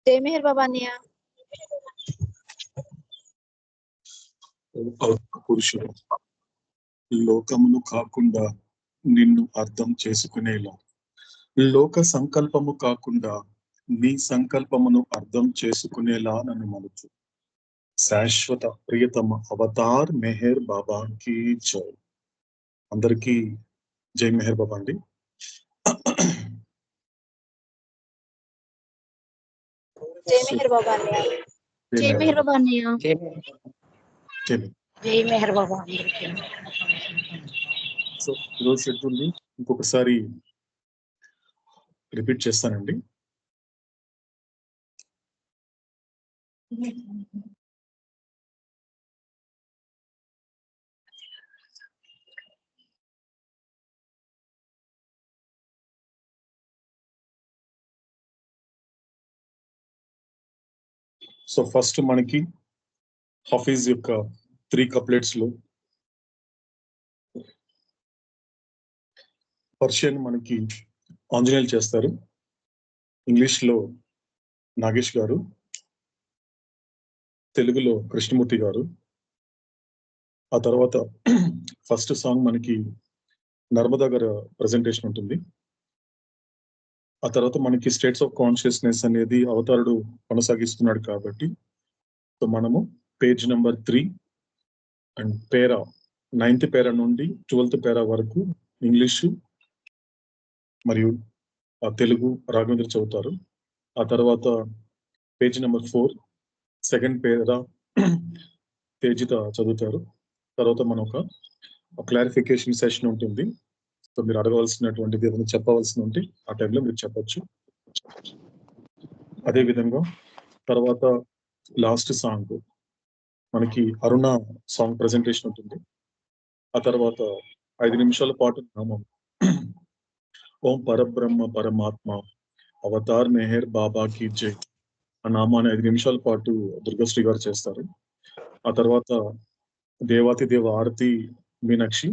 జై మెహర్ బాబా అన్నయ్య. పురుషుడు లోకమును కాకుండా నిన్ను అర్థం చేసుకునేలా, లోక సంకల్పము కాకుండా నీ సంకల్పమును అర్థం చేసుకునేలా నన్ను మలుచు. శాశ్వత ప్రియతమ అవతార్ మెహర్ బాబాకి జై. అందరికీ జై మెహర్ బాబా అండి. జై మెహర్ బాబా అన్నయ్య. జై మెహర్ బాబా అన్నయ్య. జై మెహర్ బాబా. సో ఈరోజు షెడ్యూల్ని ఇంకొకసారి రిపీట్ చేస్తానండి. సో ఫస్ట్ మనకి హఫీజ్ యొక్క 3 కప్లెట్స్ లో పర్షియన్ మనకి ఆంజనేయులు చేస్తారు, ఇంగ్లీష్ లో నాగేష్ గారు, తెలుగులో కృష్ణమూర్తి గారు. ఆ తర్వాత ఫస్ట్ సాంగ్ మనకి నర్మదా గారి ప్రజెంటేషన్ ఉంటుంది. ఆ తర్వాత మనకి స్టేట్స్ ఆఫ్ కాన్షియస్నెస్ అనేది అవతారుడు కొనసాగిస్తున్నాడు కాబట్టి సో మనము page number 3 and para 9th పేరా నుండి 12th పేరా వరకు ఇంగ్లీషు మరియు తెలుగు రాఘవేంద్ర చదువుతారు. ఆ తర్వాత పేజ్ నెంబర్ 4 సెకండ్ పేరా తేజిత చదువుతారు. తర్వాత మనం ఒక క్లారిఫికేషన్ సెషన్ ఉంటుంది. సో మీరు అడగవలసినటువంటిది ఏదైనా చెప్పవలసి ఉంటే ఆ టైంలో మీరు చెప్పచ్చు. అదేవిధంగా తర్వాత లాస్ట్ సాంగ్ మనకి అరుణ సాంగ్ ప్రెజెంటేషన్ ఉంటుంది. ఆ తర్వాత 5 నిమిషాల పాటు నామం ఓం పరబ్రహ్మ పరమాత్మ అవతార్ మెహర్ బాబా కి జై ఆ నామాన్ని 5 నిమిషాల పాటు దుర్గశ్రీ గారు చేస్తారు. ఆ తర్వాత దేవాతి దేవ ఆరతి మీనాక్షి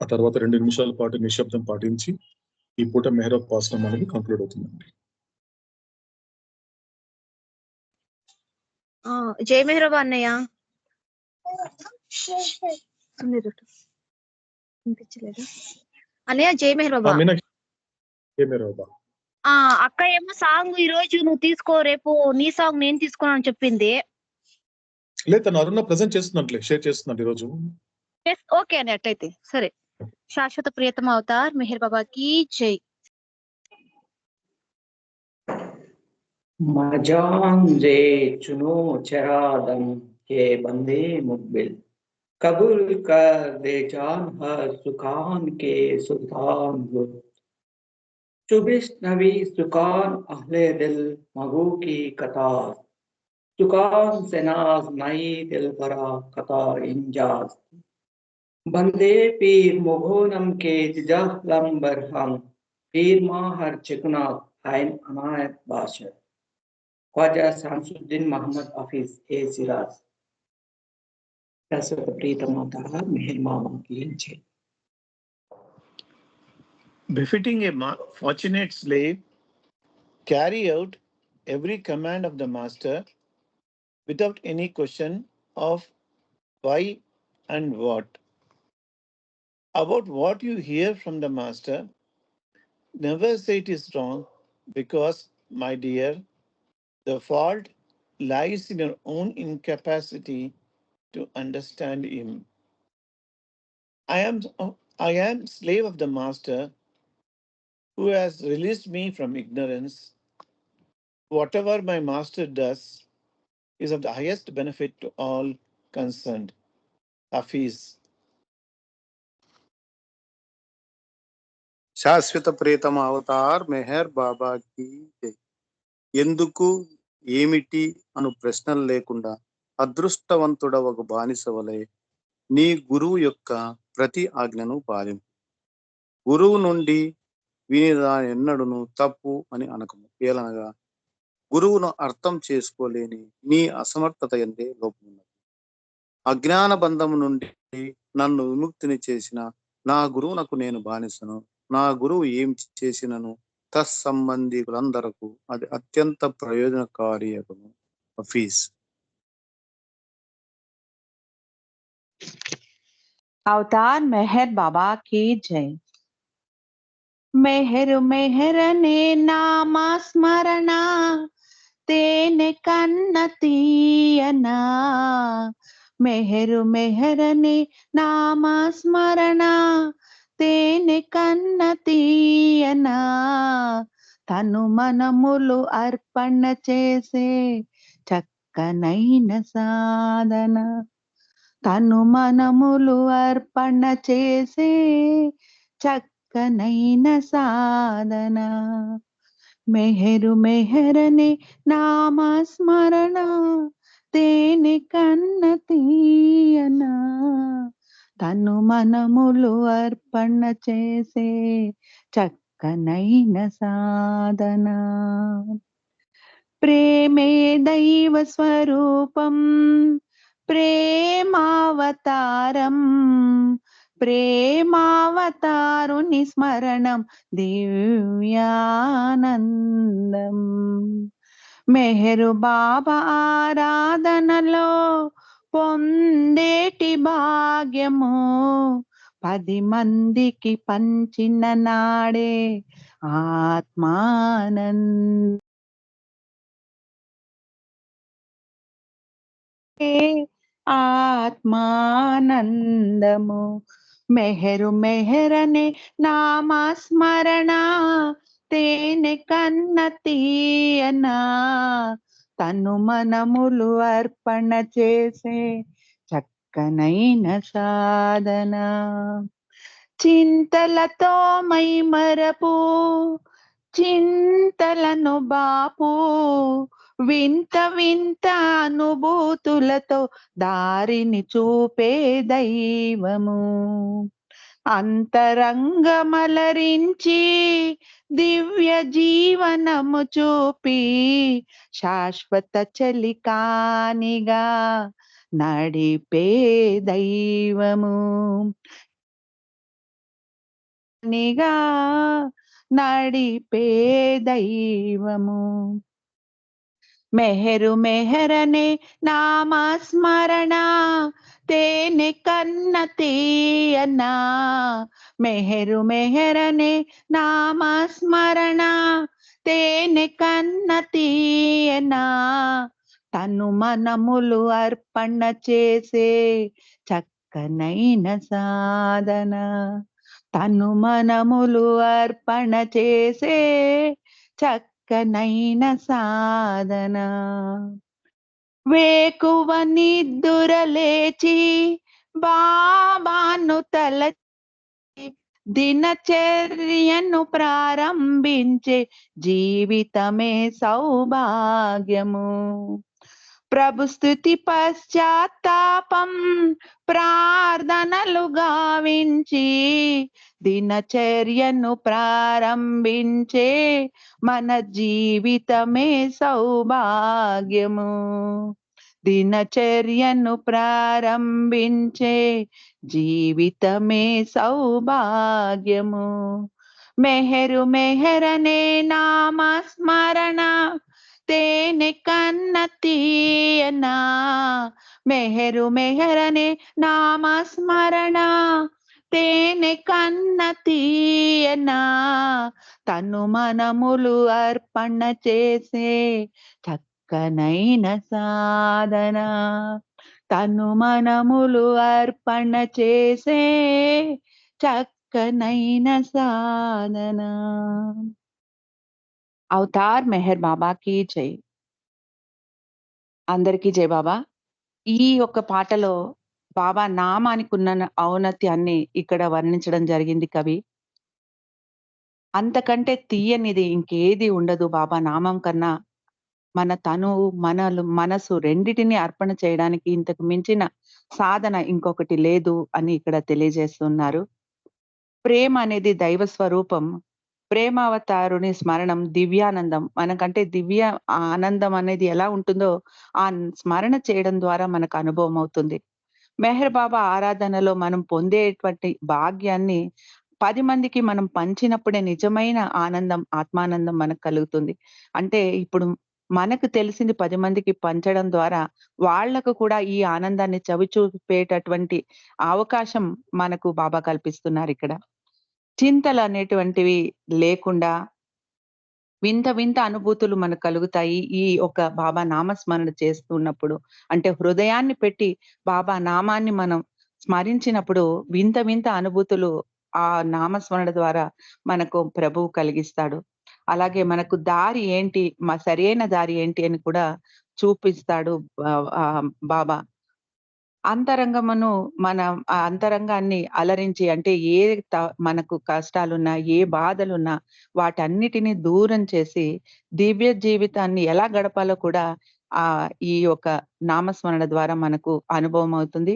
ఆ తర్వాత 2 నిమిషాల పాటు నిశ్శబ్దం పాటించి ఈ పూట మెహరబ్ పాసనం అనేది కంక్లూడ్ అవుతుందండి. జై మెహర్ బాబా అన్నయ్య. వినిపించలేదా అన్నయ్య? జై మెహర్ బాబా. మీనాక్షి జై మెహర్ బాబా. అక్క ఏమో సాంగ్ ఈ రోజు నువ్వు తీసుకో, రేపు నీ సాంగ్ నేను తీసుకోను అని చెప్పింది. లేదు, తను అరుణ ప్రెజెంట్ చేస్తున్నట్లే షేర్ చేస్తున్నట్టు ఈరోజు. ఓకే అని అట్లయితే సరే. శాశ్వత ప్రియతమ అవతార్ మెహర్ బాబా కి జై. मजान जे चुनो चरादम के बंदे मुकबिल कबूल कर दे जान हर सुखान के सुल्तान वो चुबिश नबी सुकान अहले दिल मगू की कतार सुकान से नाज नई दिल भरा कतार इंजाज बंदे पीर मुगोनम के जिजा लंबर हम पीर माहर चिकना आइन अनायत बाशर ख्वाजा शामसुद्दीन मोहम्मद हफीज ए सिराज। शाश्वत प्रीतम अवतार मेहर बाबा की जय। Befitting a fortunate slave, carry out every command of the master without any question of why and what. About what you hear from the master, never say it is wrong, because, my dear, the fault lies in your own incapacity to understand him. I am slave of the master who has released me from ignorance. Whatever my master does is of the highest benefit to all concerned. Hafiz. శాశ్వత ప్రియతమ Avatar Meher బాబాకి ఎందుకు ఏమిటి అను ప్రశ్నలు లేకుండా అదృష్టవంతుడ ఒక బానిస వలె నీ గురువు యొక్క ప్రతి ఆజ్ఞను పాలింపు. గురువు నుండి వినిదాని ఎన్నడును తప్పు అని అనకము. ఏలనగా గురువును అర్థం చేసుకోలేని నీ అసమర్థత ఎందే లోపం ఉన్నది. అజ్ఞాన బంధము నుండి నన్ను విముక్తిని చేసిన నా గురువునకు నేను బానిసను. నా గురువు ఏం చేసినను తత్సంబంధికులందరకు అది అత్యంత ప్రయోజనకారి అగును. హఫీజ్. अवतार मेहर बाबा की जय। मेहर मेहर ने नाम स्मरणा तेने कन्न तीयना। मेहर मेहर ने नाम स्मरणा तेने कन्न तीयना। తను మనములు అర్పణ చేసే చక్కనైన సాధన. తను మనములు అర్పణ చేసే చక్కనైన సాధన. మెహరు మెహరనే నామస్మరణ తేనె కన్న తీయన. తను మనములు అర్పణ చేసే చక్కనైన సాధన. ప్రేమే దైవ స్వరూపం ప్రేమావతారం. ప్రేమావతారుని స్మరణం దివ్యానందం. మెహరు బాబా ఆరాధనలో పొందేటి భాగ్యము 10 మందికి పంచిన నాడే ఆత్మానందం. ఆత్మానందము. మెహరు మెహరనే నామస్మరణ తేనె కన్న తీయన. తను మనములు అర్పణ చేసే చక్కనైన సాధన. చింతలతో మై మరపు చింతలను బాపు. వింత వింత అనుభూతులతో దారిని చూపే దైవము. అంతరంగమలరించి దివ్య జీవనము చూపి శాశ్వత చలికానిగా నడిపే దైవము. నిగా నడిపే దైవము. మెహరు మెహరనే నామస్మరణ తేనె కన్న తీయన. మెహరు మెహరనే నామస్మరణ తేనె కన్న తీయన. తను మనములు అర్పణ చేసే చక్కనైన సాధన. తను మనములు అర్పణ చేసే చక్కనైన సాధన. వేకువ నిద్దుర లేచి బాబాను తలచి దినచర్యను ప్రారంభించే జీవితమే సౌభాగ్యము. ప్రభు స్తుతి పశ్చాత్తాపం ప్రార్థనలు గావించి దినచర్యను ప్రారంభించే మన జీవితమే సౌభాగ్యము. దినచర్యను ప్రారంభించే జీవితమే సౌభాగ్యము. మెహరు మెహరనే నామస్మరణ తేనె కన్న తీయన. మెహరు మెహరనే నామస్మరణ తేనె కన్న తీయన. తను మనములు అర్పణ చేసే చక్కనైన సాధన. తను మనములు అర్పణ చేసే చక్కనైన సాధన. అవతార్ మెహర్ బాబా की జై. అందరికీ జై బాబా. ఈ ఒక్క పాటలో బాబా నామానికి ఉన్న ఔన్నత్యాన్ని ఇక్కడ వర్ణించడం జరిగింది కవి. అంతకంటే తీయనిది ఇంకేది ఉండదు బాబా నామం కన్నా. మన తనువు మనసు రెండిటిని అర్పణ చేయడానికి ఇంతకు మించిన సాధన ఇంకొకటి లేదు అని ఇక్కడ తెలియజేస్తున్నారు. ప్రేమ అనేది దైవ స్వరూపం. ప్రేమావతారుని స్మరణం దివ్యానందం. మనకంటే దివ్య ఆనందం అనేది ఎలా ఉంటుందో ఆ స్మరణ చేయడం ద్వారా మనకు అనుభవం అవుతుంది. మెహర్ బాబా ఆరాధనలో మనం పొందేటువంటి భాగ్యాన్ని 10 మందికి మనం పంచినప్పుడే నిజమైన ఆనందం, ఆత్మానందం మనకు కలుగుతుంది. అంటే ఇప్పుడు మనకు తెలిసింది 10 మందికి పంచడం ద్వారా వాళ్ళకు కూడా ఈ ఆనందాన్ని చవిచూపేటటువంటి అవకాశం మనకు బాబా కల్పిస్తున్నారిక్కడ. చింతలనేటువంటివి లేకుండా వింత వింత అనుభూతులు మనకు కలుగుతాయి. ఈ ఒక బాబా నామస్మరణ చేస్తున్నప్పుడు. అంటే హృదయాన్ని పెట్టి బాబా నామాన్ని మనం స్మరించినప్పుడు వింత వింత అనుభూతులు ఆ నామస్మరణ ద్వారా మనకు ప్రభువు కలిగిస్తాడు. అలాగే మనకు దారి ఏంటి, సరియైన దారి ఏంటి అని కూడా చూపిస్తాడు బాబా. అంతరంగమును మన ఆ అంతరంగాన్ని అలరించి అంటే ఏ మనకు కష్టాలున్నా, ఏ బాధలున్నా వాటన్నిటిని దూరం చేసి దివ్య జీవితాన్ని ఎలా గడపాలో కూడా ఈ యొక్క నామస్మరణ ద్వారా మనకు అనుభవం అవుతుంది.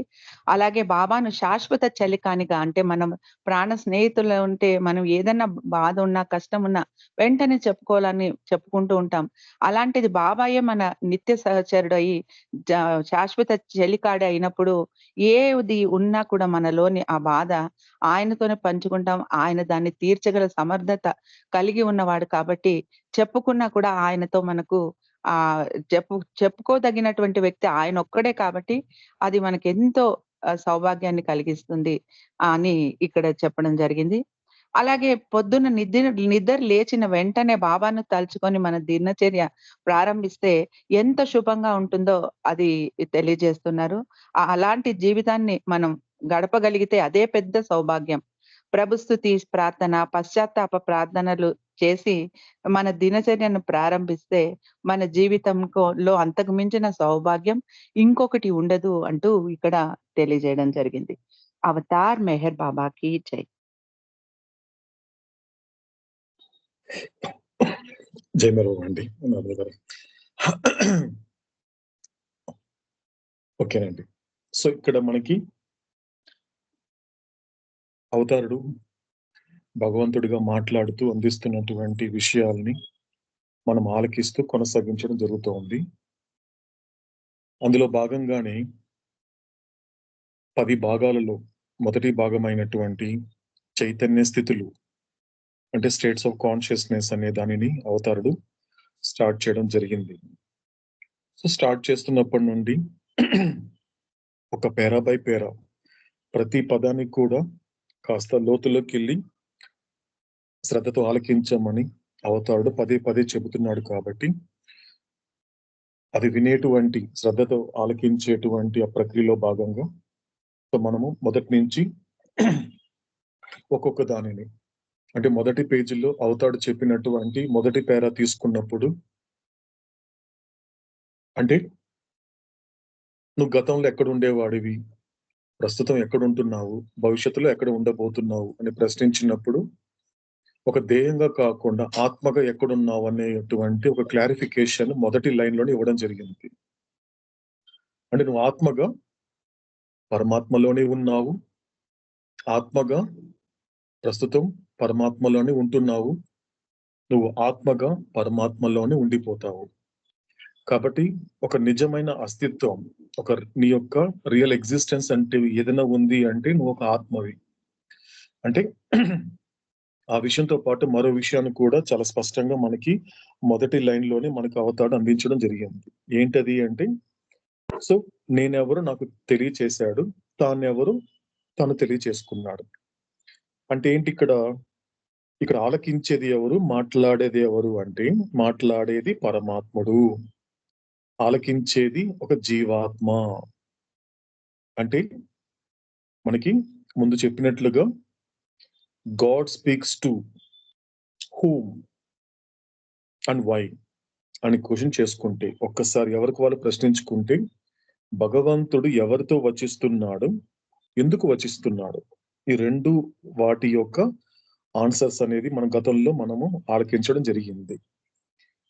అలాగే బాబాను శాశ్వత చలికానిగా అంటే మనం ప్రాణ స్నేహితులు ఉంటే మనం ఏదన్నా బాధ ఉన్నా, కష్టం ఉన్నా వెంటనే చెప్పుకోవాలని చెప్పుకుంటూ ఉంటాం. అలాంటిది బాబాయే మన నిత్య సహచరుడయి శాశ్వత చెలికాడి అయినప్పుడు ఏది ఉన్నా కూడా మనలోని ఆ బాధ ఆయనతోనే పంచుకుంటాం. ఆయన దాన్ని తీర్చగల సమర్థత కలిగి ఉన్నవాడు కాబట్టి చెప్పుకున్నా కూడా ఆయనతో మనకు చెప్పుకోదగినటువంటి వ్యక్తి ఆయన ఒక్కడే కాబట్టి అది మనకెంతో సౌభాగ్యాన్ని కలిగిస్తుంది అని ఇక్కడ చెప్పడం జరిగింది. అలాగే పొద్దున్న నిద్ర లేచిన వెంటనే బాబాను తలుచుకొని మన దినచర్య ప్రారంభిస్తే ఎంత శుభంగా ఉంటుందో అది తెలియజేస్తున్నారు. అలాంటి జీవితాన్ని మనం గడపగలిగితే అదే పెద్ద సౌభాగ్యం. ప్రభుస్తుతి ప్రార్థన, పశ్చాత్తాప ప్రార్థనలు చేసి మన దినచర్యను ప్రారంభిస్తే మన జీవితంలో అంతకు మించిన సౌభాగ్యం ఇంకొకటి ఉండదు అంటూ ఇక్కడ తెలియజేయడం జరిగింది. అవతార్ మెహర్ బాబాకి జై. జై మెహర్ అండి. ఓకేనండి. సో ఇక్కడ మనకి అవతారుడు భగవంతుడిగా మాట్లాడుతూ అందిస్తున్నటువంటి విషయాల్ని మనం ఆలకిస్తూ కొనసాగించడం జరుగుతూ ఉంది. అందులో భాగంగానే 10 భాగాలలో మొదటి భాగమైనటువంటి చైతన్య స్థితులు అంటే స్టేట్స్ ఆఫ్ కాన్షియస్నెస్ అనే దానిని అవతారుడు స్టార్ట్ చేయడం జరిగింది. సో స్టార్ట్ చేస్తున్నప్పటి నుండి ఒక పేరా బై పేరా ప్రతి పదానికి కూడా కాస్త లోతులోకి వెళ్ళి శ్రద్ధతో ఆలకించమని అవతారుడు పదే పదే చెబుతున్నాడు. కాబట్టి అది వినేటువంటి శ్రద్ధతో ఆలకించేటువంటి ఆ ప్రక్రియలో భాగంగా సో మనము మొదటి నుంచి ఒక్కొక్క దానిని అంటే మొదటి పేజీలో అవతారుడు చెప్పినటువంటి మొదటి పేరా తీసుకున్నప్పుడు అంటే నువ్వు గతంలో ఎక్కడ ఉండేవాడివి, ప్రస్తుతం ఎక్కడ ఉంటున్నావు, భవిష్యత్తులో ఎక్కడ ఉండబోతున్నావు అని ప్రశ్నించినప్పుడు ఒక దేహంగా కాకుండా ఆత్మగా ఎక్కడున్నావు అనేటువంటి ఒక క్లారిఫికేషన్ మొదటి లైన్లోనే ఇవ్వడం జరిగింది. అంటే నువ్వు ఆత్మగా పరమాత్మలోనే ఉన్నావు, ఆత్మగా ప్రస్తుతం పరమాత్మలోనే ఉంటున్నావు, నువ్వు ఆత్మగా పరమాత్మలోనే ఉండిపోతావు. కాబట్టి ఒక నిజమైన అస్తిత్వం, ఒక నీ యొక్క రియల్ ఎగ్జిస్టెన్స్ అంటే ఏదైనా ఉంది అంటే నువ్వు ఒక ఆత్మవి. అంటే ఆ విషయంతో పాటు మరో విషయాన్ని కూడా చాలా స్పష్టంగా మనకి మొదటి లైన్లోనే మనకు అవతారుడు అందించడం జరిగింది. ఏంటది అంటే సో నేనెవరు నాకు తెలియచేశాడు, తానెవరు తను తెలియచేసుకున్నాడు. అంటే ఏంటి ఇక్కడ ఆలకించేది ఎవరు, మాట్లాడేది ఎవరు అంటే మాట్లాడేది పరమాత్ముడు, ఆలకించేది ఒక జీవాత్మ. అంటే మనకి ముందు చెప్పినట్లుగా God speaks to whom and why అని క్వశ్చన్ చేసుకుంటే, ఒక్కసారి ఎవరికి వాళ్ళు ప్రశ్నించుకుంటే భగవంతుడు ఎవరితో వచిస్తున్నాడు, ఎందుకు వచిస్తున్నాడు, ఈ రెండు వాటి యొక్క ఆన్సర్స్ అనేది మన గతంలో మనము ఆలకించడం జరిగింది.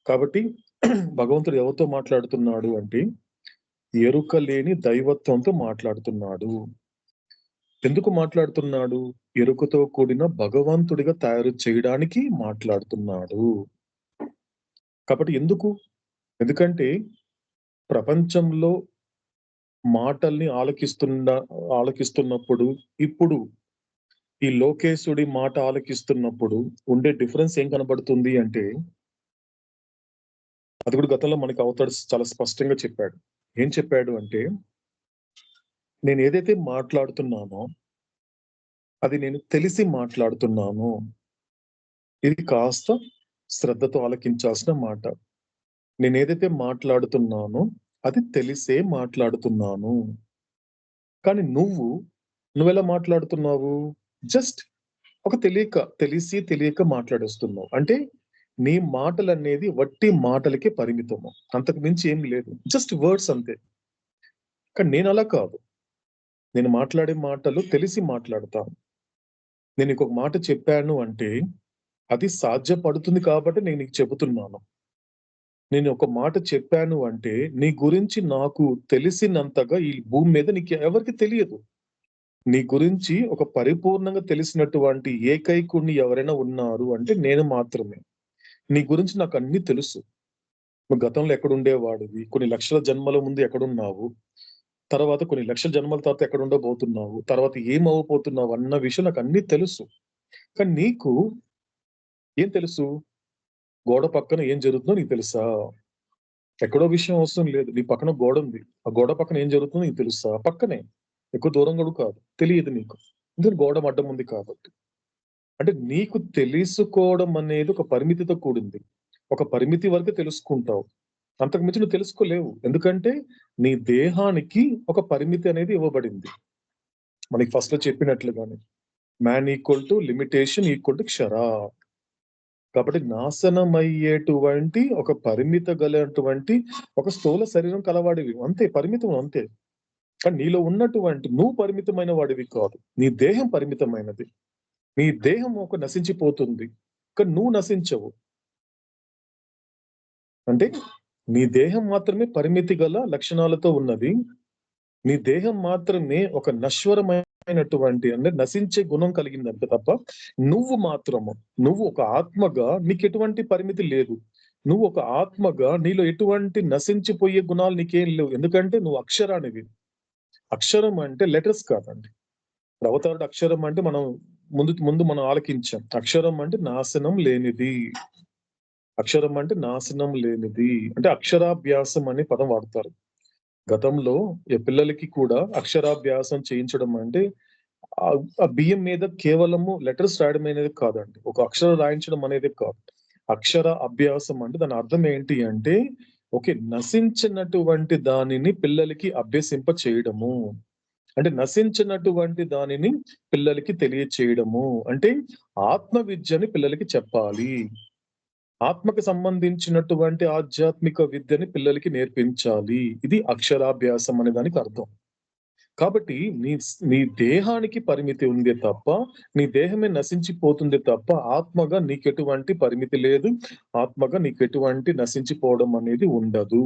కాబట్టి భగవంతుడు ఎవరితో మాట్లాడుతున్నాడు అంటే ఎరుక లేని దైవత్వంతో మాట్లాడుతున్నాడు. ఎందుకు మాట్లాడుతున్నాడు? ఎరుకతో కూడిన భగవంతుడిగా తయారు చేయడానికి మాట్లాడుతున్నాడు. కాబట్టి ఎందుకంటే ప్రపంచంలో మాటల్ని ఆలకిస్తున్నప్పుడు ఇప్పుడు ఈ లోకేశుడి మాట ఆలకిస్తున్నప్పుడు ఉండే డిఫరెన్స్ ఏం కనబడుతుంది అంటే, అది కూడా గతంలో మనకి అవతాడు చాలా స్పష్టంగా చెప్పాడు. ఏం చెప్పాడు అంటే, నేను ఏదైతే మాట్లాడుతున్నానో అది నేను తెలిసి మాట్లాడుతున్నాను. ఇది కాస్త శ్రద్ధతో ఆలకించాల్సిన మాట. నేను ఏదైతే మాట్లాడుతున్నానో అది తెలిసే మాట్లాడుతున్నాను. కానీ నువ్వెలా మాట్లాడుతున్నావు? జస్ట్ ఒక తెలిసి తెలియక మాట్లాడేస్తున్నావు. అంటే నీ మాటలనేది వట్టి మాటలకే పరిమితము, అంతకు మించి ఏం లేదు. జస్ట్ వర్డ్స్ అంతే. కానీ నేను అలా కాదు. నేను మాట్లాడే మాటలు తెలిసి మాట్లాడతాను. నేను ఇంకొక మాట చెప్పాను అంటే అది సాధ్యపడుతుంది కాబట్టి నేను నీకు చెబుతున్నాను. నేను ఒక మాట చెప్పాను అంటే నీ గురించి నాకు తెలిసినంతగా ఈ భూమి మీద నీకు ఎవరికి తెలియదు. నీ గురించి ఒక పరిపూర్ణంగా తెలిసినటువంటి ఏకైకుణ్ణి ఎవరైనా ఉన్నారు అంటే నేను మాత్రమే. నీ గురించి నాకు అన్ని తెలుసు. నువ్వు గతంలో ఎక్కడుండేవాడివి, కొన్ని లక్షల జన్మల ముందు ఎక్కడున్నావు, తర్వాత కొన్ని లక్షల జన్మల తర్వాత ఎక్కడ ఉండబోతున్నావు, తర్వాత ఏమవ్వబోతున్నావు అన్న విషయం నాకు అన్ని తెలుసు. కానీ నీకు ఏం తెలుసు? గోడ పక్కన ఏం జరుగుతుందో నీకు తెలుసా? ఎక్కడో విషయం అవసరం లేదు. నీ పక్కన గోడ ఉంది, ఆ గోడ పక్కన ఏం జరుగుతుందో నీకు తెలుసా? పక్కనే, ఎక్కువ దూరం కూడా కాదు. తెలియదు నీకు, ఎందుకంటే గోడ అడ్డం ఉంది కాబట్టి. అంటే నీకు తెలుసుకోవడం అనేది ఒక పరిమితితో కూడింది. ఒక పరిమితి వరకు తెలుసుకుంటావు, అంతకు మించి నువ్వు తెలుసుకోలేవు. ఎందుకంటే నీ దేహానికి ఒక పరిమితి అనేది ఇవ్వబడింది. మనకి ఫస్ట్ లో చెప్పినట్లుగానే man equal to limitation equal to క్షర. కాబట్టి నాశనం అయ్యేటువంటి ఒక పరిమిత గలటువంటి ఒక స్థూల శరీరం కలవాడివి, అంతే. పరిమితం అంతే. కానీ నీలో ఉన్నటువంటి నువ్వు పరిమితమైన వాడివి కాదు. నీ దేహం పరిమితమైనది. నీ దేహం ఒక నశించిపోతుంది, కానీ నువ్వు నశించవు. అంటే నీ దేహం మాత్రమే పరిమితి గల లక్షణాలతో ఉన్నది. నీ దేహం మాత్రమే ఒక నశ్వరమైనటువంటి అంటే నశించే గుణం కలిగిందంటే తప్ప నువ్వు ఒక ఆత్మగా నీకు ఎటువంటి పరిమితి లేదు. నువ్వు ఒక ఆత్మగా నీలో ఎటువంటి నశించిపోయే గుణాలు నీకేం లేవు. ఎందుకంటే నువ్వు అక్షరానివి. అక్షరం అంటే లెటర్స్ కాదండి. అవతారుడు అక్షరం అంటే మనం ముందు మనం ఆలకించాం. అక్షరం అంటే నాశనం లేనిది. అక్షరం అంటే నాశనం లేనిది. అంటే అక్షరాభ్యాసం అనే పదం వాడతారు. గతంలో పిల్లలకి కూడా అక్షరాభ్యాసం చేయించడం అంటే ఆ బియ్యం మీద కేవలము లెటర్స్ రాయడం అనేది కాదండి. ఒక అక్షరం రాయించడం అనేది కాదు. అక్షర అభ్యాసం అంటే దాని అర్థం ఏంటి అంటే ఓకే, నశించినటువంటి దానిని పిల్లలకి అభ్యసింప చేయడము. అంటే నశించినటువంటి దానిని పిల్లలకి తెలియచేయడము. అంటే ఆత్మ విద్యని పిల్లలకి చెప్పాలి. ఆత్మకు సంబంధించినటువంటి ఆధ్యాత్మిక విద్యని పిల్లలకి నేర్పించాలి. ఇది అక్షరాభ్యాసం అనే దానికి అర్థం. కాబట్టి నీ దేహానికి పరిమితి ఉంది తప్ప, నీ దేహమే నశించిపోతుంది తప్ప ఆత్మగా నీకెటువంటి పరిమితి లేదు. ఆత్మగా నీకెటువంటి నశించిపోవడం అనేది ఉండదు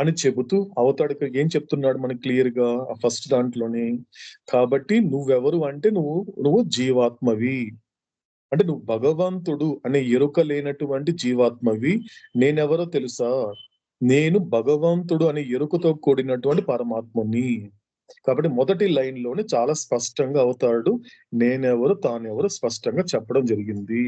అని చెబుతూ అవతాడు ఏం చెప్తున్నాడు మనకి క్లియర్ గా ఫస్ట్ దాంట్లోనే. కాబట్టి నువ్వెవరు అంటే నువ్వు జీవాత్మవి. అంటే నువ్వు భగవంతుడు అనే ఎరుక లేనటువంటి జీవాత్మవి. నేనెవరో తెలుసా? నేను భగవంతుడు అనే ఎరుకతో కూడినటువంటి పరమాత్మని. కాబట్టి మొదటి లైన్ లోనే చాలా స్పష్టంగా అవుతాడు నేనెవరు తానెవరు స్పష్టంగా చెప్పడం జరిగింది.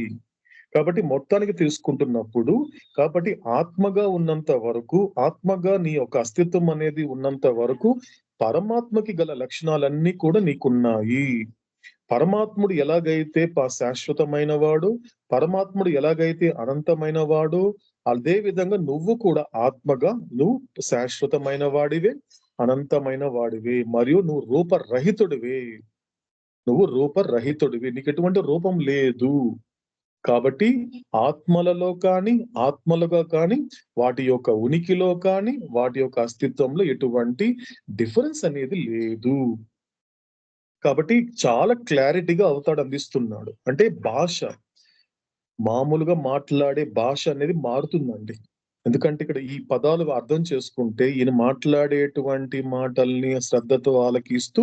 కాబట్టి మొత్తానికి తీసుకుంటున్నప్పుడు కాబట్టి ఆత్మగా ఉన్నంత వరకు, ఆత్మగా నీ యొక్క అస్తిత్వం అనేది ఉన్నంత వరకు పరమాత్మకి గల లక్షణాలన్నీ కూడా నీకున్నాయి. పరమాత్ముడు ఎలాగైతే శాశ్వతమైన వాడు, పరమాత్ముడు ఎలాగైతే అనంతమైన వాడు, అదే విధంగా నువ్వు కూడా ఆత్మగా నువ్వు శాశ్వతమైన వాడివే, అనంతమైన వాడివే, మరియు నువ్వు రూపరహితుడివే. నీకు ఎటువంటి రూపం లేదు. కాబట్టి ఆత్మలలో కానీ, ఆత్మలుగా కానీ, వాటి యొక్క ఉనికిలో కానీ, వాటి యొక్క అస్తిత్వంలో ఎటువంటి డిఫరెన్స్ అనేది లేదు. కాబట్టి చాలా క్లారిటీగా అవతాడు అందిస్తున్నాడు. అంటే భాష, మామూలుగా మాట్లాడే భాష అనేది మారుతుందండి. ఎందుకంటే ఇక్కడ ఈ పదాలు అర్థం చేసుకుంటే ఈయన మాట్లాడేటువంటి మాటల్ని శ్రద్ధతో ఆలకిస్తూ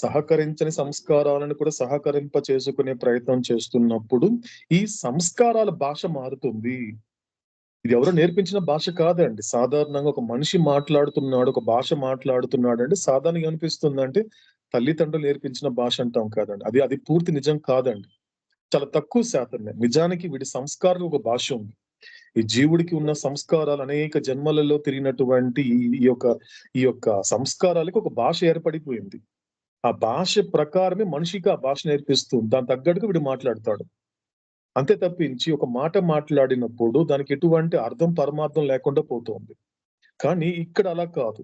సహకరించని సంస్కారాలను కూడా సహకరింప చేసుకునే ప్రయత్నం చేస్తున్నప్పుడు ఈ సంస్కారాల భాష మారుతుంది. ఇది ఎవరో నేర్పించిన భాష కాదండి. సాధారణంగా ఒక మనిషి మాట్లాడుతున్నాడు, ఒక భాష మాట్లాడుతున్నాడు అంటే సాధారణంగా అనిపిస్తుంది అంటే తల్లిదండ్రులు నేర్పించిన భాష అంటాం కాదండి, అది పూర్తి నిజం కాదండి, చాలా తక్కువ శాతమే. నిజానికి వీడి సంస్కారం ఒక భాష ఉంది. ఈ జీవుడికి ఉన్న సంస్కారాలు అనేక జన్మలలో తిరిగినటువంటి ఈ యొక్క సంస్కారాలకు ఒక భాష ఏర్పడిపోయింది. ఆ భాష ప్రకారమే మనిషికి ఆ భాష నేర్పిస్తుంది, దాని తగ్గట్టుగా వీడు మాట్లాడతాడు. అంతే తప్పించి ఒక మాట మాట్లాడినప్పుడు దానికి ఎటువంటి అర్థం పరమార్థం లేకుండా పోతుంది. కానీ ఇక్కడ అలా కాదు.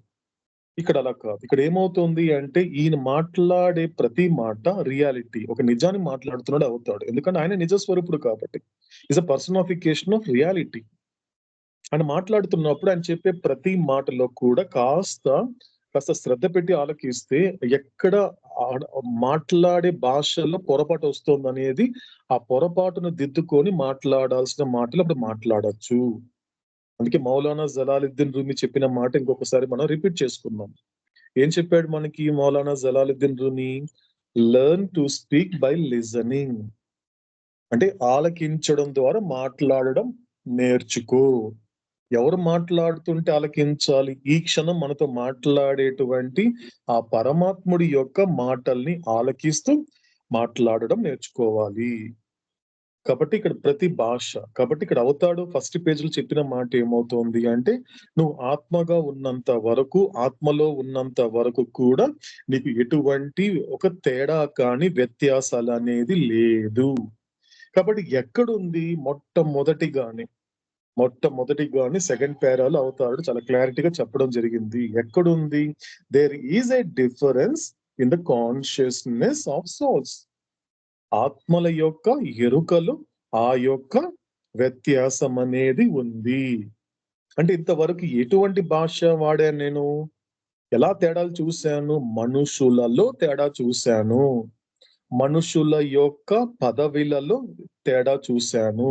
ఇక్కడ ఏమవుతుంది అంటే ఈయన మాట్లాడే ప్రతి మాట రియాలిటీ, ఒక నిజాన్ని మాట్లాడుతున్నాడు అవుతాడు. ఎందుకంటే ఆయన నిజ స్వరూపుడు కాబట్టి. Is a personification of reality. ఆయన మాట్లాడుతున్నప్పుడు ఆయన చెప్పే ప్రతి మాటలో కూడా కాస్త శ్రద్ధ పెట్టి ఆలకిస్తే ఎక్కడ మాట్లాడే భాషలో పొరపాటు వస్తుంది అనేది ఆ పొరపాటును దిద్దుకొని మాట్లాడాల్సిన మాటలు అప్పుడు మాట్లాడచ్చు. అందుకే మౌలానా జలాలుద్దీన్ రూమి చెప్పిన మాట ఇంకొకసారి మనం రిపీట్ చేసుకుందాం. ఏం చెప్పాడు మనకి Maulana Jalaluddin RHUMI? Learn to speak by listening. అంటే ఆలకించడం ద్వారా మాట్లాడడం నేర్చుకో. ఎవరు మాట్లాడుతుంటే ఆలకించాలి? ఈ క్షణం మనతో మాట్లాడేటువంటి ఆ పరమాత్ముడి యొక్క మాటల్ని ఆలకిస్తూ మాట్లాడడం నేర్చుకోవాలి. కాబట్టి ఇక్కడ ప్రతి భాష, కాబట్టి ఇక్కడ అవుతాడు ఫస్ట్ పేజీలో చెప్పిన మాట ఏమవుతోంది అంటే, నువ్వు ఆత్మగా ఉన్నంత వరకు, ఆత్మలో ఉన్నంత వరకు కూడా నీకు ఎటువంటి ఒక తేడా కానీ వ్యత్యాసాలు అనేది లేదు. కాబట్టి ఎక్కడుంది? మొట్టమొదటిగానే సెకండ్ పేరాలో అవుతాడు చాలా క్లారిటీగా చెప్పడం జరిగింది. ఎక్కడుంది? There is a difference in the consciousness of souls. ఆత్మల యొక్క ఎరుకలు, ఆ యొక్క వ్యత్యాసం అనేది ఉంది. అంటే ఇంతవరకు ఎటువంటి భాష వాడాను నేను? ఎలా తేడాలు చూశాను? మనుషులలో తేడా చూశాను, మనుషుల యొక్క పదవిలలో తేడా చూశాను,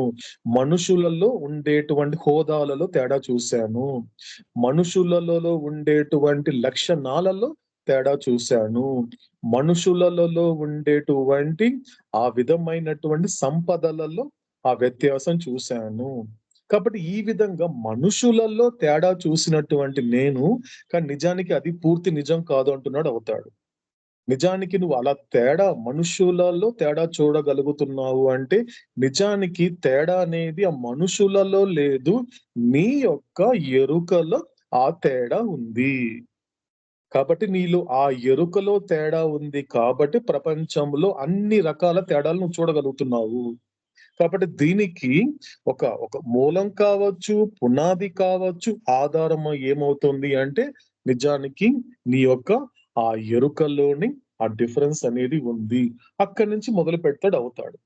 మనుషులలో ఉండేటువంటి హోదాలలో తేడా చూశాను, మనుషులలో ఉండేటువంటి లక్షణాలలో తేడా చూశాను, మనుషులలో ఉండేటువంటి ఆ విధమైనటువంటి సంపదలలో ఆ వ్యత్యాసం చూశాను. కాబట్టి ఈ విధంగా మనుషులలో తేడా చూసినటువంటి నేను, కానీ నిజానికి అది పూర్తి నిజం కాదు అంటున్నాడు అవుతాడు. నిజానికి నువ్వు అలా మనుషులలో తేడా చూడగలుగుతున్నావు అంటే నిజానికి తేడా అనేది ఆ మనుషులలో లేదు, నీ యొక్క ఎరుకలో ఆ తేడా ఉంది. కాబట్టి నీలో ఆ ఎరుకలో తేడా ఉంది కాబట్టి ప్రపంచంలో అన్ని రకాల తేడాలు నువ్వు చూడగలుగుతున్నావు. కాబట్టి దీనికి ఒక మూలం కావచ్చు, పునాది కావచ్చు, ఆధారం ఏమవుతుంది అంటే నిజానికి నీ యొక్క ఆ ఎరుకలోని ఆ డిఫరెన్స్ అనేది ఉంది. అక్కడి నుంచి మొదలు పెడతాడు అవుతాడు.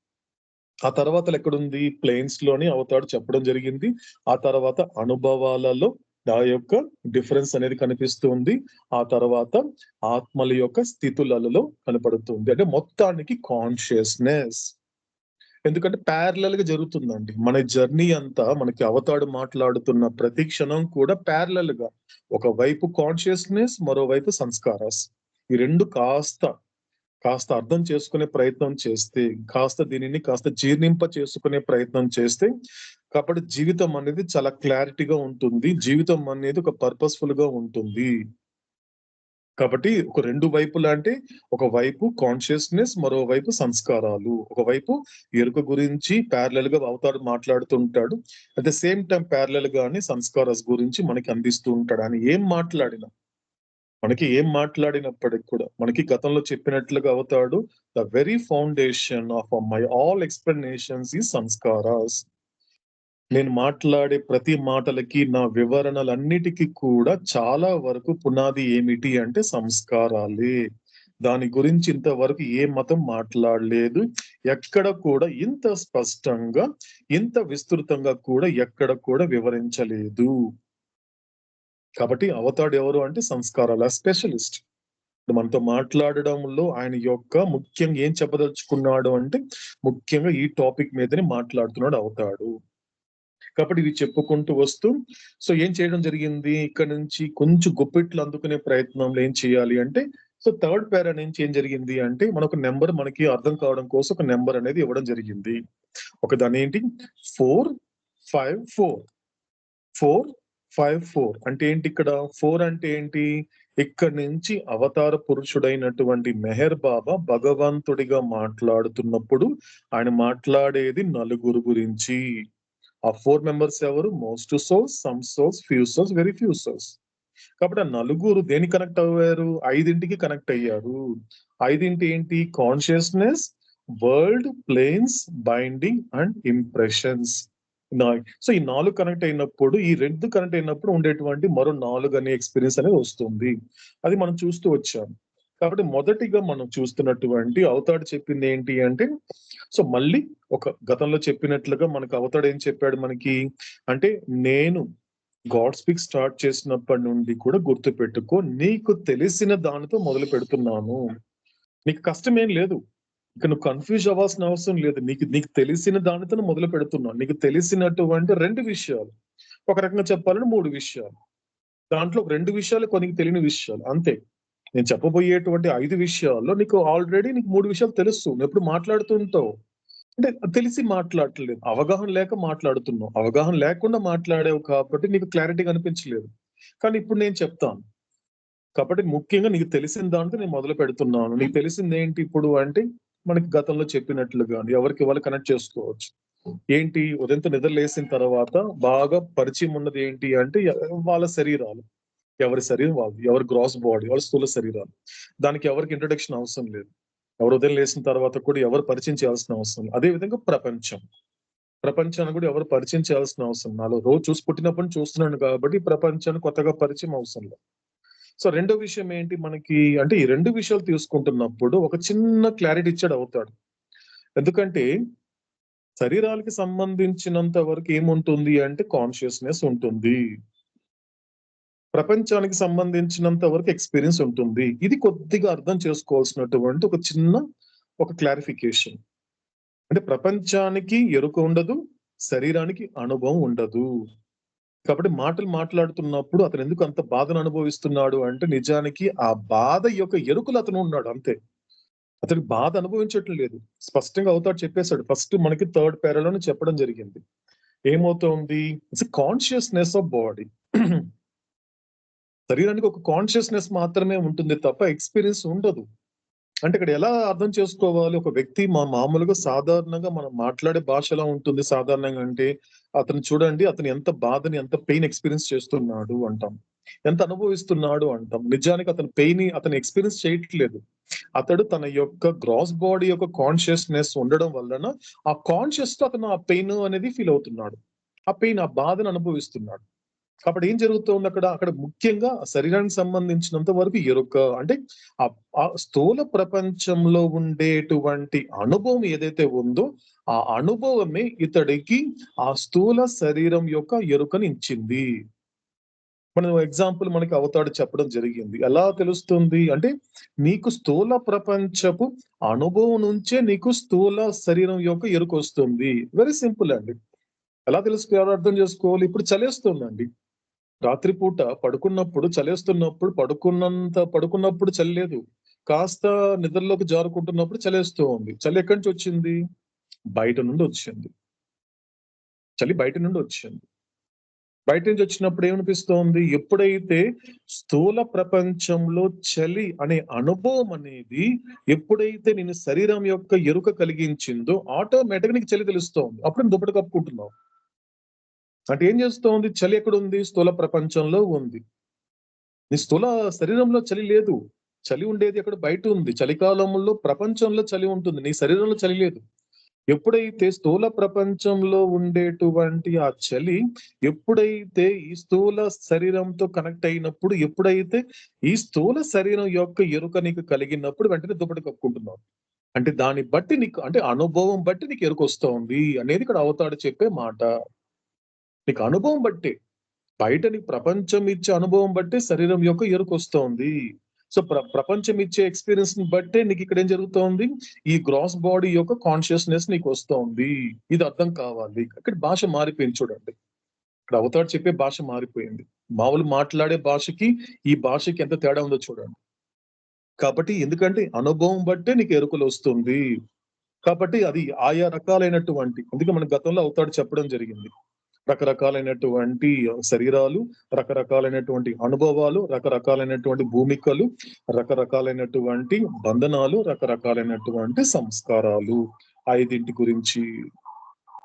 ఆ తర్వాత ఎక్కడుంది? ప్లేన్స్ లోని అవుతాడు చెప్పడం జరిగింది. ఆ తర్వాత అనుభవాలలో ఆ యొక్క డిఫరెన్స్ అనేది కనిపిస్తుంది. ఆ తర్వాత ఆత్మల యొక్క స్థితులలో కనపడుతుంది. అంటే మొత్తానికి కాన్షియస్నెస్. ఎందుకంటే ప్యారలల్ గా జరుగుతుందండి మన జర్నీ అంతా. మనకి అవతాడు మాట్లాడుతున్న ప్రతి క్షణం కూడా ప్యారలల్ గా, ఒకవైపు కాన్షియస్నెస్, మరోవైపు సంస్కారాస్. ఈ రెండు కాస్త అర్థం చేసుకునే ప్రయత్నం చేస్తే, దీనిని కాస్త జీర్ణింప చేసుకునే ప్రయత్నం చేస్తే, కాబట్టి జీవితం అనేది చాలా క్లారిటీగా ఉంటుంది. జీవితం అనేది ఒక పర్పస్ఫుల్ గా ఉంటుంది. కాబట్టి ఒక రెండు వైపులా అంటే, ఒకవైపు కాన్షియస్నెస్, మరోవైపు సంస్కారాలు. ఒకవైపు ఎరుక గురించి ప్యారలల్ గా అవతాడు మాట్లాడుతుంటాడు, at the same time parallel గాని సంస్కారాస్ గురించి మనకి అందిస్తూ ఉంటాడు. అని ఏం మాట్లాడినప్పటికి కూడా మనకి గతంలో చెప్పినట్లుగా అవుతాడు, the very foundation of my all explanations ఈ సంస్కారాస్. నేను మాట్లాడే ప్రతి మాటలకి, నా వివరణలన్నిటికీ కూడా చాలా వరకు పునాది ఏమిటి అంటే సంస్కారాలే. దాని గురించి ఇంతవరకు ఏ మతం మాట్లాడలేదు. ఎక్కడ కూడా ఇంత స్పష్టంగా, ఇంత విస్తృతంగా కూడా ఎక్కడ కూడా వివరించలేదు. కాబట్టి అవతాడు ఎవరు అంటే సంస్కారాల స్పెషలిస్ట్. మనతో మాట్లాడడంలో ఆయన యొక్క ముఖ్యంగా ఏం చెప్పదలుచుకున్నాడు అంటే, ముఖ్యంగా ఈ టాపిక్ మీదనే మాట్లాడుతున్నాడు అవుతాడు. కాబట్టి ఇవి చెప్పుకుంటూ వస్తూ సో ఏం చేయడం జరిగింది? ఇక్కడ నుంచి కొంచెం గుప్పిట్లు అందుకునే ప్రయత్నంలో ఏం చేయాలి అంటే, సో థర్డ్ పేరా నుంచి ఏం జరిగింది అంటే, మనకు నెంబర్ మనకి అర్థం కావడం కోసం ఒక నెంబర్ అనేది ఇవ్వడం జరిగింది. ఒక దాని ఏంటి? 454. 454 అంటే ఏంటి? ఇక్కడ 4 అంటే ఏంటి? ఇక్కడి నుంచి అవతార పురుషుడైనటువంటి మెహర్ బాబా భగవంతుడిగా మాట్లాడుతున్నప్పుడు ఆయన మాట్లాడేది నలుగురు గురించి. ఆ 4 మెంబర్స్ ఎవరు? Most souls, some souls, few souls, very few souls. కాబట్టి ఆ నలుగురు దేని కనెక్ట్ అయ్యారు? 5ంటికి కనెక్ట్ అయ్యారు. 5 ఏంటి? Consciousness, world, planes, binding and impressions. So ఈ 4 కనెక్ట్ అయినప్పుడు, ఈ 2 కనెక్ట్ అయినప్పుడు ఉండేటువంటి మరో 4 అనే ఎక్స్పీరియన్స్ అనేది వస్తుంది. అది మనం చూస్తూ వచ్చాం. కాబట్టి మొదటిగా మనం చూస్తున్నటువంటి అవతాడు చెప్పింది ఏంటి అంటే, సో మళ్ళీ ఒక గతంలో చెప్పినట్లుగా మనకు అవతాడు ఏం చెప్పాడు మనకి అంటే, నేను గాడ్ స్పీక్ స్టార్ట్ చేసినప్పటి నుండి కూడా గుర్తు పెట్టుకో, నీకు తెలిసిన దానితో మొదలు పెడుతున్నాను. నీకు కష్టం ఏం లేదు, ఇక నువ్వు కన్ఫ్యూజ్ అవ్వాల్సిన అవసరం లేదు. నీకు తెలిసిన దానితో మొదలు పెడుతున్నావు. నీకు తెలిసినటువంటి 2 విషయాలు, ఒక రకంగా చెప్పాలంటే 3 విషయాలు. దాంట్లో 2 విషయాలు కొన్ని తెలియని విషయాలు అంతే. నేను చెప్పబోయేటువంటి 5 విషయాల్లో నీకు ఆల్రెడీ 3 విషయాలు తెలుసు. నువ్వు ఎప్పుడు మాట్లాడుతుంటావు అంటే తెలిసి మాట్లాడట్లేదు, అవగాహన లేక మాట్లాడుతున్నావు. అవగాహన లేకుండా మాట్లాడావు కాబట్టి నీకు క్లారిటీ కనిపించలేదు. కానీ ఇప్పుడు నేను చెప్తాను. కాబట్టి ముఖ్యంగా నీకు తెలిసిన దాంతో నేను మొదలు పెడుతున్నాను. నీకు తెలిసింది ఏంటి ఇప్పుడు అంటే, మనకి గతంలో చెప్పినట్లుగా ఎవరికి వాళ్ళు కనెక్ట్ చేసుకోవచ్చు. ఏంటి? ఉదయంతో నిద్ర లేసిన తర్వాత బాగా పరిచయం ఉన్నది ఏంటి అంటే, వాళ్ళ శరీరాలు. ఎవరి శరీరం వాళ్ళు, ఎవరి గ్రాస్ బాడీ, ఎవరి స్థూల శరీరాలు. దానికి ఎవరికి ఇంట్రొడక్షన్ అవసరం లేదు. ఎవరు ఉదయం లేసిన తర్వాత కూడా ఎవరు పరిచయం చేయాల్సిన అవసరం లేదు. అదే విధంగా ప్రపంచాన్ని కూడా ఎవరు పరిచయం చేయాల్సిన అవసరం. నాలో రోజు చూసి పుట్టినప్పటి నుంచి చూస్తున్నాను కాబట్టి ప్రపంచాన్ని కొత్తగా పరిచయం అవసరం లేదు. సో రెండో విషయం ఏంటి మనకి అంటే, ఈ 2 విషయాలు తీసుకుంటున్నప్పుడు ఒక చిన్న క్లారిటీ ఇచ్చాడు అవుతాడు. ఎందుకంటే శరీరాలకి సంబంధించినంత వరకు ఏముంటుంది అంటే కాన్షియస్నెస్ ఉంటుంది. ప్రపంచానికి సంబంధించినంత వరకు ఎక్స్పీరియన్స్ ఉంటుంది. ఇది కొద్దిగా అర్థం చేసుకోవాల్సినటువంటి ఒక చిన్న క్లారిఫికేషన్. అంటే ప్రపంచానికి ఎరుక ఉండదు, శరీరానికి అనుభవం ఉండదు. కాబట్టి మాటలు మాట్లాడుతున్నప్పుడు అతను ఎందుకు అంత బాధను అనుభవిస్తున్నాడు అంటే, నిజానికి ఆ బాధ యొక్క ఎరుకలు అతను ఉన్నాడు అంతే. అతనికి బాధ అనుభవించటం లేదు. స్పష్టంగా అవుతాడు చెప్పేశాడు. ఫస్ట్ మనకి 3rd పేరాలోనే చెప్పడం జరిగింది. ఏమవుతుంది? It's consciousness of body. శరీరానికి ఒక కాన్షియస్నెస్ మాత్రమే ఉంటుంది తప్ప ఎక్స్పీరియన్స్ ఉండదు. అంటే ఇక్కడ ఎలా అర్థం చేసుకోవాలి? ఒక వ్యక్తి మామూలుగా సాధారణంగా మనం మాట్లాడే భాష ఎలా ఉంటుంది సాధారణంగా అంటే, అతను చూడండి, అతను ఎంత బాధని, ఎంత పెయిన్ ఎక్స్పీరియన్స్ చేస్తున్నాడు అంటాం, ఎంత అనుభవిస్తున్నాడు అంటాం. నిజానికి అతను పెయిన్ అతను ఎక్స్పీరియన్స్ చేయట్లేదు. అతడు తన యొక్క గ్రాస్ బాడీ యొక్క కాన్షియస్నెస్ ఉండడం వలన ఆ కాన్షియస్ తో అతను ఆ పెయిన్ అనేది ఫీల్ అవుతున్నాడు. ఆ పెయిన్, ఆ బాధను అనుభవిస్తున్నాడు. కాబట్టి ఏం జరుగుతుంది అక్కడ ముఖ్యంగా శరీరానికి సంబంధించినంత వరకు ఎరుక అంటే ఆ స్థూల ప్రపంచంలో ఉండేటువంటి అనుభవం ఏదైతే ఉందో ఆ అనుభవమే ఇతడికి ఆ స్థూల శరీరం యొక్క ఎరుకని ఇచ్చింది. మనం ఎగ్జాంపుల్ మనకి అవతాడు చెప్పడం జరిగింది. ఎలా తెలుస్తుంది అంటే, నీకు స్థూల ప్రపంచపు అనుభవం నుంచే నీకు స్థూల శరీరం యొక్క ఎరుక వస్తుంది. వెరీ సింపుల్ అండి. ఎలా తెలుసుకోవాలి, అర్థం చేసుకోవాలి. ఇప్పుడు చలేస్తుందండి, రాత్రిపూట పడుకున్నప్పుడు చలేస్తున్నప్పుడు పడుకున్నప్పుడు చలి లేదు, కాస్త నిద్రలోకి జారుకుంటున్నప్పుడు చలేస్తూ ఉంది. చలి ఎక్కడి నుంచి వచ్చింది? బయట నుండి వచ్చింది. చలి బయట నుండి వచ్చింది. బయట నుంచి వచ్చినప్పుడు ఏమనిపిస్తోంది? ఎప్పుడైతే స్థూల ప్రపంచంలో చలి అనే అనుభవం అనేది ఎప్పుడైతే నేను శరీరం యొక్క ఎరుక కలిగించిందో ఆటోమేటిక్గా నీకు చలి తెలుస్తోంది. అప్పుడు నేను దుప్పటి కప్పుకుంటున్నావు. అంటే ఏం చేస్తోంది? చలి ఎక్కడుంది? స్థూల ప్రపంచంలో ఉంది. నీ స్థూల శరీరంలో చలి లేదు. చలి ఉండేది ఎక్కడ? బయట ఉంది. చలికాలంలో ప్రపంచంలో చలి ఉంటుంది, నీ శరీరంలో చలి లేదు. ఎప్పుడైతే స్థూల ప్రపంచంలో ఉండేటువంటి ఆ చలి ఎప్పుడైతే ఈ స్థూల శరీరంతో కనెక్ట్ అయినప్పుడు, ఎప్పుడైతే ఈ స్థూల శరీరం యొక్క ఎరుక నీకు కలిగినప్పుడు వెంటనే దుప్పటి కప్పుకుంటున్నావు. అంటే దాన్ని బట్టి నీకు అంటే అనుభవం బట్టి నీకు ఎరుక వస్తోంది అనేది ఇక్కడ అవతాడు చెప్పే మాట. నీకు అనుభవం బట్టి, బయట నీకు ప్రపంచం ఇచ్చే అనుభవం బట్టి శరీరం యొక్క ఎరుక వస్తోంది. సో ప్రపంచం ఇచ్చే ఎక్స్పీరియన్స్ ని బట్టే నీకు ఇక్కడ ఏం జరుగుతోంది? ఈ గ్రాస్ బాడీ యొక్క కాన్షియస్నెస్ నీకు వస్తోంది. ఇది అర్థం కావాలి. ఇక్కడ భాష మారిపోయింది చూడండి. ఇక్కడ అవతాడు చెప్పే భాష మారిపోయింది. మామూలు మాట్లాడే భాషకి ఈ భాషకి ఎంత తేడా ఉందో చూడండి. కాబట్టి ఎందుకంటే అనుభవం బట్టే నీకు ఎరుకలు వస్తుంది. కాబట్టి అది ఆయా రకాలైనటువంటి, అందుకే మన గతంలో అవతాడు చెప్పడం జరిగింది. రకరకాలైనటువంటి శరీరాలు, రకరకాలైనటువంటి అనుభవాలు, రకరకాలైనటువంటి భూమికలు, రకరకాలైనటువంటి బంధనాలు, రకరకాలైనటువంటి సంస్కారాలు. 5 గురించి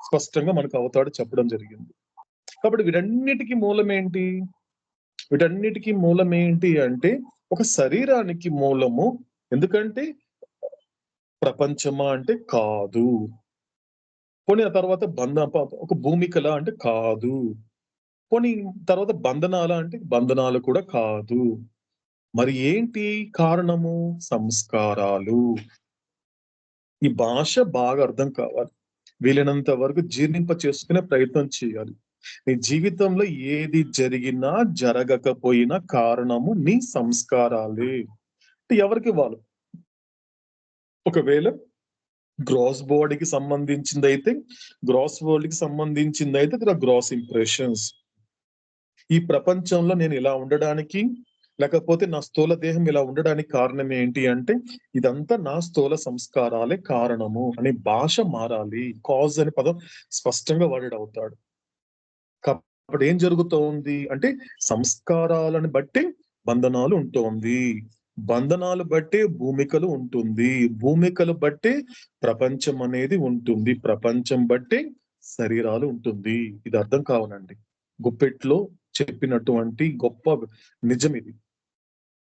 స్పష్టంగా మనకు అవతాడు చెప్పడం జరిగింది. కాబట్టి వీటన్నిటికీ మూలం ఏంటి అంటే ఒక శరీరానికి మూలము. ఎందుకంటే ప్రపంచమా అంటే కాదు. పోనీ ఆ తర్వాత ఒక భూమికలా అంటే కాదు. పోనీ తర్వాత బంధనాలా అంటే బంధనాలు కూడా కాదు. మరి ఏంటి కారణము? సంస్కారాలు. ఈ భాష బాగా అర్థం కావాలి. వీలైనంత వరకు జీర్ణింప చేసుకునే ప్రయత్నం చేయాలి. నీ జీవితంలో ఏది జరిగినా జరగకపోయినా కారణము నీ సంస్కారాలే. ఎవరికి వాళ్ళు. ఒకవేళ గ్రాస్ బాడీకి సంబంధించింది అయితే గ్రాస్ ఇంప్రెషన్స్. ఈ ప్రపంచంలో నేను ఇలా ఉండడానికి, లేకపోతే నా స్థూల దేహం ఇలా ఉండడానికి కారణం ఏంటి అంటే ఇదంతా నా స్థూల సంస్కారాలే కారణము అనే భాష మారాలి. కాజ్ అనే పదం స్పష్టంగా వాడవుతాడు. కాబట్టి ఏం జరుగుతోంది అంటే సంస్కారాలను బట్టి బంధనాలు ఉంటుంది, బంధనాలు బట్టే భూమికలు ఉంటుంది, భూమికలు బట్టే ప్రపంచం అనేది ఉంటుంది, ప్రపంచం బట్టే శరీరాలు ఉంటుంది. ఇది అర్థం కావాలండి. గుప్పెట్లో చెప్పినటువంటి గొప్ప నిజం ఇది.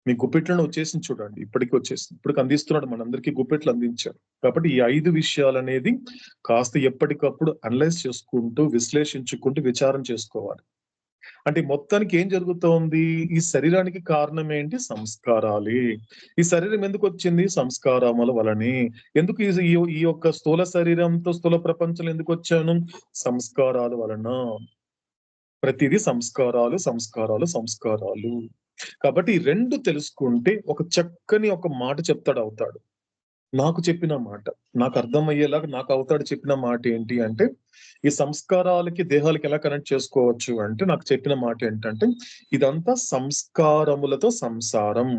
మీ గుప్పెట్లను వచ్చేసింది చూడండి. ఇప్పటికి వచ్చేసింది. ఇప్పటికి అందిస్తున్నాడు, మనందరికీ గుప్పెట్లు అందించాడు. కాబట్టి ఈ 5 విషయాలు అనేది కాస్త ఎప్పటికప్పుడు అనలైజ్ చేసుకుంటూ, విశ్లేషించుకుంటూ విచారం చేసుకోవాలి. అంటే మొత్తానికి ఏం జరుగుతోంది? ఈ శరీరానికి కారణం ఏంటి? సంస్కారాలే. ఈ శరీరం ఎందుకు వచ్చింది? సంస్కారముల వలనే. ఎందుకు ఈ యొక్క స్థూల శరీరంతో స్థూల ప్రపంచంలో ఎందుకు వచ్చాను? సంస్కారాల వలన. ప్రతిదీ సంస్కారాలు. కాబట్టి ఈ 2 తెలుసుకుంటే ఒక చక్కని ఒక మాట చెప్తాడు అవుతాడు. నాకు చెప్పిన మాట, నాకు అర్థమయ్యేలాగా నాకు అవుతాడు చెప్పిన మాట ఏంటి అంటే ఈ సంస్కారాలకి దేహాలకి ఎలా కనెక్ట్ చేసుకోవచ్చు అంటే నాకు చెప్పిన మాట ఏంటంటే ఇదంతా సంస్కారములతో సంసారం.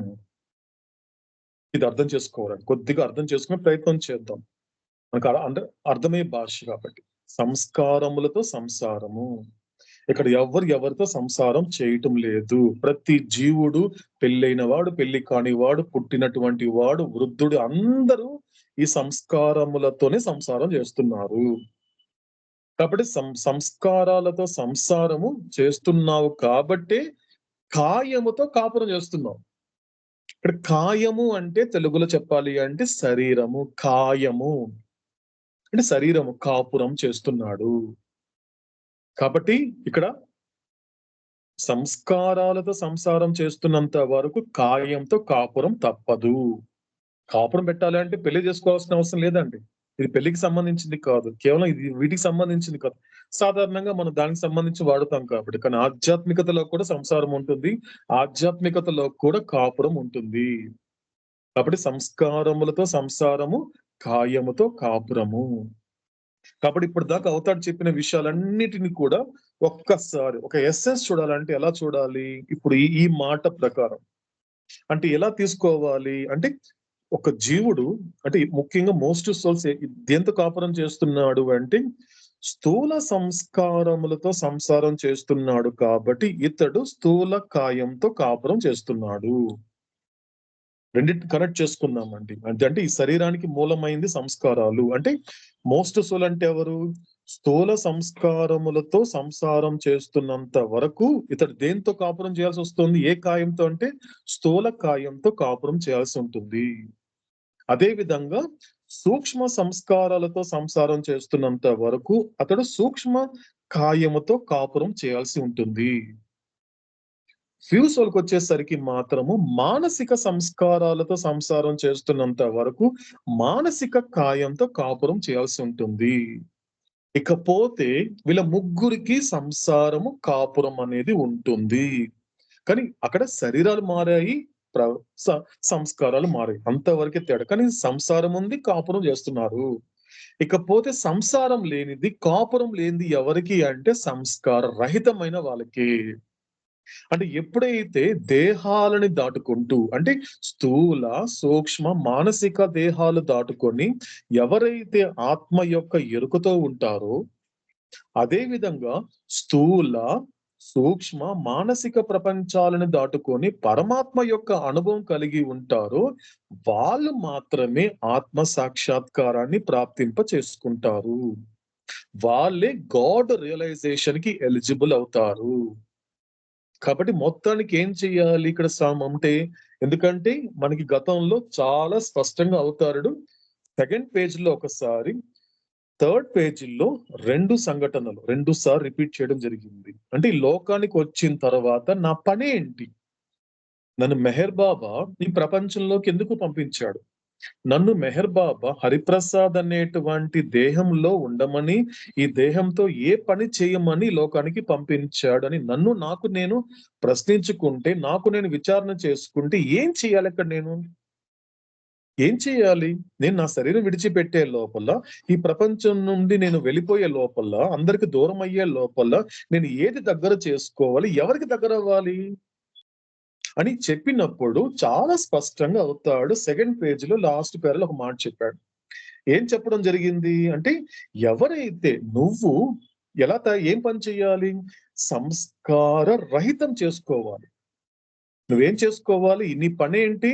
ఇది అర్థం చేసుకోవాలండి. కొద్దిగా అర్థం చేసుకునే ప్రయత్నం చేద్దాం. మనకు అర్థమయ్యే భాష కాబట్టి. సంస్కారములతో సంసారము. ఇక్కడ ఎవరితో సంసారం చేయటం లేదు. ప్రతి జీవుడు, పెళ్ళైన వాడు, పెళ్లి కాని వాడు, పుట్టినటువంటి వాడు, వృద్ధుడు అందరూ ఈ సంస్కారములతోనే సంసారం చేస్తున్నారు. కాబట్టి సంస్కారాలతో సంసారము చేస్తున్నావు కాబట్టే కాయముతో కాపురం చేస్తున్నావు. ఇక్కడ కాయము అంటే తెలుగులో చెప్పాలి అంటే శరీరము. కాయము అంటే శరీరము కాపురం చేస్తున్నాడు. కాబట్టి ఇక్కడ సంస్కారాలతో సంసారం చేస్తున్నంత వరకు కాయంతో కాపురం తప్పదు. కాపురం పెట్టాలి అంటే పెళ్లి చేసుకోవాల్సిన అవసరం లేదండి. ఇది పెళ్లికి సంబంధించింది కాదు, కేవలం ఇది వీటికి సంబంధించింది కాదు. సాధారణంగా మనం దానికి సంబంధించి వాడుతాం కాబట్టి. కానీ ఆధ్యాత్మికతలో కూడా సంసారం ఉంటుంది, ఆధ్యాత్మికతలో కూడా కాపురం ఉంటుంది. కాబట్టి సంస్కారములతో సంసారము, కాయముతో కాపురము. కాబట్టి ఇప్పుడు దాకా అవతాడు చెప్పిన విషయాలన్నిటిని కూడా ఒక్కసారి ఒక ఎస్సెన్స్ చూడాలంటే ఎలా చూడాలి? ఇప్పుడు ఈ మాట ప్రకారం అంటే ఎలా తీసుకోవాలి అంటే ఒక జీవుడు అంటే ముఖ్యంగా మోస్ట్ సోల్స్ దేంతో కాపురం చేస్తున్నాడు అంటే స్థూల సంస్కారములతో సంసారం చేస్తున్నాడు. కాబట్టి ఇతడు స్థూల కాయంతో కాపురం చేస్తున్నాడు. రెండింటిని కనెక్ట్ చేసుకుందామండి. అంటే ఈ శరీరానికి మూలమైంది సంస్కారాలు. అంటే మోస్ట్ సోల్ అంటే ఎవరు? స్థూల సంస్కారములతో సంసారం చేస్తున్నంత వరకు ఇతడు దేంతో కాపురం చేయాల్సి వస్తుంది? ఏ కాయంతో అంటే స్థూల కాయంతో కాపురం చేయాల్సి ఉంటుంది. అదే విధంగా సూక్ష్మ సంస్కారాలతో సంసారం చేస్తున్నంత వరకు అతడు సూక్ష్మ కాయముతో కాపురం చేయాల్సి ఉంటుంది. ఫ్యూసోల్కి వచ్చేసరికి మాత్రము మానసిక సంస్కారాలతో సంసారం చేస్తున్నంత వరకు మానసిక కాయంతో కాపురం చేయాల్సి ఉంటుంది. ఇకపోతే వీళ్ళ ముగ్గురికి సంసారము కాపురం అనేది ఉంటుంది. కానీ అక్కడ శరీరాలు మారాయి, సంస్కారాలు మారాయి, అంతవరకే తేడా. కానీ సంసారం ఉంది, కాపురం చేస్తున్నారు. ఇకపోతే సంసారం లేనిది, కాపురం లేనిది ఎవరికి అంటే సంస్కార రహితమైన వాళ్ళకి. అంటే ఎప్పుడైతే దేహాలని దాటుకుంటూ అంటే స్థూల సూక్ష్మ మానసిక దేహాలు దాటుకొని ఎవరైతే ఆత్మ యొక్క ఎరుకతో ఉంటారో అదే విధంగా స్థూల సూక్ష్మ మానసిక ప్రపంచాలను దాటుకొని పరమాత్మ యొక్క అనుభవం కలిగి ఉంటారో వాళ్ళు మాత్రమే ఆత్మ సాక్షాత్కారాన్ని ప్రాప్తింప చేసుకుంటారు. వాళ్ళే గాడ్ రియలైజేషన్ కి ఎలిజిబుల్ అవుతారు. కాబట్టి మొత్తానికి ఏం చెయ్యాలి ఇక్కడ అంటే, ఎందుకంటే మనకి గతంలో చాలా స్పష్టంగా అవతారుడు 2nd పేజీలో ఒకసారి 3rd పేజీలో 2 సంఘటనలు 2 సార్లు రిపీట్ చేయడం జరిగింది. అంటే ఈ లోకానికి వచ్చిన తర్వాత నా పని ఏంటి, నన్ను మెహర్ బాబా ఈ ప్రపంచంలోకి ఎందుకు పంపించాడు, నన్ను మెహర్ బాబా హరిప్రసాద్ అనేటువంటి దేహంలో ఉండమని, ఈ దేహంతో ఏ పని చేయమని లోకానికి పంపించాడు అని నాకు నేను ప్రశ్నించుకుంటే, నాకు నేను విచారణ చేసుకుంటే ఏం చేయాలి అక్కడ, ఏం చేయాలి? నేను నా శరీరం విడిచిపెట్టే లోపల, ఈ ప్రపంచం నుండి నేను వెళ్ళిపోయే లోపల, అందరికి దూరం అయ్యే లోపల నేను ఏది దగ్గర చేసుకోవాలి, ఎవరికి దగ్గర అవ్వాలి అని చెప్పినప్పుడు చాలా స్పష్టంగా అవుతాడు. 2nd పేజీలో లాస్ట్ పేరాలో ఒక మాట చెప్పాడు. ఏం చెప్పడం జరిగింది అంటే, ఎవరైతే నువ్వు ఏం పని చేయాలి, సంస్కార రహితం చేసుకోవాలి. నువ్వేం చేసుకోవాలి, నీ పని ఏంటి,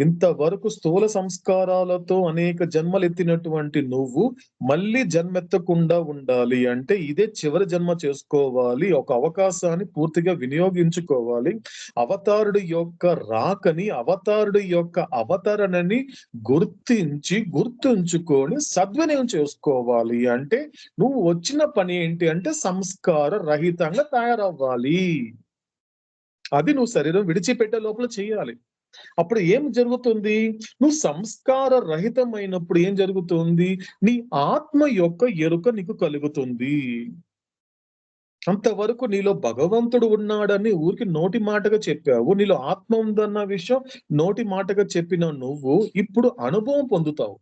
ఇంతవరకు స్థూల సంస్కారాలతో అనేక జన్మలు ఎత్తినటువంటి నువ్వు మళ్ళీ జన్మెత్తకుండా ఉండాలి అంటే ఇదే చివరి జన్మ చేసుకోవాలి. ఒక అవకాశాన్ని పూర్తిగా వినియోగించుకోవాలి. అవతారుడి యొక్క రాకని, అవతారుడి యొక్క అవతరణని గుర్తుంచుకొని సద్వినియోగం చేసుకోవాలి. అంటే నువ్వు వచ్చిన పని ఏంటి అంటే సంస్కార రహితంగా తయారవ్వాలి. అది నువ్వు శరీరం విడిచిపెట్టే లోపల చేయాలి. అప్పుడు ఏం జరుగుతుంది, నువ్వు సంస్కార రహితమైనప్పుడు ఏం జరుగుతుంది, నీ ఆత్మ యొక్క ఎరుక నీకు కలుగుతుంది. అంతవరకు నీలో భగవంతుడు ఉన్నాడని ఊరికి నోటి మాటగా చెప్పావు, నీలో ఆత్మ ఉందన్న విషయం నోటి మాటగా చెప్పిన నువ్వు ఇప్పుడు అనుభవం పొందుతావు.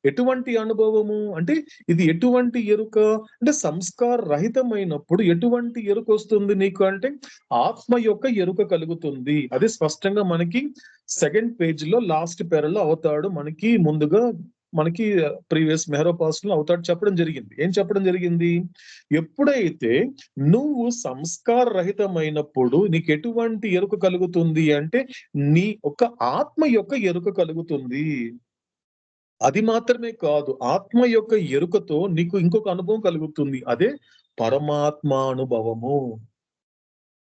ఎటువంటి అనుభవము అంటే, ఇది ఎటువంటి ఎరుక అంటే సంస్కార రహితమైనప్పుడు ఎటువంటి ఎరుక వస్తుంది నీకు అంటే ఆత్మ యొక్క ఎరుక కలుగుతుంది. అది స్పష్టంగా మనకి 2nd పేజీలో లాస్ట్ పేరాలో అవుతాడు మనకి ప్రీవియస్ మెహరోపాస్ లో అవుతాడు చెప్పడం జరిగింది. ఏం చెప్పడం జరిగింది, ఎప్పుడైతే నువ్వు సంస్కార రహితమైనప్పుడు నీకు ఎటువంటి ఎరుక కలుగుతుంది అంటే నీ ఒక ఆత్మ యొక్క ఎరుక కలుగుతుంది. అది మాత్రమే కాదు, ఆత్మ యొక్క ఎరుకతో నీకు ఇంకొక అనుభవం కలుగుతుంది. అదే పరమాత్మానుభవము.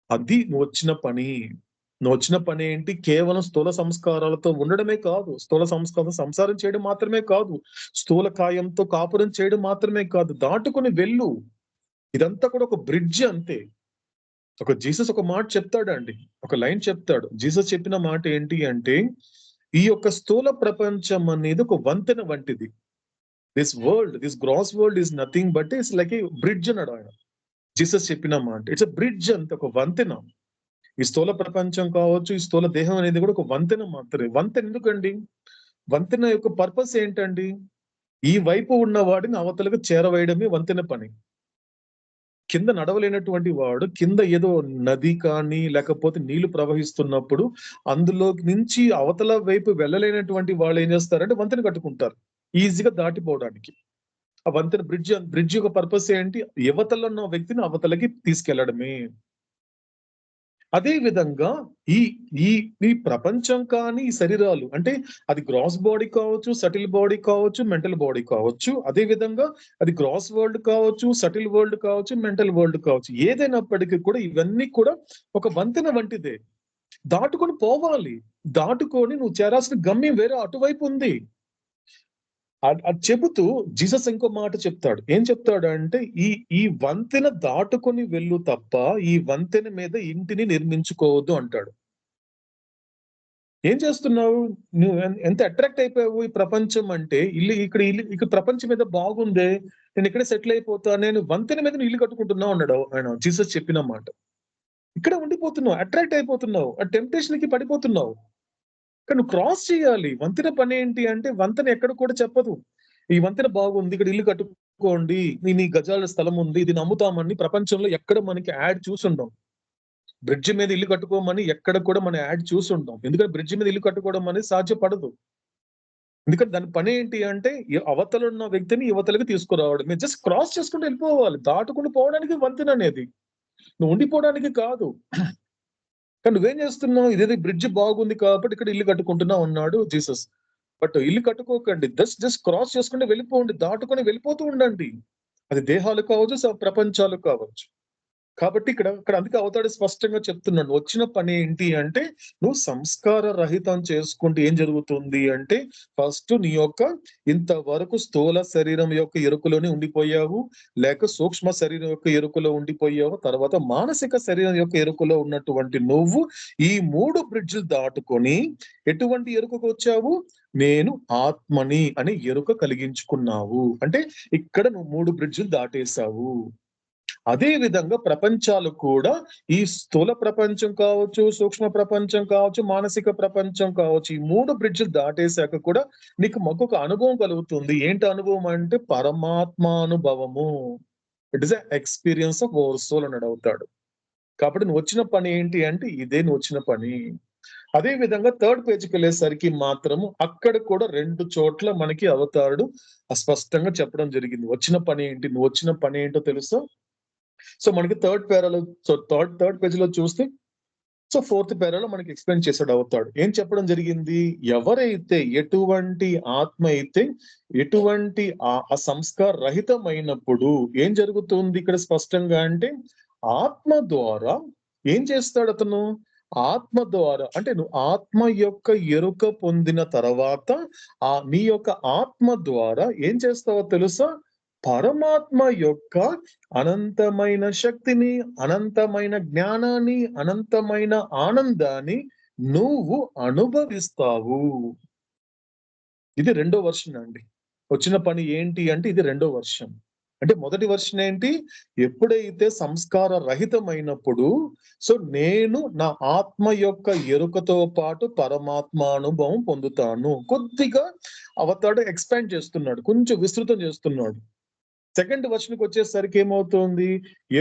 అది నువ్వు వచ్చిన పని ఏంటి, కేవలం స్థూల సంస్కారాలతో ఉండడమే కాదు, స్థూల సంసారం చేయడం మాత్రమే కాదు, స్థూల కాయంతో కాపురం చేయడం మాత్రమే కాదు, దాటుకుని వెళ్ళు. ఇదంతా కూడా ఒక బ్రిడ్జ్ అంతే. జీసస్ ఒక మాట చెప్తాడండి, ఒక లైన్ చెప్తాడు. జీసస్ చెప్పిన మాట ఏంటి అంటే, ఈ యొక్క స్థూల ప్రపంచం అనేది ఒక వంతెన వంటిది. This gross world is nothing but it's like a bridge అన్నాడు ఆయన. జీసస్ చెప్పిన మాట, ఇట్స్ ఎ బ్రిడ్జ్ అంత, ఒక వంతెన. ఈ స్థూల ప్రపంచం కావచ్చు, ఈ స్థూల దేహం అనేది కూడా ఒక వంతెన మాత్రమే. వంతెన ఎందుకండి, వంతెన యొక్క పర్పస్ ఏంటండి, ఈ వైపు ఉన్న వాడిని అవతలకు చేరవేయడమే వంతెన పని. కింద నడవలేనటువంటి వాడు, కింద ఏదో నది కానీ లేకపోతే నీళ్లు ప్రవహిస్తున్నప్పుడు అందులో నుంచి అవతల వైపు వెళ్ళలేనటువంటి వాళ్ళు ఏం చేస్తారంటే వంతెన కట్టుకుంటారు ఈజీగా దాటిపోవడానికి. ఆ వంతెన బ్రిడ్జ్ యొక్క పర్పస్ ఏంటి, యువతలో ఉన్న వ్యక్తిని అవతలకి తీసుకెళ్లడమే. అదే విధంగా ఈ ప్రపంచం కానీ ఈ శరీరాలు అంటే అది గ్రాస్ బాడీ కావచ్చు, సటిల్ బాడీ కావచ్చు, మెంటల్ బాడీ కావచ్చు, అదే విధంగా అది గ్రాస్ వరల్డ్ కావచ్చు, సటిల్ వరల్డ్ కావచ్చు, మెంటల్ వరల్డ్ కావచ్చు, ఏదైనప్పటికీ కూడా ఇవన్నీ కూడా ఒక వంతెన వంటిదే. దాటుకొని పోవాలి, దాటుకొని నువ్వు చేరాల్సిన గమ్యం వేరే అటువైపు ఉంది. అది చెబుతూ జీసస్ ఇంకో మాట చెప్తాడు. ఏం చెప్తాడు అంటే, ఈ వంతెన దాటుకొని వెళ్ళు తప్ప ఈ వంతెన మీద ఇంటిని నిర్మించుకోవద్దు అంటాడు. ఏం చేస్తున్నావు నువ్వు, ఎంత అట్రాక్ట్ అయిపోయావు ఈ ప్రపంచం అంటే, ఇక్కడ ప్రపంచం మీద బాగుందే, నేను ఇక్కడే సెటిల్ అయిపోతా, నేను వంతెన మీద ఇల్లు కట్టుకుంటున్నావు అన్నాడు ఆయన. జీసస్ చెప్పిన మాట, ఇక్కడ ఉండిపోతున్నావు, అట్రాక్ట్ అయిపోతున్నావు, ఆ టెంప్టేషన్ కి పడిపోతున్నావు. కానీ నువ్వు క్రాస్ చేయాలి. వంతెన పని ఏంటి అంటే, వంతెన ఎక్కడ కూడా చెప్పదు ఈ వంతెన బాగుంది, ఇక్కడ ఇల్లు కట్టుకోండి, నీ గజాల స్థలం ఉంది, ఇది నమ్ముతామని ప్రపంచంలో ఎక్కడ మనకి యాడ్ చూసుండం. బ్రిడ్జ్ మీద ఇల్లు కట్టుకోమని ఎక్కడ కూడా మనం యాడ్ చూసుంటాం. ఎందుకంటే బ్రిడ్జ్ మీద ఇల్లు కట్టుకోవడం అనేది సాధ్యపడదు. ఎందుకంటే దాని పని ఏంటి అంటే అవతల ఉన్న వ్యక్తిని యువతలకి తీసుకురావడం. మీరు జస్ట్ క్రాస్ చేసుకుంటూ వెళ్ళిపోవాలి. దాటుకుంటూ పోవడానికి వంతెన అనేది, నువ్వు ఉండిపోవడానికి కాదు. కానీ నువ్వేం చేస్తున్నావు? ఇదేదో బ్రిడ్జ్ బాగుంది కాబట్టి ఇక్కడ ఇల్లు కట్టుకుంటున్నా ఉన్నాడు జీసస్. బట్ ఇల్లు కట్టుకోకండి, జస్ట్ క్రాస్ చేసుకుంటూ వెళ్ళిపోండి, దాటుకొని వెళ్ళిపోతూ ఉండండి. అది దేహాలు కావచ్చు, ప్రపంచాలు కావచ్చు. కాబట్టి ఇక్కడ అందుకే అవతాడు స్పష్టంగా చెప్తున్నాడు, వచ్చిన పని ఏంటి అంటే నువ్వు సంస్కార రహితం చేసుకుంటే ఏం జరుగుతుంది అంటే, ఫస్ట్ నీ యొక్క ఇంతవరకు స్థూల శరీరం యొక్క ఎరుకలోనే ఉండిపోయావు, లేక సూక్ష్మ శరీరం యొక్క ఎరుకలో ఉండిపోయావు, తర్వాత మానసిక శరీరం యొక్క ఎరుకలో ఉన్నటువంటి నువ్వు ఈ 3 బ్రిడ్జిలు దాటుకొని ఎటువంటి ఎరుకకు వచ్చావు? నేను ఆత్మని అని ఎరుక కలిగించుకున్నావు. అంటే ఇక్కడ నువ్వు 3 బ్రిడ్జిలు దాటేశావు. అదే విధంగా ప్రపంచాలు కూడా, ఈ స్థూల ప్రపంచం కావచ్చు, సూక్ష్మ ప్రపంచం కావచ్చు, మానసిక ప్రపంచం కావచ్చు, ఈ 3 బ్రిడ్జిలు దాటేశాక కూడా నీకు ఒక అనుభవం కలుగుతుంది. ఏంటి అనుభవం అంటే పరమాత్మానుభవము. It is experience of oversoul అని అవుతాడు. కాబట్టి నువ్వు వచ్చిన పని ఏంటి అంటే ఇదే నువ్వు వచ్చిన పని. అదే విధంగా 3rd పేజీకి వెళ్ళేసరికి మాత్రము అక్కడ కూడా 2 చోట్ల మనకి అవతారుడు అస్పష్టంగా చెప్పడం జరిగింది. వచ్చిన పని ఏంటి, నువ్వు వచ్చిన పని ఏంటో తెలుసా? సో మనకి థర్డ్ పేజీలో చూస్తే, సో 4th పేరాలో మనకి ఎక్స్ప్లెయిన్ చేసాడు అవుతాడు. ఏం చెప్పడం జరిగింది? ఎవరైతే ఎటువంటి ఆత్మ అయితే ఎటువంటి ఆ సంస్కార రహితమైనప్పుడు ఏం జరుగుతుంది ఇక్కడ స్పష్టంగా అంటే, ఆత్మ ద్వారా ఏం చేస్తాడు అతను? ఆత్మ ద్వారా అంటే నువ్వు ఆత్మ యొక్క ఎరుక పొందిన తర్వాత నీ యొక్క ఆత్మ ద్వారా ఏం చేస్తావో తెలుసా? పరమాత్మ యొక్క అనంతమైన శక్తిని, అనంతమైన జ్ఞానాన్ని, అనంతమైన ఆనందాన్ని నువ్వు అనుభవిస్తావు. ఇది 2వ వర్షన్ అండి. వచ్చిన పని ఏంటి అంటే ఇది 2వ వర్షన్. అంటే మొదటి వర్షన్ ఏంటి? ఎప్పుడైతే సంస్కార రహితమైనప్పుడు, సో నేను నా ఆత్మ యొక్క ఎరుకతో పాటు పరమాత్మానుభవం పొందుతాను. కొద్దిగా అవతాడు ఎక్స్పాండ్ చేస్తున్నాడు, కొంచెం విస్తృతం చేస్తున్నాడు. సెకండ్ వర్షన్కి వచ్చేసరికి ఏమవుతుంది?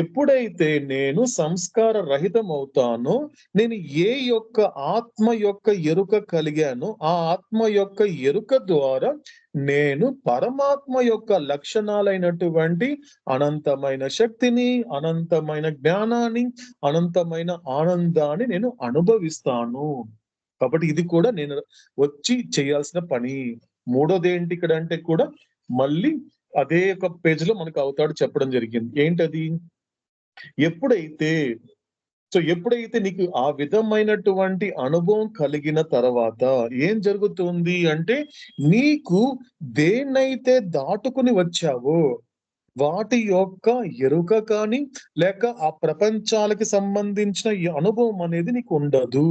ఎప్పుడైతే నేను సంస్కార రహితం అవుతానో, నేను ఏ యొక్క ఆత్మ యొక్క ఎరుక కలిగానో ఆ ఆత్మ యొక్క ఎరుక ద్వారా నేను పరమాత్మ యొక్క లక్షణాలైనటువంటి అనంతమైన శక్తిని, అనంతమైన జ్ఞానాన్ని, అనంతమైన ఆనందాన్ని నేను అనుభవిస్తాను. కాబట్టి ఇది కూడా నేను వచ్చి చేయాల్సిన పని. మూడోది ఏంటి ఇక్కడ అంటే కూడా మళ్ళీ అదే ఒక పేజీలో మనకు అవుతాడు చెప్పడం జరిగింది. ఏంటది? ఎప్పుడైతే నీకు ఆ విధమైనటువంటి అనుభవం కలిగిన తర్వాత ఏం జరుగుతుంది అంటే, నీకు దేన్నైతే దాటుకుని వచ్చావో వాటి యొక్క ఎరుక కానీ లేక ఆ ప్రపంచాలకి సంబంధించిన ఈ అనుభవం అనేది నీకు ఉండదు.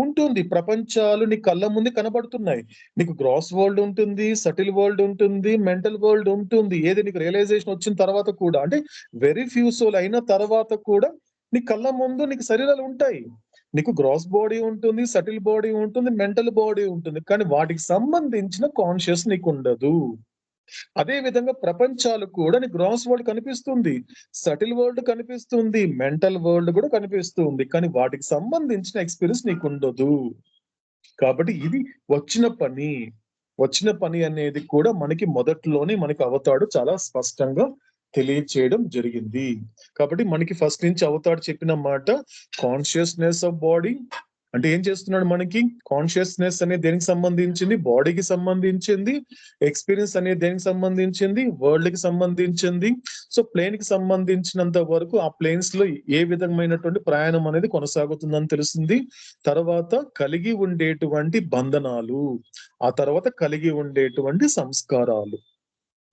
ఉంటుంది, ప్రపంచాలు నీ కళ్ళ ముందు కనబడుతున్నాయి. నీకు గ్రాస్ వరల్డ్ ఉంటుంది, సటిల్ వరల్డ్ ఉంటుంది, మెంటల్ వరల్డ్ ఉంటుంది. ఏది నీకు రియలైజేషన్ వచ్చిన తర్వాత కూడా, అంటే వెరీ ఫ్యూ సోల్ అయిన తర్వాత కూడా నీ కళ్ళ ముందు నీకు శరీరాలు ఉంటాయి. నీకు గ్రాస్ బాడీ ఉంటుంది, సటిల్ బాడీ ఉంటుంది, మెంటల్ బాడీ ఉంటుంది. కానీ వాటికి సంబంధించిన కాన్షియస్ నీకు ఉండదు. అదే విధంగా ప్రపంచాలు కూడా నీకు గ్రాస్ వరల్డ్ కనిపిస్తుంది, సటిల్ వరల్డ్ కనిపిస్తుంది, మెంటల్ వరల్డ్ కూడా కనిపిస్తుంది. కానీ వాటికి సంబంధించిన ఎక్స్పీరియన్స్ నీకు ఉండదు. కాబట్టి ఇది వచ్చిన పని అనేది కూడా మనకి మొదట్లోనే మనకి అవతాడు చాలా స్పష్టంగా తెలియచేయడం జరిగింది. కాబట్టి మనకి ఫస్ట్ నుంచి అవతాడు చెప్పిన మాట, కాన్షియస్నెస్ ఆఫ్ బాడీ అంటే ఏం చేస్తున్నాడు? మనకి కాన్షియస్నెస్ అనేది దేనికి సంబంధించింది? బాడీకి సంబంధించింది. ఎక్స్పీరియన్స్ అనేది దేనికి సంబంధించింది? వరల్డ్ కి సంబంధించింది. సో ప్లేన్ కి సంబంధించినంత వరకు ఆ ప్లేన్స్ లో ఏ విధమైనటువంటి ప్రయాణం అనేది కొనసాగుతుందని తెలిసింది. తర్వాత కలిగి ఉండేటువంటి బంధనాలు, ఆ తర్వాత కలిగి ఉండేటువంటి సంస్కారాలు.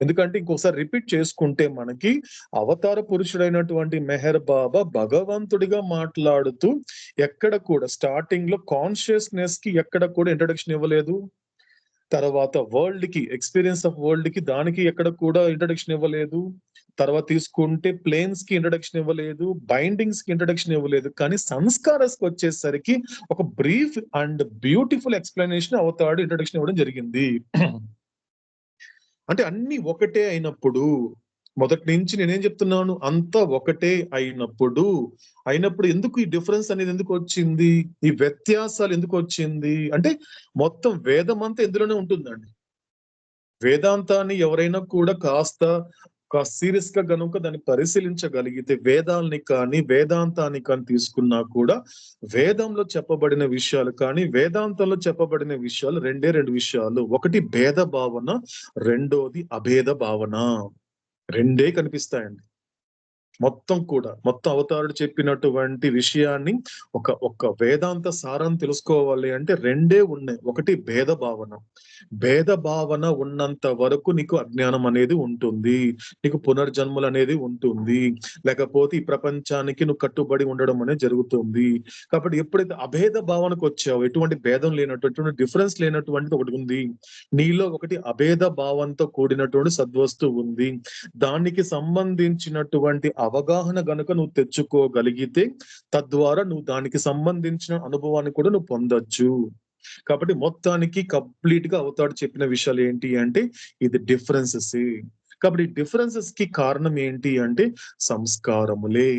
ఎందుకంటే ఇంకోసారి రిపీట్ చేసుకుంటే మనకి అవతార పురుషుడైనటువంటి మెహర్ బాబా భగవంతుడిగా మాట్లాడుతూ ఎక్కడ కూడా స్టార్టింగ్ లో కాన్షియస్నెస్ కి ఎక్కడ కూడా ఇంట్రడక్షన్ ఇవ్వలేదు. తర్వాత వరల్డ్ కి, ఎక్స్పీరియన్స్ ఆఫ్ వరల్డ్ కి దానికి ఎక్కడ కూడా ఇంట్రడక్షన్ ఇవ్వలేదు. తర్వాత తీసుకుంటే ప్లేన్స్ కి ఇంట్రడక్షన్ ఇవ్వలేదు, బైండింగ్స్ కి ఇంట్రడక్షన్ ఇవ్వలేదు. కానీ సంస్కారస్ కి వచ్చేసరికి ఒక బ్రీఫ్ అండ్ బ్యూటిఫుల్ ఎక్స్ప్లెనేషన్ అవతాడు ఇంట్రడక్షన్ ఇవ్వడం జరిగింది. అంటే అన్ని ఒకటే అయినప్పుడు, మొదటి నుంచి నేనేం చెప్తున్నాను, అంతా ఒకటే అయినప్పుడు ఎందుకు ఈ డిఫరెన్స్ అనేది ఎందుకు వచ్చింది? ఈ వ్యత్యాసాలు ఎందుకు వచ్చింది అంటే మొత్తం వేదం అంతా ఇందులోనే ఉంటుందండి. వేదాంతాన్ని ఎవరైనా కూడా కాస్త సీరియస్ గా గనుక దాన్ని పరిశీలించగలిగితే, వేదాల్ని కానీ వేదాంతాన్ని కానీ తీసుకున్నా కూడా వేదంలో చెప్పబడిన విషయాలు కానీ వేదాంతంలో చెప్పబడిన విషయాలు రెండు విషయాలు. ఒకటి భేద భావన, రెండోది అభేద భావన. రెండే కనిపిస్తాయండి. మొత్తం అవతారుడు చెప్పినటువంటి విషయాన్ని ఒక వేదాంత సారాన్ని తెలుసుకోవాలి అంటే రెండే ఉన్నాయి. ఒకటి భేద భావన. భేద భావన ఉన్నంత వరకు నీకు అజ్ఞానం అనేది ఉంటుంది, నీకు పునర్జన్మలు అనేది ఉంటుంది, లేకపోతే ఈ ప్రపంచానికి నువ్వు కట్టుబడి ఉండడం అనేది జరుగుతుంది. కాబట్టి ఎప్పుడైతే అభేద భావనకు వచ్చావు, ఎటువంటి భేదం లేనటువంటి, ఎటువంటి డిఫరెన్స్ లేనటువంటిది ఒకటి ఉంది నీలో, ఒకటి అభేద భావంతో కూడినటువంటి సద్వస్తువు ఉంది. దానికి సంబంధించినటువంటి అవగాహన గనుక నువ్వు తెచ్చుకోగలిగితే తద్వారా నువ్వు దానికి సంబంధించిన అనుభవాన్ని కూడా నువ్వు పొందొచ్చు. కాబట్టి మొత్తానికి కంప్లీట్ గా అవతాడు చెప్పిన విషయాలు ఏంటి అంటే ఇది డిఫరెన్సెస్. కాబట్టి డిఫరెన్సెస్ కి కారణం ఏంటి అంటే సంస్కారములే.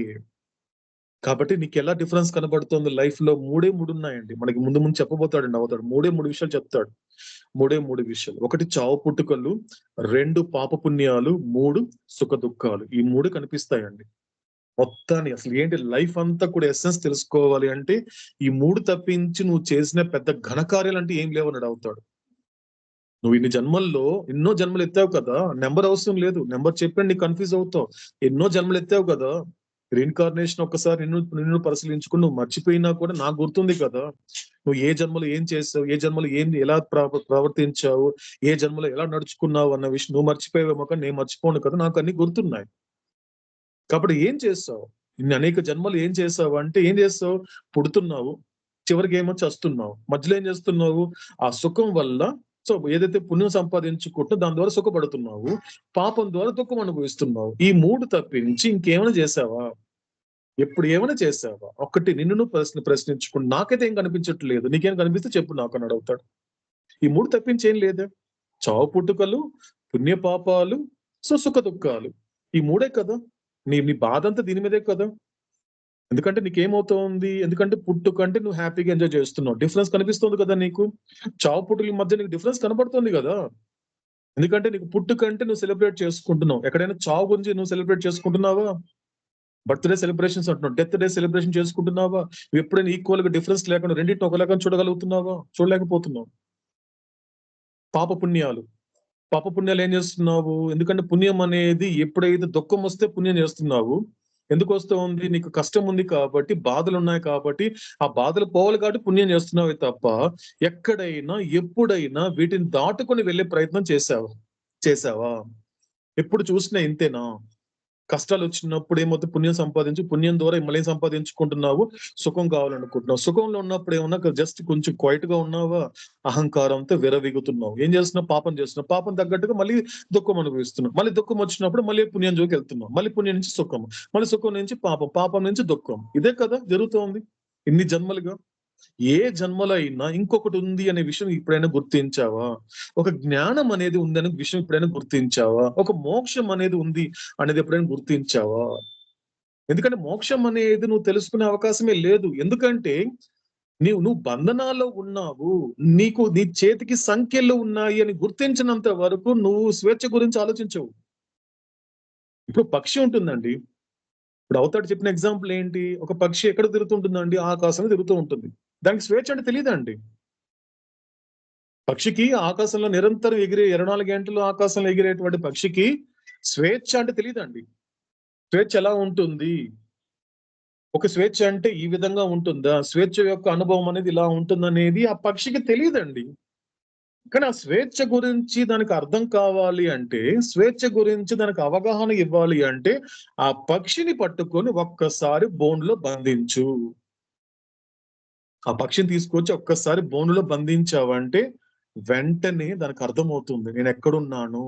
కాబట్టి నీకు ఎలా డిఫరెన్స్ కనబడుతుంది లైఫ్ లో? మూడే ఉన్నాయండి. మనకి ముందు చెప్పబోతాడండి అవతాడు. మూడే విషయాలు చెప్తాడు. మూడు విషయాలు. ఒకటి చావు పుట్టుకలు, 2 పాప పుణ్యాలు, 3 సుఖ దుఃఖాలు. ఈ 3 కనిపిస్తాయండి. మొత్తాన్ని అసలు ఏంటి లైఫ్ అంతా కూడా ఎస్సెన్స్ తెలుసుకోవాలి అంటే ఈ 3 తప్పించి నువ్వు చేసిన పెద్ద ఘనకార్యాలు అంటే ఏం లేవన్నాడు అవుతాడు. నువ్వు ఇన్ని జన్మల్లో ఎన్నో జన్మలు ఎత్తావు కదా, నెంబర్ అవసరం లేదు, నెంబర్ చెప్పండి నీకు కన్ఫ్యూజ్ అవుతావు. ఎన్నో జన్మలు ఎత్తావు కదా, రీఇన్కార్నేషన్ ఒక్కసారి నిన్ను పరిశీలించుకుని నువ్వు మర్చిపోయినా కూడా నాకు గుర్తుంది కదా, నువ్వు ఏ జన్మలో ఏం చేసావు, ఏ జన్మలో ఎలా ప్రవర్తించావు, ఏ జన్మలో ఎలా నడుచుకున్నావు అన్న విషయం నువ్వు మర్చిపోయావేమో కానీ నేను మర్చిపోను కదా, నాకు అన్ని గుర్తున్నాయి. కాబట్టి ఏం చేస్తావు, ఇన్ని అనేక జన్మలు ఏం చేసావు అంటే ఏం చేస్తావు? పుడుతున్నావు, చివరికి ఏమో చస్తున్నావు, మధ్యలో ఏం చేస్తున్నావు? ఆ సుఖం వల్ల సో ఏదైతే పుణ్యం సంపాదించుకుంటూ దాని ద్వారా సుఖపడుతున్నావు, పాపం ద్వారా దుఃఖం అనుభవిస్తున్నావు. ఈ 3 తప్పించి ఇంకేమైనా చేసావా? ఎప్పుడు ఏమైనా చేసావా? ఒక్కటి నిన్ను నువ్వు ప్రశ్నించుకుంటూ నాకైతే ఏం కనిపించట్లేదు, నీకేం కనిపిస్తే చెప్పు నాకు అని అడుగుతాడు. ఈ 3 తప్పించి ఏం లేదు. చావు పుట్టుకలు, పుణ్య పాపాలు, సో సుఖ దుఃఖాలు. ఈ 3 కదా. నీ బాధ అంతా దీని మీదే కదా. ఎందుకంటే నీకేమవుతోంది, ఎందుకంటే పుట్టుకంటే నువ్వు హ్యాపీగా ఎంజాయ్ చేస్తున్నావు, డిఫరెన్స్ కనిపిస్తుంది కదా నీకు. చావు పుట్టుల మధ్య నీకు డిఫరెన్స్ కనబడుతుంది కదా. ఎందుకంటే నీకు పుట్టుకంటే నువ్వు సెలబ్రేట్ చేసుకుంటున్నావు, ఎక్కడైనా చావు గురించి నువ్వు సెలబ్రేట్ చేసుకుంటున్నావా? బర్త్డే సెలబ్రేషన్స్ అంటున్నావు, డెత్ డే సెలబ్రేషన్ చేసుకుంటున్నావా? నువ్వు ఎప్పుడైనా ఈక్వల్ గా డిఫరెన్స్ లేకుండా రెండింటిని ఒకలాగా చూడగలుగుతున్నావా? చూడలేకపోతున్నావు. పాప పుణ్యాలు ఏం చేస్తున్నావు? ఎందుకంటే పుణ్యం అనేది ఎప్పుడైతే దుఃఖం వస్తే పుణ్యం చేస్తున్నావు. ఎందుకు వస్తుంది? నీకు కష్టం ఉంది కాబట్టి, బాధలు ఉన్నాయి కాబట్టి, ఆ బాధలు పోవాలి కాబట్టి పుణ్యం చేస్తున్నావే తప్ప ఎక్కడైనా ఎప్పుడైనా వీటిని దాటుకొని వెళ్ళే ప్రయత్నం చేసావా? ఎప్పుడు చూసినా ఇంతేనా? కష్టాలు వచ్చినప్పుడు ఏమవుతుంది? పుణ్యం సంపాదించి, పుణ్యం ద్వారా మళ్ళీ సంపాదించుకుంటున్నావు, సుఖం కావాలనుకుంటున్నావు. సుఖంలో ఉన్నప్పుడు ఏమన్నా జస్ట్ కొంచెం క్వైట్ గా ఉన్నావా? అహంకారంతో విరవీగుతున్నావు. ఏం చేస్తున్నావు? పాపం చేస్తున్నావు. పాపం తగ్గట్టుగా మళ్ళీ దుఃఖం అనుభవిస్తున్నావు. మళ్ళీ దుఃఖం వచ్చినప్పుడు మళ్ళీ పుణ్యం జోకి వెళ్తున్నావు. మళ్ళీ పుణ్యం నుంచి సుఖం, మళ్ళీ సుఖం నుంచి పాపం, పాపం నుంచి దుఃఖం. ఇదే కదా జరుగుతోంది ఇన్ని జన్మలుగా. ఏ జన్మలో అయినా ఇంకొకటి ఉంది అనే విషయం ఎప్పుడైనా గుర్తించావా? ఒక జ్ఞానం అనేది ఉంది అనే విషయం ఎప్పుడైనా గుర్తించావా? ఒక మోక్షం అనేది ఉంది అనేది ఎప్పుడైనా గుర్తించావా? ఎందుకంటే మోక్షం అనేది నువ్వు తెలుసుకునే అవకాశమే లేదు. ఎందుకంటే నువ్వు బంధనాల్లో ఉన్నావు, నీ చేతికి సంఖ్యలు ఉన్నాయి అని గుర్తించినంత వరకు నువ్వు స్వేచ్ఛ గురించి ఆలోచించవు. ఇప్పుడు పక్షి ఉంటుందండి, ఇప్పుడు అవతాడు చెప్పిన ఎగ్జాంపుల్ ఏంటి? ఒక పక్షి ఎక్కడ తిరుగుతుంటుందండి? ఆకాశంలో తిరుగుతూ ఉంటుంది. దానికి స్వేచ్ఛ అంటే తెలియదండి. పక్షికి ఆకాశంలో నిరంతరం ఎగిరే 24 గంటలు ఆకాశంలో ఎగిరేటువంటి పక్షికి స్వేచ్ఛ అంటే తెలియదండి. స్వేచ్ఛ ఎలా ఉంటుంది? ఒక స్వేచ్ఛ అంటే ఈ విధంగా ఉంటుందా, స్వేచ్ఛ యొక్క అనుభవం అనేది ఇలా ఉంటుందనేది ఆ పక్షికి తెలియదండి. కానీ ఆ స్వేచ్ఛ గురించి దానికి అర్థం కావాలి అంటే, స్వేచ్ఛ గురించి దానికి అవగాహన ఇవ్వాలి అంటే ఆ పక్షిని పట్టుకొని ఒక్కసారి బోన్లో బంధించు. ఆ పక్షిని తీసుకొచ్చి ఒక్కసారి బోనులో బంధించావంటే వెంటనే దానికి అర్థమవుతుంది నేను ఎక్కడున్నాను.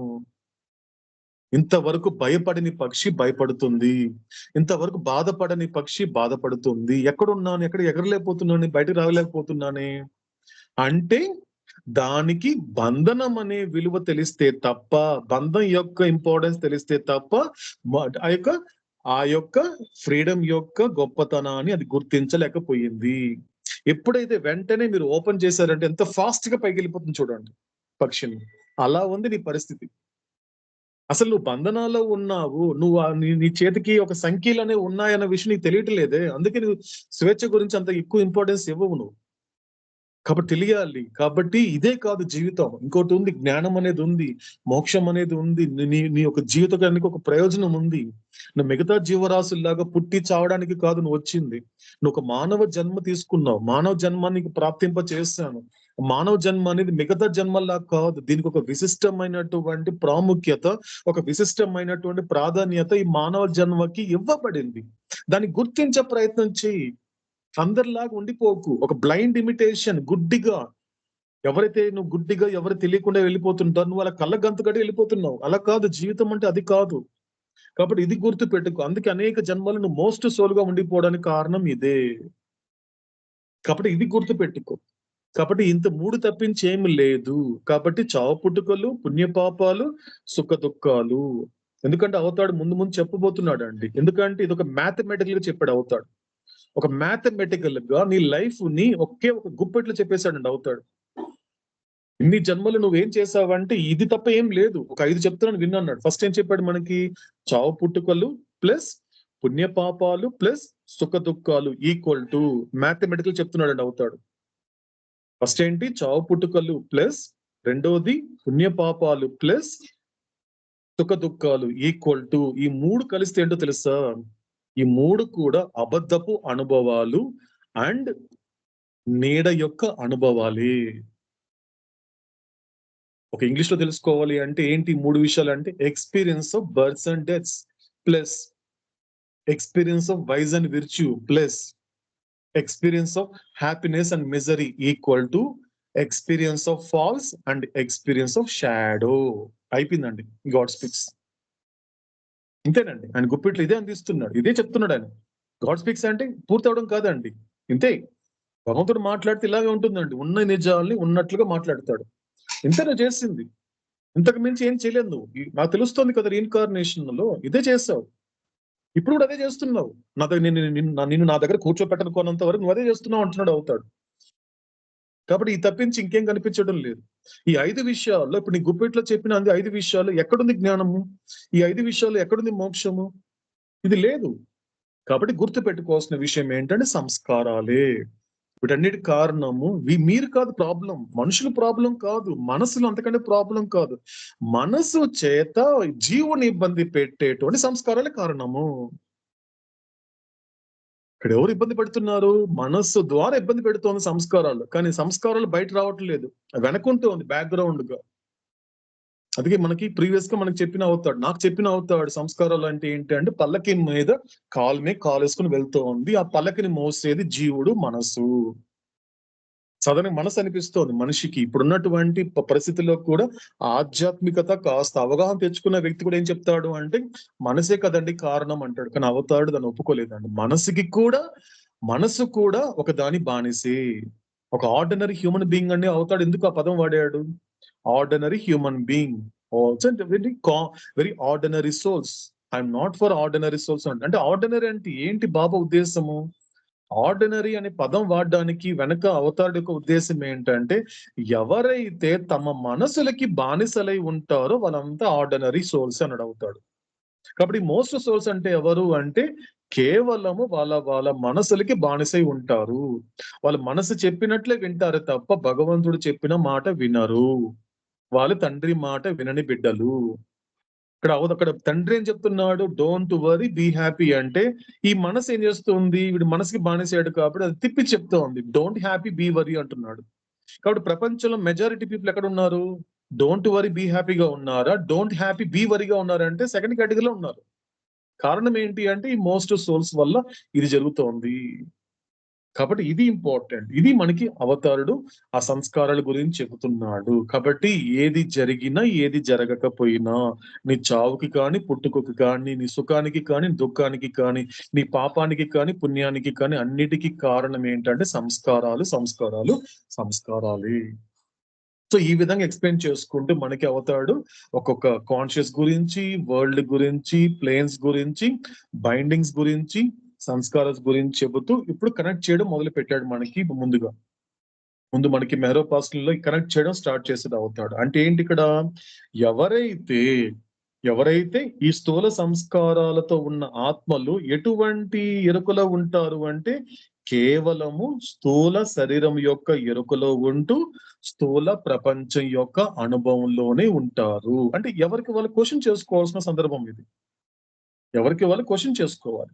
ఇంతవరకు భయపడని పక్షి భయపడుతుంది, ఇంతవరకు బాధపడని పక్షి బాధపడుతుంది. ఎక్కడున్నాను, ఎక్కడ ఎగరలేకపోతున్నాను, బయటకు రాలేకపోతున్నానే అంటే దానికి బంధనం అనే విలువ తెలిస్తే తప్ప, బంధం యొక్క ఇంపార్టెన్స్ తెలిస్తే తప్ప ఆ యొక్క ఫ్రీడమ్ యొక్క గొప్పతనాన్ని అది గుర్తించలేకపోయింది. ఎప్పుడైతే వెంటనే మీరు ఓపెన్ చేశారంటే ఎంత ఫాస్ట్ గా పైకి వెళ్ళిపోతుంది చూడండి పక్షిని. అలా ఉంది నీ పరిస్థితి. అసలు నువ్వు బంధనాల్లో ఉన్నావు, నువ్వు నీ చేతికి ఒక సంఖ్యలు అనేవి ఉన్నాయన్న విషయం నీకు తెలియట్లేదే. అందుకే నువ్వు స్వేచ్ఛ గురించి అంత ఎక్కువ ఇంపార్టెన్స్ ఇవ్వవు నువ్వు. కాబట్టి తెలియాలి. కాబట్టి ఇదే కాదు జీవితం, ఇంకోటి ఉంది, జ్ఞానం అనేది ఉంది, మోక్షం అనేది ఉంది, నీ యొక్క జీవితానికి ఒక ప్రయోజనం ఉంది. నువ్వు మిగతా జీవరాశుల్లాగా పుట్టి చావడానికి కాదు నువ్వు వచ్చింది. నువ్వు ఒక మానవ జన్మ తీసుకున్నావు, మానవ జన్మ నీకు ప్రాప్తింప చేస్తాను. మానవ జన్మ అనేది మిగతా జన్మల్లా కాదు, దీనికి ఒక విశిష్టమైనటువంటి ప్రాముఖ్యత, ఒక విశిష్టమైనటువంటి ప్రాధాన్యత ఈ మానవ జన్మకి ఇవ్వబడింది. దాన్ని గుర్తించే ప్రయత్నం చేయి. అందరిలాగా ఉండిపోకు. ఒక బ్లైండ్ ఇమిటేషన్, గుడ్డిగా ఎవరైతే నువ్వు గుడ్డిగా ఎవరు తెలియకుండా వెళ్ళిపోతుంటారు, నువ్వు అలా కళ్ళగంతకడే వెళ్ళిపోతున్నావు. అలా కాదు, జీవితం అంటే అది కాదు. కాబట్టి ఇది గుర్తు పెట్టుకో. అందుకే అనేక జన్మలు నువ్వు మోస్ట్ సోల్ గా ఉండిపోవడానికి కారణం ఇదే. కాబట్టి ఇది గుర్తు పెట్టుకో. కాబట్టి ఇంత 3 తప్పించి ఏమి లేదు. కాబట్టి చావు పుట్టుకలు, పుణ్యపాపాలు, సుఖ దుఃఖాలు. ఎందుకంటే అవతాడు ముందు ముందు చెప్పబోతున్నాడు అండి. ఎందుకంటే ఇది ఒక మ్యాథమెటికల్ గా చెప్పాడు అవతాడు. ఒక మ్యాథమెటికల్ గా నీ లైఫ్ ని ఒకే ఒక గుప్పెట్లో చెప్పేశాడండి అవుతాడు. ఇన్ని జన్మలు నువ్వేం చేసావంటే ఇది తప్ప ఏం లేదు. ఒక 5 చెప్తున్నాను విన్నాడు. ఫస్ట్ ఏం చెప్పాడు మనకి? చావు పుట్టుకలు ప్లస్ పుణ్యపాపాలు ప్లస్ సుఖ దుఃఖాలు ఈక్వల్ టు మ్యాథమెటికల్ చెప్తున్నాడు అవుతాడు. ఫస్ట్ ఏంటి? చావు పుట్టుకలు ప్లస్, రెండోది పుణ్యపాపాలు ప్లస్ సుఖ దుఃఖాలు ఈక్వల్ టు, ఈ 3 కలిస్తే ఏంటో తెలుసా? ఈ 3 కూడా అబద్ధపు అనుభవాలు అండ్ నీడ యొక్క అనుభవాలే. ఒక ఇంగ్లీష్ లో తెలుసుకోవాలి అంటే ఏంటి 3 విషయాలు అంటే? Experience of births and deaths plus experience of vice and virtue plus experience of happiness and misery equal to experience of false and experience of shadow. అయిపోయిందండి గాడ్ స్పీక్స్. ఇంతేనండి. ఆయన గుప్పిట్లు ఇదే అందిస్తున్నాడు, ఇదే చెప్తున్నాడు ఆయన. గాడ్ స్పీక్స్ అంటే పూర్తి అవడం కాదండి, ఇంతే. భగవంతుడు మాట్లాడితే ఇలాగే ఉంటుందండి, ఉన్న నిజాల్ని ఉన్నట్లుగా మాట్లాడతాడు. ఇంతే నువ్వు చేసింది, ఇంతకు మించి ఏం చేయలేదు నువ్వు. నాకు తెలుస్తుంది కదా, రీఇన్కార్నేషన్ లో ఇదే చేస్తావు, ఇప్పుడు కూడా అదే చేస్తున్నావు. నిన్ను నా దగ్గర కూర్చోపెట్టనుకోనంత వరకు నువ్వు అదే చేస్తున్నావు అంటున్నాడు అవుతాడు. కాబట్టి ఈ తప్పించి ఇంకేం కనిపించడం లేదు. ఈ 5 విషయాల్లో ఇప్పుడు నీ గుప్పెట్లో చెప్పిన 5 విషయాలు ఎక్కడుంది జ్ఞానము? ఈ 5 విషయాలు ఎక్కడుంది మోక్షము? ఇది లేదు. కాబట్టి గుర్తు పెట్టుకోవాల్సిన విషయం ఏంటంటే సంస్కారాలే. వీటన్నిటి కారణము మీరు కాదు ప్రాబ్లం, మనుషుల ప్రాబ్లం కాదు, మనసులు అంతకంటే ప్రాబ్లం కాదు. మనసు చేత జీవుని ఇబ్బంది పెట్టేటువంటి సంస్కారాలే కారణము. ఇక్కడ ఎవరు ఇబ్బంది పెడుతున్నారు? మనస్సు ద్వారా ఇబ్బంది పెడుతోంది సంస్కారాలు. కానీ సంస్కారాలు బయట రావట్లేదు, వెనకుంటూ ఉంది బ్యాక్గ్రౌండ్ గా. అందుకే మనకి ప్రీవియస్ గా మనకు చెప్పిన అవుతాడు, నాకు చెప్పిన అవుతాడు సంస్కారాలు అంటే ఏంటి అంటే పల్లకి మీద కాలేసుకుని వెళ్తూ ఉంది. ఆ పల్లకిని మోసేది జీవుడు మనసు. సాధారణ మనసు అనిపిస్తోంది మనిషికి. ఇప్పుడున్నటువంటి పరిస్థితుల్లో కూడా ఆధ్యాత్మికత కాస్త అవగాహన తెచ్చుకున్న వ్యక్తి కూడా ఏం చెప్తాడు అంటే మనసే కదండి కారణం అంటాడు. కానీ అవతాడు దాన్ని ఒప్పుకోలేదండి. మనసు కూడా ఒక దాని బానిసే. ఒక ఆర్డినరీ హ్యూమన్ బీయింగ్ అని అవుతాడు. ఎందుకు ఆ పదం వాడాడు? Ordinary human being, also very ordinary souls. I'm not for ordinary souls అంటే ఆర్డినరీ అంటే ఏంటి బాబా ఉద్దేశము? ఆర్డినరీ అనే పదం వాడడానికి వెనక అవతారుడి యొక్క ఉద్దేశం ఏంటంటే ఎవరైతే తమ మనసులకి బానిసలై ఉంటారో వాళ్ళంతా ఆర్డినరీ సోల్స్ అని అవుతాడు. కాబట్టి మోస్ట్ సోల్స్ అంటే ఎవరు అంటే కేవలము వాళ్ళ మనసులకి బానిసై ఉంటారు. వాళ్ళ మనసు చెప్పినట్లే వింటారు తప్ప భగవంతుడు చెప్పిన మాట వినరు. వాళ్ళు తండ్రి మాట వినని బిడ్డలు. అక్కడ తండ్రి ఏం చెప్తున్నాడు? డోంట్ వరీ బీ హ్యాపీ అంటే ఈ మనసు ఏం చేస్తుంది? వీడు మనసుకి బానిసాడు కాబట్టి అది తిప్పి చెప్తా ఉంది, డోంట్ హ్యాపీ బీ వరీ అంటున్నాడు. కాబట్టి ప్రపంచంలో మెజారిటీ పీపుల్ ఎక్కడ ఉన్నారు? డోంట్ వరీ బీ హ్యాపీగా ఉన్నారా, డోంట్ హ్యాపీ బీ వరీగా ఉన్నారా అంటే సెకండ్ కేటగిరీలో ఉన్నారు. కారణం ఏంటి అంటే ఈ మోస్ట్ సోల్స్ వల్ల ఇది జరుగుతోంది. కాబట్టి ఇది ఇంపార్టెంట్. ఇది మనకి అవతారుడు ఆ సంస్కారాల గురించి చెబుతున్నాడు. కాబట్టి ఏది జరిగినా ఏది జరగకపోయినా, నీ చావుకి కానీ పుట్టుకకి కానీ, నీ సుఖానికి కానీ దుఃఖానికి కానీ, నీ పాపానికి కానీ పుణ్యానికి కానీ అన్నిటికీ కారణం ఏంటంటే సంస్కారాలే. సో ఈ విధంగా ఎక్స్ప్లెయిన్ చేసుకుంటూ మనకి అవతాడు ఒక్కొక్క కాన్షియస్ గురించి, వరల్డ్ గురించి, ప్లేన్స్ గురించి, బైండింగ్స్ గురించి, సంస్కారాల గురించి చెబుతూ ఇప్పుడు కనెక్ట్ చేయడం మొదలు పెట్టాడు మనకి ముందుగా. ముందు మనకి మెహరోపాస్లో కనెక్ట్ చేయడం స్టార్ట్ చేసేది అవుతాడు. అంటే ఏంటి ఇక్కడ, ఎవరైతే ఈ స్థూల సంస్కారాలతో ఉన్న ఆత్మలు ఎటువంటి ఎరుకలో ఉంటారు అంటే కేవలము స్థూల శరీరం యొక్క ఎరుకలో ఉంటూ స్థూల ప్రపంచం యొక్క అనుభవంలోనే ఉంటారు. అంటే ఎవరికి వాళ్ళు క్వశ్చన్ చేసుకోవాల్సిన సందర్భం ఇది. ఎవరికి వాళ్ళు క్వశ్చన్ చేసుకోవాలి,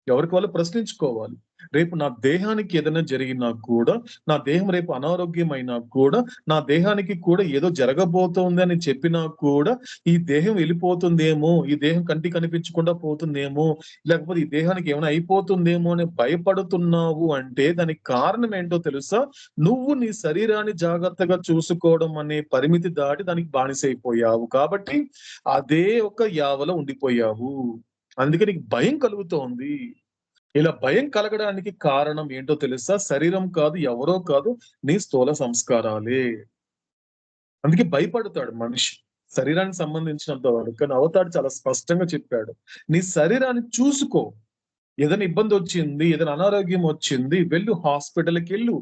ఎవరికి వాళ్ళు ప్రశ్నించుకోవాలి. రేపు నా దేహానికి ఏదైనా జరిగినా కూడా, నా దేహం రేపు అనారోగ్యమైనా కూడా, నా దేహానికి కూడా ఏదో జరగబోతోంది అని చెప్పినా కూడా, ఈ దేహం వెళ్ళిపోతుందేమో, ఈ దేహం కంటికి కనిపించకుండా పోతుందేమో, లేకపోతే ఈ దేహానికి ఏమైనా అయిపోతుందేమో అని భయపడుతున్నావు అంటే దానికి కారణం ఏంటో తెలుసా? నువ్వు నీ శరీరాన్ని జాగ్రత్తగా చూసుకోవడం అనే పరిమితి దాటి దానికి బానిసైపోయావు. కాబట్టి అదే ఒక యావలో ఉండిపోయావు. అందుకే నీకు భయం కలుగుతోంది. ఇలా భయం కలగడానికి కారణం ఏంటో తెలుసా? శరీరం కాదు, ఎవరో కాదు, నీ స్థూల సంస్కారాలే. అందుకే భయపడతాడు మనిషి శరీరానికి సంబంధించినంత వరకు. కానీ అవతాడు చాలా స్పష్టంగా చెప్పాడు, నీ శరీరాన్ని చూసుకో. ఏదైనా ఇబ్బంది వచ్చింది, ఏదైనా అనారోగ్యం వచ్చింది, వెళ్ళు హాస్పిటల్కి వెళ్ళు,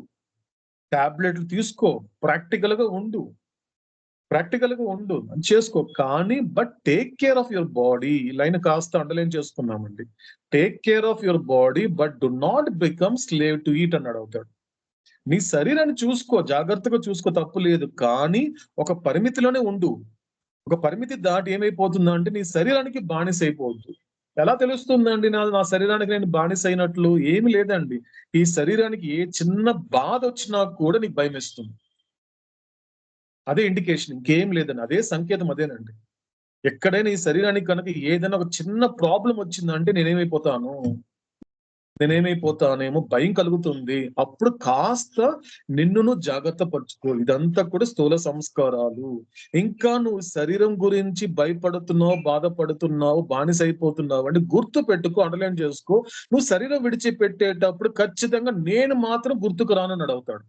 టాబ్లెట్లు తీసుకో, ప్రాక్టికల్ గా ఉండు అని చేసుకో. కానీ but take care of your body. ఈ లైన్ కాస్త అండర్లైన్ చేసుకున్నామండి. Take care of your body but do not become slave to eat అన్నాడు అవుతాడు. నీ శరీరాన్ని చూసుకో, జాగ్రత్తగా చూసుకో, తప్పు లేదు. కానీ ఒక పరిమితిలోనే ఉండు. ఒక పరిమితి దాటి ఏమైపోతుందా అంటే నీ శరీరానికి బానిస అయిపోవద్దు. ఎలా తెలుస్తుందండి నా శరీరానికి నేను బానిస అయినట్లు? ఏమి లేదండి. ఈ శరీరానికి ఏ చిన్న బాధ వచ్చినా కూడా నీకు భయం వేస్తుంది. అదే ఇండికేషన్, ఇంకేం లేదండి. అదే సంకేతం, అదేనండి. ఎక్కడైనా ఈ శరీరానికి కనుక ఏదైనా ఒక చిన్న ప్రాబ్లం వచ్చిందంటే నేనేమైపోతానేమో భయం కలుగుతుంది. అప్పుడు కాస్త నిన్ను జాగ్రత్త పరుచుకో. ఇదంతా కూడా స్థూల సంస్కారాలు. ఇంకా నువ్వు శరీరం గురించి భయపడుతున్నావు, బాధపడుతున్నావు, బానిసైపోతున్నావు అంటే గుర్తు పెట్టుకో, అండర్లైన్ చేసుకో. నువ్వు శరీరం విడిచిపెట్టేటప్పుడు ఖచ్చితంగా నేను మాత్రం గుర్తుకు రాను అడుగుతాడు.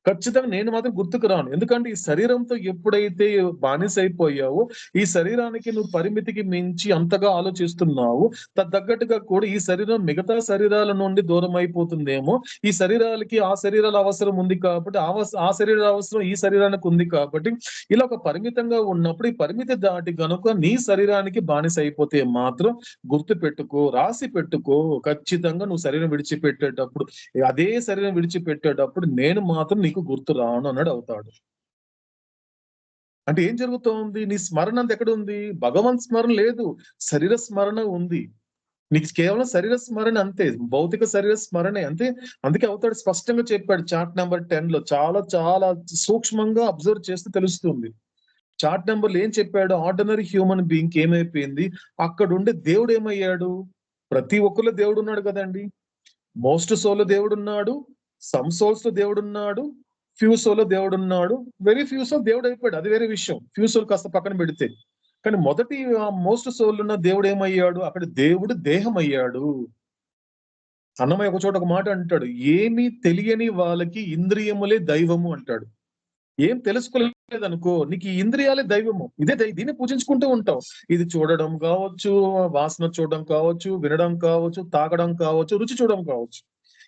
ఖచ్చితంగా నేను మాత్రం గుర్తుకు రాను. ఎందుకంటే ఈ శరీరంతో ఎప్పుడైతే బానిసైపోయావో, ఈ శరీరానికి నువ్వు పరిమితికి మించి అంతగా ఆలోచిస్తున్నావు, తగ్గట్టుగా కూడా ఈ శరీరం మిగతా శరీరాల నుండి దూరం అయిపోతుందేమో, ఈ శరీరాలకి ఆ శరీరాల అవసరం ఉంది కాబట్టి, ఆ శరీరాల అవసరం ఈ శరీరానికి ఉంది కాబట్టి, ఇలా ఒక పరిమితంగా ఉన్నప్పుడు ఈ పరిమితి దాటి గనుక నీ శరీరానికి బానిస అయిపోతే మాత్రం గుర్తు పెట్టుకో, రాసి పెట్టుకో. ఖచ్చితంగా నువ్వు శరీరం విడిచిపెట్టేటప్పుడు, అదే శరీరం విడిచిపెట్టేటప్పుడు నేను మాత్రం నీకు గుర్తు రాను అన్నాడు అవుతాడు. అంటే ఏం జరుగుతోంది? నీ స్మరణ అంత ఎక్కడ ఉంది? భగవంత్ స్మరణ లేదు, శరీర స్మరణ ఉంది. నీకు కేవలం శరీర స్మరణ అంతే, భౌతిక శరీర స్మరణే అంతే. అందుకే అవుతాడు స్పష్టంగా చెప్పాడు చార్ట్ నెంబర్ 10 లో. చాలా చాలా సూక్ష్మంగా అబ్జర్వ్ చేస్తే తెలుస్తుంది. చార్ట్ నెంబర్లో ఏం చెప్పాడు? ఆర్డినరీ హ్యూమన్ బీయింగ్ ఏమైపోయింది, అక్కడ ఉండే దేవుడు ఏమయ్యాడు? ప్రతి ఒక్కరిలో దేవుడు ఉన్నాడు కదండి. మోస్ట్ సోల్ దేవుడు ఉన్నాడు, సమ్ సోల్స్ లో దేవుడు ఉన్నాడు, ఫ్యూ సోల్ లో దేవుడు ఉన్నాడు, వెరీ ఫ్యూ సోల్ దేవుడు అయిపోయాడు. అది వేరే విషయం. ఫ్యూ సోల్ కాస్త పక్కన పెడితే, కానీ మొదటి మోస్ట్ సోల్ ఉన్న దేవుడు ఏమయ్యాడు? అక్కడ దేవుడు దేహం అయ్యాడు. అన్నమయ్య ఒక చోట ఒక మాట అంటాడు, ఏమీ తెలియని వాళ్ళకి ఇంద్రియములే దైవము అంటాడు. ఏం తెలుసుకోలేదనుకో, నీకు ఈ ఇంద్రియాలే దైవము. దీన్ని పూజించుకుంటూ ఉంటావు. ఇది చూడడం కావచ్చు, వాసన చూడడం కావచ్చు, వినడం కావచ్చు, తాగడం కావచ్చు, రుచి చూడడం కావచ్చు.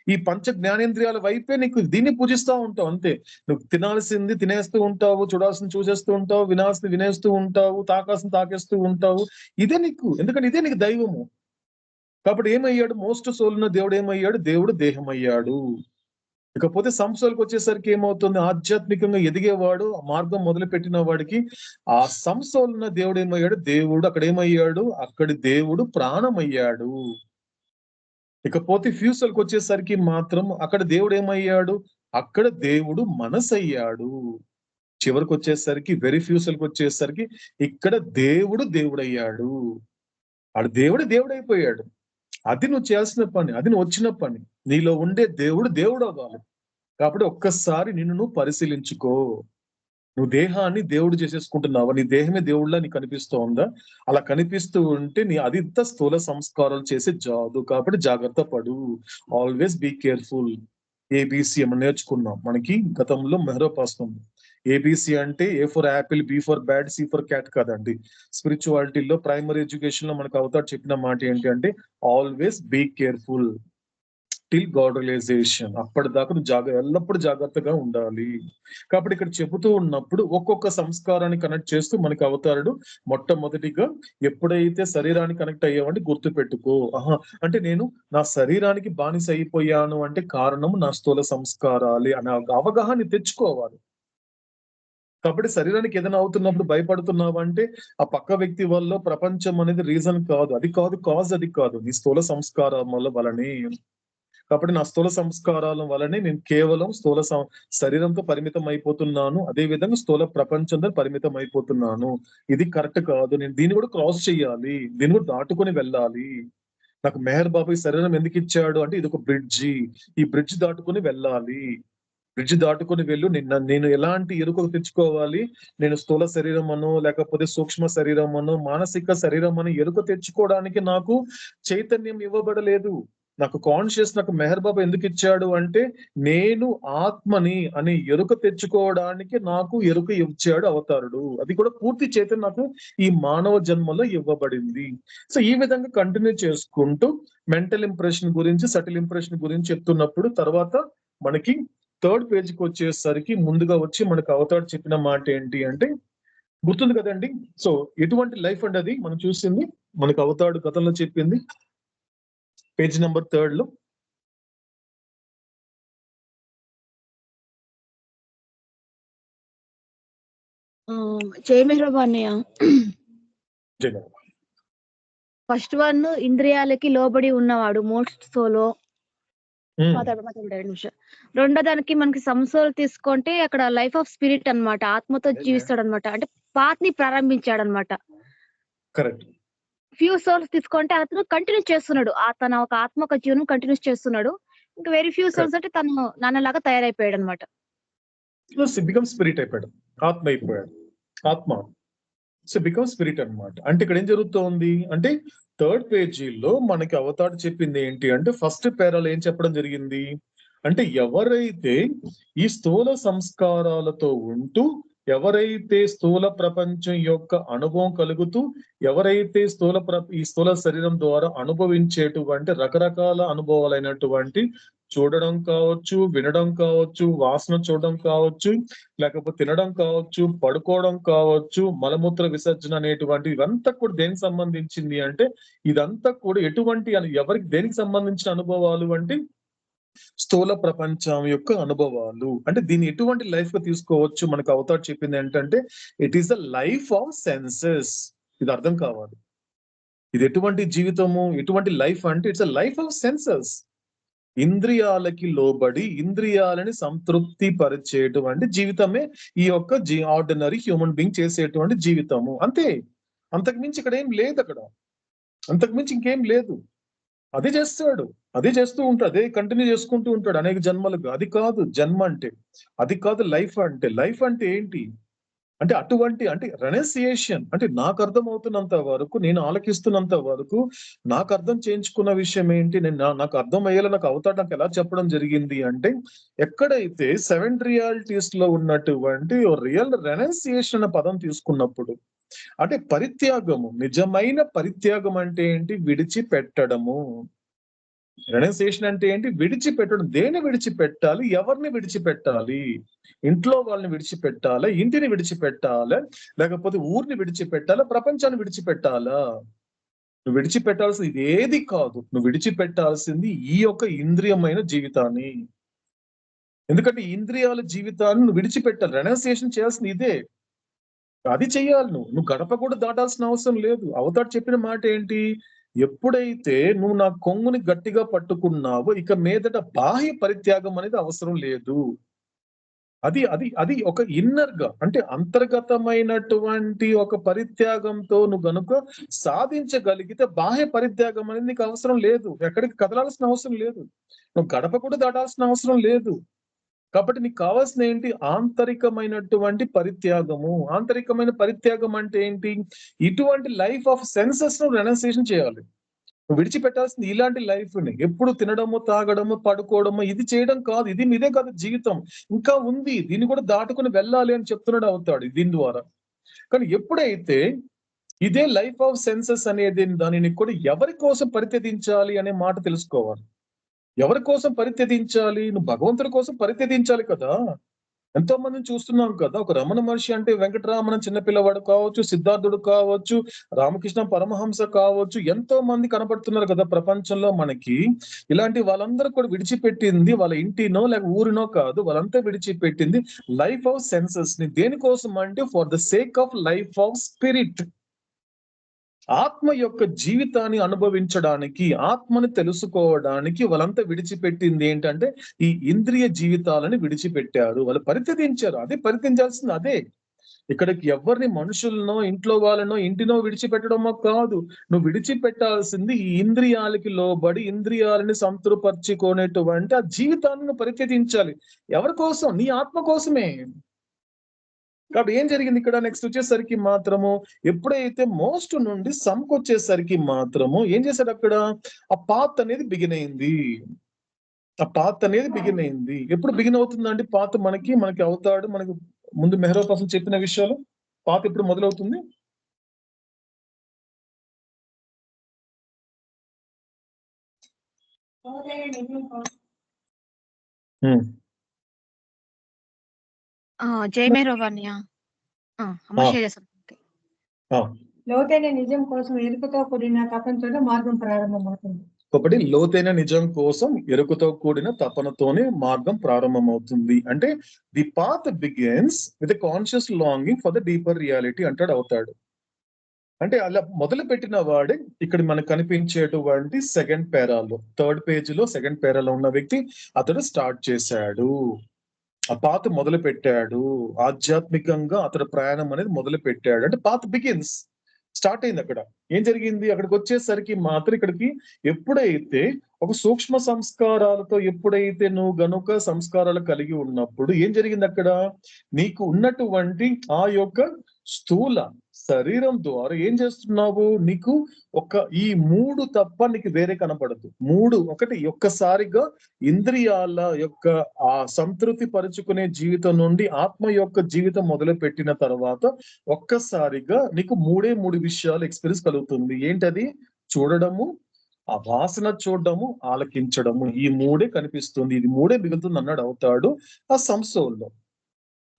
ఈ పంచ జ్ఞానేంద్రియాల వైపే నీకు దీన్ని పూజిస్తూ ఉంటావు అంతే. నువ్వు తినాల్సింది తినేస్తూ ఉంటావు, చూడాల్సింది చూసేస్తూ ఉంటావు, వినాల్సింది వినేస్తూ ఉంటావు, తాకాల్సింది తాకేస్తూ ఉంటావు. ఇదే నీకు, ఎందుకంటే ఇదే నీకు దైవము. కాబట్టి ఏమయ్యాడు? మోస్ట్ సోల్ ఉన్న దేవుడు ఏమయ్యాడు? దేవుడు దేహం అయ్యాడు. ఇకపోతే సంసోల్కి వచ్చేసరికి ఏమవుతుంది? ఆధ్యాత్మికంగా ఎదిగేవాడు, మార్గం మొదలు పెట్టిన వాడికి ఆ సంసోల్ ఉన్న దేవుడు ఏమయ్యాడు? దేవుడు అక్కడ ఏమయ్యాడు? అక్కడి దేవుడు ప్రాణమయ్యాడు. ఇకపోతే ఫ్యూసల్కి వచ్చేసరికి మాత్రం అక్కడ దేవుడు ఏమయ్యాడు? అక్కడ దేవుడు మనసయ్యాడు. చివరికి వచ్చేసరికి వెరీ ఫ్యూసల్కి వచ్చేసరికి ఇక్కడ దేవుడు దేవుడయ్యాడు. ఆడు దేవుడైపోయాడు. అది నువ్వు చేయాల్సిన పని, అది నువ్వు వచ్చిన పని. నీలో ఉండే దేవుడు అవ్వాలి. కాబట్టి ఒక్కసారి నిన్ను నువ్వు పరిశీలించుకో. నువ్వు దేహాన్ని దేవుడు చేసేసుకుంటున్నావా? నీ దేహమే దేవుళ్ళ నీకు కనిపిస్తూ ఉందా? అలా కనిపిస్తూ ఉంటే నీ అదింత స్థూల సంస్కారాలు చేసే జాదు. కాబట్టి జాగ్రత్త పడు. Always be careful. ఏబిసి మనం నేర్చుకున్నాం. మనకి గతంలో మెహరోపాస్తం. ఏబిసి అంటే A for apple, B for bad, C for cat కాదండి. స్పిరిచువాలిటీలో ప్రైమరీ ఎడ్యుకేషన్ లో మనకు అవుతాడు చెప్పిన మాట ఏంటి అంటే always be careful. Till God realization. అప్పటిదాకా నువ్వు ఎల్లప్పుడూ జాగ్రత్తగా ఉండాలి. కాబట్టి ఇక్కడ చెబుతూ ఉన్నప్పుడు ఒక్కొక్క సంస్కారాన్ని కనెక్ట్ చేస్తూ మనకి అవతారుడు మొట్టమొదటిగా ఎప్పుడైతే శరీరానికి కనెక్ట్ అయ్యావంటే గుర్తు పెట్టుకో, అంటే నేను నా శరీరానికి బానిస అయిపోయాను అంటే కారణం నా స్థూల సంస్కారాలే అనే అవగాహన తెచ్చుకోవాలి. కాబట్టి శరీరానికి ఏదైనా అవుతున్నప్పుడు భయపడుతున్నావు అంటే ఆ పక్క వ్యక్తి వల్ల ప్రపంచం అనేది రీజన్ కాదు, అది కాదు కాజ్, అది కాదు, నీ స్థూల సంస్కారాల వలనే. కాబట్టి నా స్థూల సంస్కారాల వలనే నేను కేవలం శరీరంతో పరిమితం అయిపోతున్నాను, అదే విధంగా స్థూల ప్రపంచంతో పరిమితం అయిపోతున్నాను. ఇది కరెక్ట్ కాదు, నేను దీన్ని కూడా క్రాస్ చేయాలి, దీన్ని కూడా దాటుకొని వెళ్ళాలి. నాకు మెహర్ బాబా ఈ శరీరం ఎందుకు ఇచ్చాడు అంటే ఇది ఒక బ్రిడ్జి, ఈ బ్రిడ్జ్ దాటుకొని వెళ్ళాలి. బ్రిడ్జ్ దాటుకొని వెళ్ళు. నేను ఎలాంటి ఎరుకలు తెచ్చుకోవాలి, నేను స్థూల శరీరం అను లేకపోతే సూక్ష్మ శరీరం అను మానసిక శరీరం అని ఎరుక తెచ్చుకోవడానికి నాకు చైతన్యం ఇవ్వబడలేదు. నాకు కాన్షియస్ నాకు మెహర్ బాబా ఎందుకు ఇచ్చాడు అంటే నేను ఆత్మని అని ఎరుక తెచ్చుకోవడానికి నాకు ఎరుక ఇచ్చాడు అవతారుడు. అది కూడా పూర్తి చైతన్యం నాకు ఈ మానవ జన్మలో ఇవ్వబడింది. సో ఈ విధంగా కంటిన్యూ చేసుకుంటూ మెంటల్ ఇంప్రెషన్ గురించి సటిల్ ఇంప్రెషన్ గురించి చెప్తున్నప్పుడు తర్వాత మనకి 3rd పేజీకి వచ్చేసరికి ముందుగా వచ్చి మనకు అవతారు చెప్పిన మాట ఏంటి అంటే గుర్తుంది కదండి. సో ఎటువంటి లైఫ్ అంటే అది మనం చూసింది మనకు అవతాడు గతంలో చెప్పింది పేజ్ నెంబర్ 3 లో. జై మెహర్ బాబా అన్నయ్య. ఫస్ట్ వన్ ఇంద్రియాలకి లోబడి ఉన్నవాడు మోస్ట్ సోలో. రెండో దానికి మనకి సంసోల్ తీసుకుంటే అక్కడ లైఫ్ ఆఫ్ స్పిరిట్ అన్నమాట, ఆత్మతో జీవిస్తాడు అనమాట, అంటే పాత్ ని ప్రారంభించాడు అనమాట. ఫ్యూ సోల్స్ తీసుకుంటే అతను కంటిన్యూ చేస్తున్నాడు, తన ఒక ఆత్మ ఒక జీవనం కంటిన్యూ చేస్తున్నాడు. ఇంకా వెరీ ఫ్యూ సోల్స్ అంటే తను నాన్నలాగా తయారైపోయాడు అనమాట. బికమ్ స్పిరిట్ అయిపోయాడు, ఆత్మ అయిపోయాడు, ఆత్మ. సో బికమ్ స్పిరిట్ అన్నమాట. అంటే ఇక్కడ ఏం జరుగుతోంది అంటే 3rd పేజీలో మనకి అవతారు చెప్పింది ఏంటి అంటే ఫస్ట్ పేరాలో ఏం చెప్పడం జరిగింది అంటే ఎవరైతే ఈ స్థూల సంస్కారాలతో ఉంటూ ఎవరైతే స్థూల ప్రపంచం యొక్క అనుభవం కలుగుతూ ఎవరైతే ఈ స్థూల శరీరం ద్వారా అనుభవించేటువంటి రకరకాల అనుభవాలైనటువంటి చూడడం కావచ్చు, వినడం కావచ్చు, వాసన చూడడం కావచ్చు, లేకపోతే తినడం కావచ్చు, పడుకోవడం కావచ్చు, మలమూత్ర విసర్జన అనేటువంటి ఇవంతా కూడా దేనికి సంబంధించింది అంటే ఇదంతా కూడా ఎటువంటి ఎవరికి దేనికి సంబంధించిన అనుభవాలు అంటే స్థూల ప్రపంచం యొక్క అనుభవాలు. అంటే దీన్ని ఎటువంటి లైఫ్ గా తీసుకోవచ్చు మనకు అవతారు చెప్పింది ఏంటంటే it is the life of senses. ఇది అర్థం కావాలి, ఇది ఎటువంటి జీవితము ఎటువంటి లైఫ్ అంటే it's a life of senses. ఇంద్రియాలకి లోబడి ఇంద్రియాలని సంతృప్తి పరిచేటువంటి జీవితమే ఈ యొక్క ఆర్డినరీ హ్యూమన్ బీయింగ్ చేసేటువంటి జీవితము. అంతే, అంతకుమించి ఇక్కడ ఏం లేదు, అక్కడ అంతకుమించి ఇంకేం లేదు. అదే చేస్తాడు, అదే చేస్తూ ఉంటాడు, అదే కంటిన్యూ చేసుకుంటూ ఉంటాడు అనేక జన్మలుగా. అది కాదు జన్మ అంటే, అది కాదు లైఫ్ అంటే. లైఫ్ అంటే ఏంటి అంటే అటువంటి అంటే రెనౌన్సియేషన్. అంటే నాకు అర్థం అవుతున్నంత వరకు, నేను ఆలకిస్తున్నంత వరకు నాకు అర్థం చేయించుకున్న విషయం ఏంటి, నాకు అర్థం అయ్యేలా నాకు అవతారు నాకు ఎలా చెప్పడం జరిగింది అంటే ఎక్కడైతే 7 రియాలిటీస్ లో ఉన్నటువంటి రియల్ రెనౌన్సియేషన్ అనే పదం తీసుకున్నప్పుడు అంటే పరిత్యాగము, నిజమైన పరిత్యాగం అంటే ఏంటి, విడిచిపెట్టడము. రెనౌన్సియేషన్ అంటే ఏంటి, విడిచిపెట్టడం. దేన్ని విడిచిపెట్టాలి, ఎవరిని విడిచిపెట్టాలి, ఇంట్లో వాళ్ళని విడిచిపెట్టాలా, ఇంటిని విడిచిపెట్టాలా, లేకపోతే ఊరిని విడిచిపెట్టాలా, ప్రపంచాన్ని విడిచిపెట్టాలా? నువ్వు విడిచిపెట్టాల్సింది ఇది ఏది కాదు, నువ్వు విడిచిపెట్టాల్సింది ఈ యొక్క ఇంద్రియమైన జీవితాన్ని. ఎందుకంటే ఇంద్రియాల జీవితాన్ని నువ్వు విడిచిపెట్టాలి, రెనౌన్సియేషన్ చేయాల్సింది ఇదే. అది చెయ్యాలి. నువ్వు గడప కూడా దాటాల్సిన అవసరం లేదు. అవతారు చెప్పిన మాట ఏంటి, ఎప్పుడైతే నువ్వు నా కొంగుని గట్టిగా పట్టుకున్నావో ఇక మీదట బాహ్య పరిత్యాగం అనేది అవసరం లేదు. అది అది అది ఒక ఇన్నర్ గా అంటే అంతర్గతమైనటువంటి ఒక పరిత్యాగంతో నువ్వు గనుక సాధించగలిగితే బాహ్య పరిత్యాగం అనేది నీకు అవసరం లేదు. ఎక్కడికి కదలాల్సిన అవసరం లేదు, నువ్వు గడప కూడా దాటాల్సిన అవసరం లేదు. కాబట్టి నీకు కావాల్సిన ఏంటి, ఆంతరికమైనటువంటి పరిత్యాగము. ఆంతరికమైన పరిత్యాగం అంటే ఏంటి, ఇటువంటి లైఫ్ ఆఫ్ సెన్సెస్ ను రెనౌన్సియేషన్ చేయాలి. నువ్వు విడిచిపెట్టాల్సింది ఇలాంటి లైఫ్ ని, ఎప్పుడు తినడము, తాగడము, పడుకోవడము, ఇది చేయడం కాదు. ఇది మీదే కాదు జీవితం, ఇంకా ఉంది, దీన్ని కూడా దాటుకుని వెళ్ళాలి అని చెప్తున్నాడు అవుతాడు దీని ద్వారా. కానీ ఎప్పుడైతే ఇదే లైఫ్ ఆఫ్ సెన్సెస్ అనేది దానిని కూడా ఎవరి కోసం పరిత్యజించాలి అనే మాట తెలుసుకోవాలి. ఎవరి కోసం పరిత్యజించాలి? నువ్వు భగవంతుడి కోసం పరిత్యజించాలి కదా. ఎంతో మందిని చూస్తున్నాం కదా. ఒక రమణ మహర్షి అంటే వెంకటరామన్ చిన్నపిల్లవాడు కావచ్చు, సిద్ధార్థుడు కావచ్చు, రామకృష్ణ పరమహంస కావచ్చు, ఎంతో మంది కనబడుతున్నారు కదా ప్రపంచంలో మనకి. ఇలాంటి వాళ్ళందరూ కూడా విడిచిపెట్టింది వాళ్ళ ఇంటినో లేక ఊరినో కాదు, వాళ్ళంతా విడిచిపెట్టింది లైఫ్ ఆఫ్ సెన్సెస్ ని. దేనికోసం అంటే for the sake of life of spirit. ఆత్మ యొక్క జీవితాన్ని అనుభవించడానికి, ఆత్మని తెలుసుకోవడానికి వాళ్ళంతా విడిచిపెట్టింది ఏంటంటే ఈ ఇంద్రియ జీవితాలని విడిచిపెట్టారు. వాళ్ళు పరిత్యజించారు. అదే పరిత్యజించాల్సింది అదే. ఇక్కడికి ఎవరిని మనుషులనో, ఇంట్లో వాళ్ళనో, ఇంటినో విడిచిపెట్టడమో కాదు. నువ్వు విడిచిపెట్టాల్సింది ఈ ఇంద్రియాలకి లోబడి ఇంద్రియాలని సంతృపర్చుకునేటువంటి ఆ జీవితాన్ని నువ్వు పరిత్యజించాలి. ఎవరి కోసం? నీ ఆత్మ కోసమే. కాబట్టి ఏం జరిగింది ఇక్కడ? నెక్స్ట్ వచ్చేసరికి మాత్రము ఎప్పుడైతే మోస్ట్ నుండి సమ్కి వచ్చేసరికి మాత్రము ఏం చేశాడు అక్కడ? ఆ పాత్ అనేది బిగిన్ అయింది. ఆ పాత్ అనేది బిగిన్ అయింది. ఎప్పుడు బిగిన్ అవుతుందండి పాత్? మనకి అవుతాడు. మనకి ముందు మెహరో కోసం చెప్పిన విషయాలు పాత్ ఎప్పుడు మొదలవుతుంది? జై మేర్ బాబా అన్నయ్య. అమ్మ షేర్ చేస్తాను. లోతైన నిజం కోసం ఎరుకతో కూడిన తపనతోనే మార్గం ప్రారంభమవుతుంది. ఒకటి లోతైన నిజం కోసం ఎరుకతో కూడిన తపనతోనే మార్గం ప్రారంభమవుతుంది. అంటే the path begins with conscious longing for the deeper reality అంటాడు అవుతాడు. అంటే అలా మొదలు పెట్టిన వాడే ఇక్కడ మనకు కనిపించేటువంటి సెకండ్ పేరాలో, థర్డ్ పేజీలో సెకండ్ పేరాలో ఉన్న వ్యక్తి అతడు స్టార్ట్ చేశాడు. ఆ పాత్ మొదలు పెట్టాడు. ఆధ్యాత్మికంగా అతడు ప్రయాణం అనేది మొదలు పెట్టాడు. అంటే పాత్ బిగిన్స్, స్టార్ట్ అయింది అక్కడ. ఏం జరిగింది? అక్కడికి వచ్చేసరికి మాత్రం ఇక్కడికి ఎప్పుడైతే ఒక సూక్ష్మ సంస్కారాలతో ఎప్పుడైతే నువ్వు గనుక సంస్కారాలు కలిగి ఉన్నప్పుడు ఏం జరిగింది అక్కడ? నీకు ఉన్నటువంటి ఆ యొక్క స్థూల శరీరం ద్వారా ఏం చేస్తున్నావు? నీకు ఈ మూడు తప్ప నీకు వేరే కనపడదు. ఒకటి ఒక్కసారిగా ఇంద్రియాల యొక్క ఆ సంతృప్తి పరుచుకునే జీవితం నుండి ఆత్మ యొక్క జీవితం మొదలు పెట్టిన తర్వాత ఒక్కసారిగా నీకు మూడు విషయాలు ఎక్స్పీరియన్స్ కలుగుతుంది. ఏంటది? చూడడము, ఆ వాసన చూడడము, ఆలకించడము. ఈ మూడే కనిపిస్తుంది. ఇది మూడే మిగులుతుంది అన్నాడు అవుతాడు ఆ సంసోల్లో.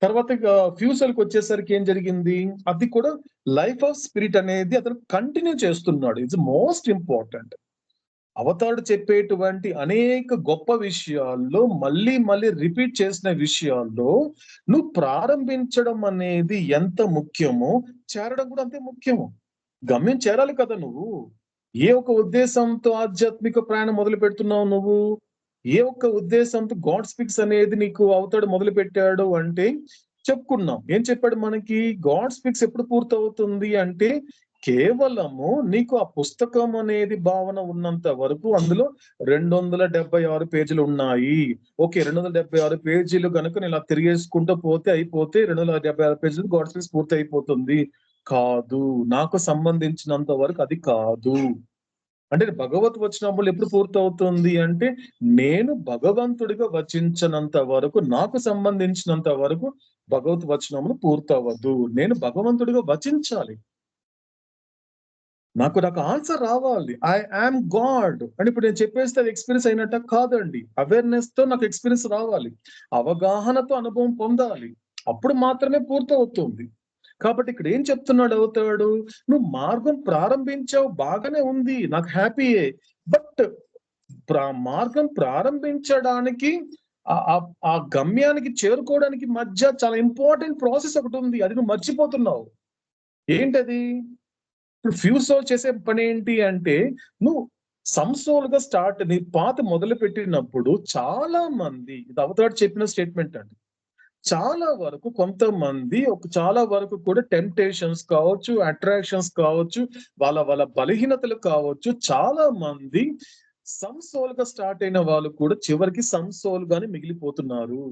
తర్వాత ఫ్యూచర్కి వచ్చేసరికి ఏం జరిగింది? అది కూడా లైఫ్ ఆఫ్ స్పిరిట్ అనేది అతను కంటిన్యూ చేస్తున్నాడు. It's most important. అవతారుడు చెప్పేటువంటి అనేక గొప్ప విషయాల్లో మళ్ళీ రిపీట్ చేసిన విషయాల్లో నువ్వు ప్రారంభించడం అనేది ఎంత ముఖ్యమో చేరడం కూడా అంతే ముఖ్యము. గమ్యం చేరాలి కదా. నువ్వు ఏ ఒక ఉద్దేశంతో ఆధ్యాత్మిక ప్రయాణం మొదలు పెడుతున్నావు? నువ్వు ఏ ఒక్క ఉద్దేశంతో గాడ్ స్పీక్స్ అనేది నీకు అవుతాడు మొదలు పెట్టాడు అంటే చెప్పుకున్నాం. ఏం చెప్పాడు మనకి? గాడ్ స్పీక్స్ ఎప్పుడు పూర్తవుతుంది అంటే కేవలము నీకు ఆ పుస్తకం అనేది భావన ఉన్నంత వరకు. అందులో 276 పేజీలు ఉన్నాయి. ఓకే, 276 పేజీలు కనుక నేను ఇలా తిరిగేసుకుంటూ పోతే అయిపోతే 276 పేజీలు గాడ్ స్పీక్స్ పూర్తి అయిపోతుంది కాదు. నాకు సంబంధించినంత వరకు అది కాదు. అంటే భగవత్ వచనములు ఎప్పుడు పూర్తవుతుంది అంటే నేను భగవంతుడిగా వచించినంత వరకు, నాకు సంబంధించినంత వరకు భగవత్ వచనములు పూర్తవద్దు. నేను భగవంతుడిగా వచించాలి. నాకు ఆన్సర్ రావాలి. ఐ యామ్ గాడ్ అని ఇప్పుడు నేను చెప్పేస్తే అది ఎక్స్పీరియన్స్ అయినట్ట కాదండి. అవేర్నెస్ తో నాకు ఎక్స్పీరియన్స్ రావాలి, అవగాహనతో అనుభవం పొందాలి. అప్పుడు మాత్రమే పూర్తవుతుంది. కాబట్టి ఇక్కడ ఏం చెప్తున్నాడు అవుతాడు? నువ్వు మార్గం ప్రారంభించావు, బాగానే ఉంది, నాకు హ్యాపీయే. బట్ మార్గం ప్రారంభించడానికి ఆ గమ్యానికి చేరుకోవడానికి మధ్య చాలా ఇంపార్టెంట్ ప్రాసెస్ ఒకటి ఉంది. అది నువ్వు మర్చిపోతున్నావు. ఏంటది? ఇప్పుడు ఫ్యూసోల్ చేసే పని ఏంటి అంటే నువ్వు సంసోల్ గా నీ పాత మొదలు పెట్టినప్పుడు చాలా మంది, ఇది అవతాడు చెప్పిన స్టేట్మెంట్ అండి, చాలా వరకు కొంతమంది చాలా వరకు కూడా టెంప్టేషన్స్ కావచ్చు, అట్రాక్షన్స్ కావచ్చు, వాళ్ళ బలహీనతలు కావచ్చు, చాలా మంది సంసోల్ గా స్టార్ట్ అయిన వాళ్ళు కూడా చివరికి సంసోల్ గానే మిగిలిపోతున్నారు.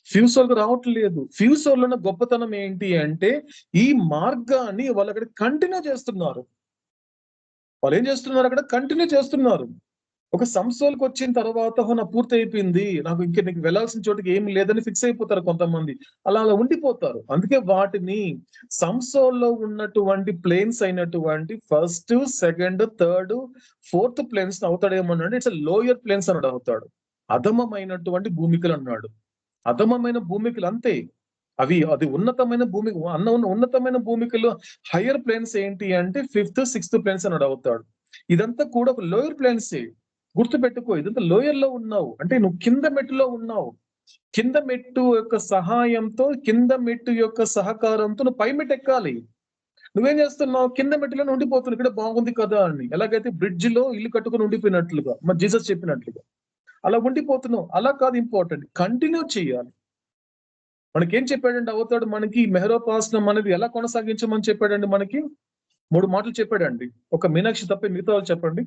ఫ్యూసోల్ గా రావట్లేదు. ఫ్యూసోల్ లో గొప్పతనం ఏంటి అంటే ఈ మార్గాన్ని వాళ్ళు అక్కడ కంటిన్యూ చేస్తున్నారు. వాళ్ళు ఏం చేస్తున్నారు? అక్కడ కంటిన్యూ చేస్తున్నారు. ఒక సంస్థలకు వచ్చిన తర్వాత నా పూర్తి అయిపోయింది, నాకు ఇంక నీకు వెళ్ళాల్సిన చోటుకి ఏమి లేదని ఫిక్స్ అయిపోతారు కొంతమంది, అలా ఉండిపోతారు. అందుకే వాటిని సంస్థల్లో ఉన్నటువంటి ప్లేన్స్ అయినటువంటి first, second, third, fourth planes అవుతాడేమన్నాడు, ఇట్స్ లోయర్ ప్లేన్స్ అన్నాడు, అవుతాడు. అధమమైనటువంటి భూమికలు అన్నాడు. అధమమైన భూమికలు అంతే, అది ఉన్నతమైన భూమి ఉన్నతమైన భూమికలు. హయ్యర్ ప్లేన్స్ ఏంటి అంటే 5th, 6th ప్లేన్స్ అన్నాడు, అవుతాడు. ఇదంతా కూడా ఒక లోయర్ ప్లేన్సే, గుర్తుపెట్టుకో. ఇదంతా లోయర్ లో ఉన్నావు అంటే నువ్వు కింద మెట్టులో ఉన్నావు. కింద మెట్టు యొక్క సహాయంతో, కింద మెట్టు యొక్క సహకారంతో నువ్వు పై మెట్టు ఎక్కాలి. నువ్వేం చేస్తున్నావు, కింద మెట్టులో ఉండిపోతున్నావు. ఇక్కడ బాగుంది కదా అని, ఎలాగైతే బ్రిడ్జ్ లో ఇల్లు కట్టుకుని ఉండిపోయినట్లుగా, మరి జీసస్ చెప్పినట్లుగా అలా ఉండిపోతున్నావు. అలా కాదు, ఇంపార్టెంట్ కంటిన్యూ చేయాలి. మనకేం చెప్పాడండి అవుతాడు, మనకి మెహరోపాసనం అనేది ఎలా కొనసాగించమని చెప్పాడండి, మనకి 3 మాటలు చెప్పాడండి. ఒక మీనాక్షి తప్ప మిగతా వాళ్ళు చెప్పండి.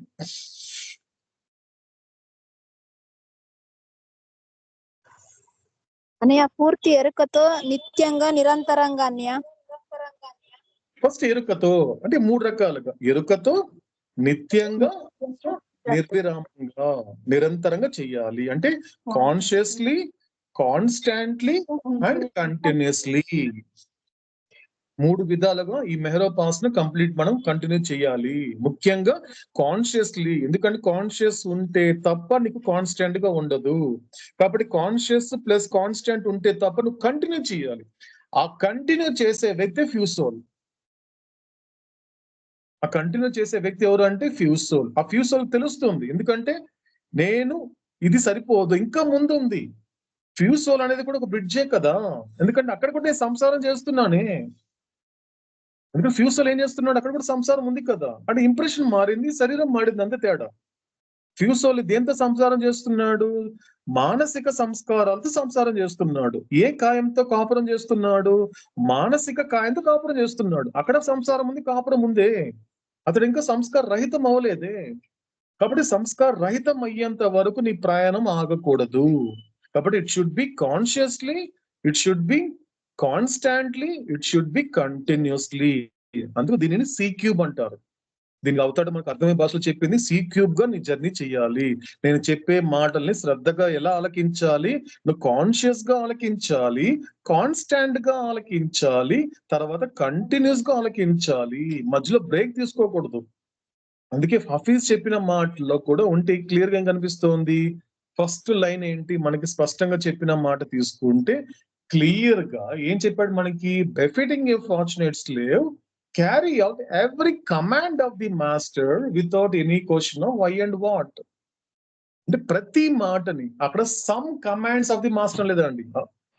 అన్నయ్య పూర్తి ఎరుకతో నిత్యంగా నిరంతరంగా అన్నయ్య. ఫస్ట్ ఎరుకతో అంటే 3 రకాలుగా, ఎరుకతో, నిత్యంగా, నిర్విరామంగా, నిరంతరంగా చెయ్యాలి. అంటే కాన్షియస్లీ, కాన్స్టాంట్లీ అండ్ కంటిన్యూస్లీ. 3 విధాలుగా ఈ మెహరోపాసన కంప్లీట్ మనం కంటిన్యూ చేయాలి. ముఖ్యంగా కాన్షియస్లీ, ఎందుకంటే కాన్షియస్ ఉంటే తప్ప నీకు కాన్స్టాంట్ గా ఉండదు. కాబట్టి కాన్షియస్ ప్లస్ కాన్స్టాంట్ ఉంటే తప్ప నువ్వు కంటిన్యూ చేయాలి. ఆ కంటిన్యూ చేసే వ్యక్తి ఫ్యూసోల్. ఆ కంటిన్యూ చేసే వ్యక్తి ఎవరు అంటే ఫ్యూసోల్. ఆ ఫ్యూసోల్ తెలుస్తుంది, ఎందుకంటే నేను ఇది సరిపోదు, ఇంకా ముందు ఉంది. ఫ్యూసోల్ అనేది కూడా ఒక బ్రిడ్జే కదా, ఎందుకంటే అక్కడ కూడా నేను సంసారం చేస్తున్నానే. ఎందుకంటే ఫ్యూసోల్ ఏం చేస్తున్నాడు, అక్కడ కూడా సంసారం ఉంది కదా. అంటే ఇంప్రెషన్ మారింది, శరీరం మారింది, అంతే తేడా. ఫ్యూసోల్ దేంతో సంసారం చేస్తున్నాడు, మానసిక సంస్కారాలతో సంసారం చేస్తున్నాడు. ఏ కాయంతో కాపురం చేస్తున్నాడు, మానసిక కాయంతో కాపురం చేస్తున్నాడు. అక్కడ సంసారం ఉంది, కాపురం ఉందే. అతడు ఇంకా సంస్కార రహితం అవ్వలేదే. కాబట్టి సంస్కార రహితం అయ్యేంత వరకు నీ ప్రయాణం ఆగకూడదు. కాబట్టి it should be consciously, it should be constantly, it should be continuously. అందుకు దీనిని C³ అంటారు. దీనికి అవుతాడు మనకు అర్థమయ్యే భాషలో చెప్పింది, C³ గా నీ జర్నీ చేయాలి. నేను చెప్పే మాటల్ని శ్రద్ధగా ఎలా ఆలకించాలి, నువ్వు కాన్షియస్ గా ఆలకించాలి, కాన్స్టాంట్ గా ఆలకించాలి, తర్వాత కంటిన్యూస్ గా ఆలకించాలి, మధ్యలో బ్రేక్ తీసుకోకూడదు. అందుకే హఫీజ్ చెప్పిన మాటలో కూడా ఉంటే క్లియర్ గా ఏం కనిపిస్తోంది, ఫస్ట్ లైన్ ఏంటి, మనకి స్పష్టంగా చెప్పిన మాట తీసుకుంటే క్లియర్ గా ఏం చెప్పాడు మనకి, befitting a fortunate slave carry out every command of the master without any question of why and what. అంటే ప్రతి మాటని అక్కడ some commands of the master లేదండి.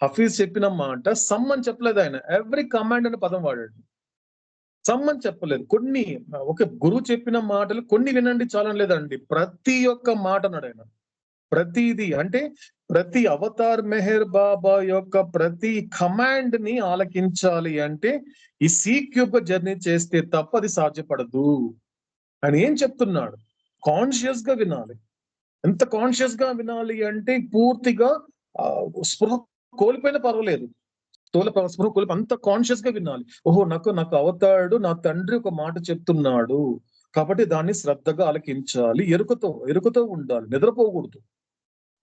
హఫీజ్ చెప్పిన మాట సమ్ అని చెప్పలేదు ఆయన, ఎవ్రీ కమాండ్ అనే పదం వాడాడు. సమ్ అని చెప్పలేదు. కొన్ని ఒక గురువు చెప్పిన మాటలు కొన్ని వినండి చాలా లేదండి, ప్రతి ఒక్క మాట అన్నాడు ఆయన. ప్రతిది అంటే ప్రతి అవతార్ మెహర్ బాబా యొక్క ప్రతి కమాండ్ ని ఆలకించాలి అంటే ఈ C³ జర్నీ చేస్తే తప్ప అది సాధ్యపడదు అని ఏం చెప్తున్నాడు. కాన్షియస్ గా వినాలి. ఎంత కాన్షియస్ గా వినాలి అంటే పూర్తిగా స్పృహ కోల్పోయినా పర్వాలేదు, స్పృహ కోల్పి అంత కాన్షియస్ గా వినాలి. ఓహో నాకు అవతాడు నా తండ్రి ఒక మాట చెప్తున్నాడు, కాబట్టి దాన్ని శ్రద్ధగా ఆలకించాలి. ఎరుకతో ఉండాలి, నిద్రపోకూడదు.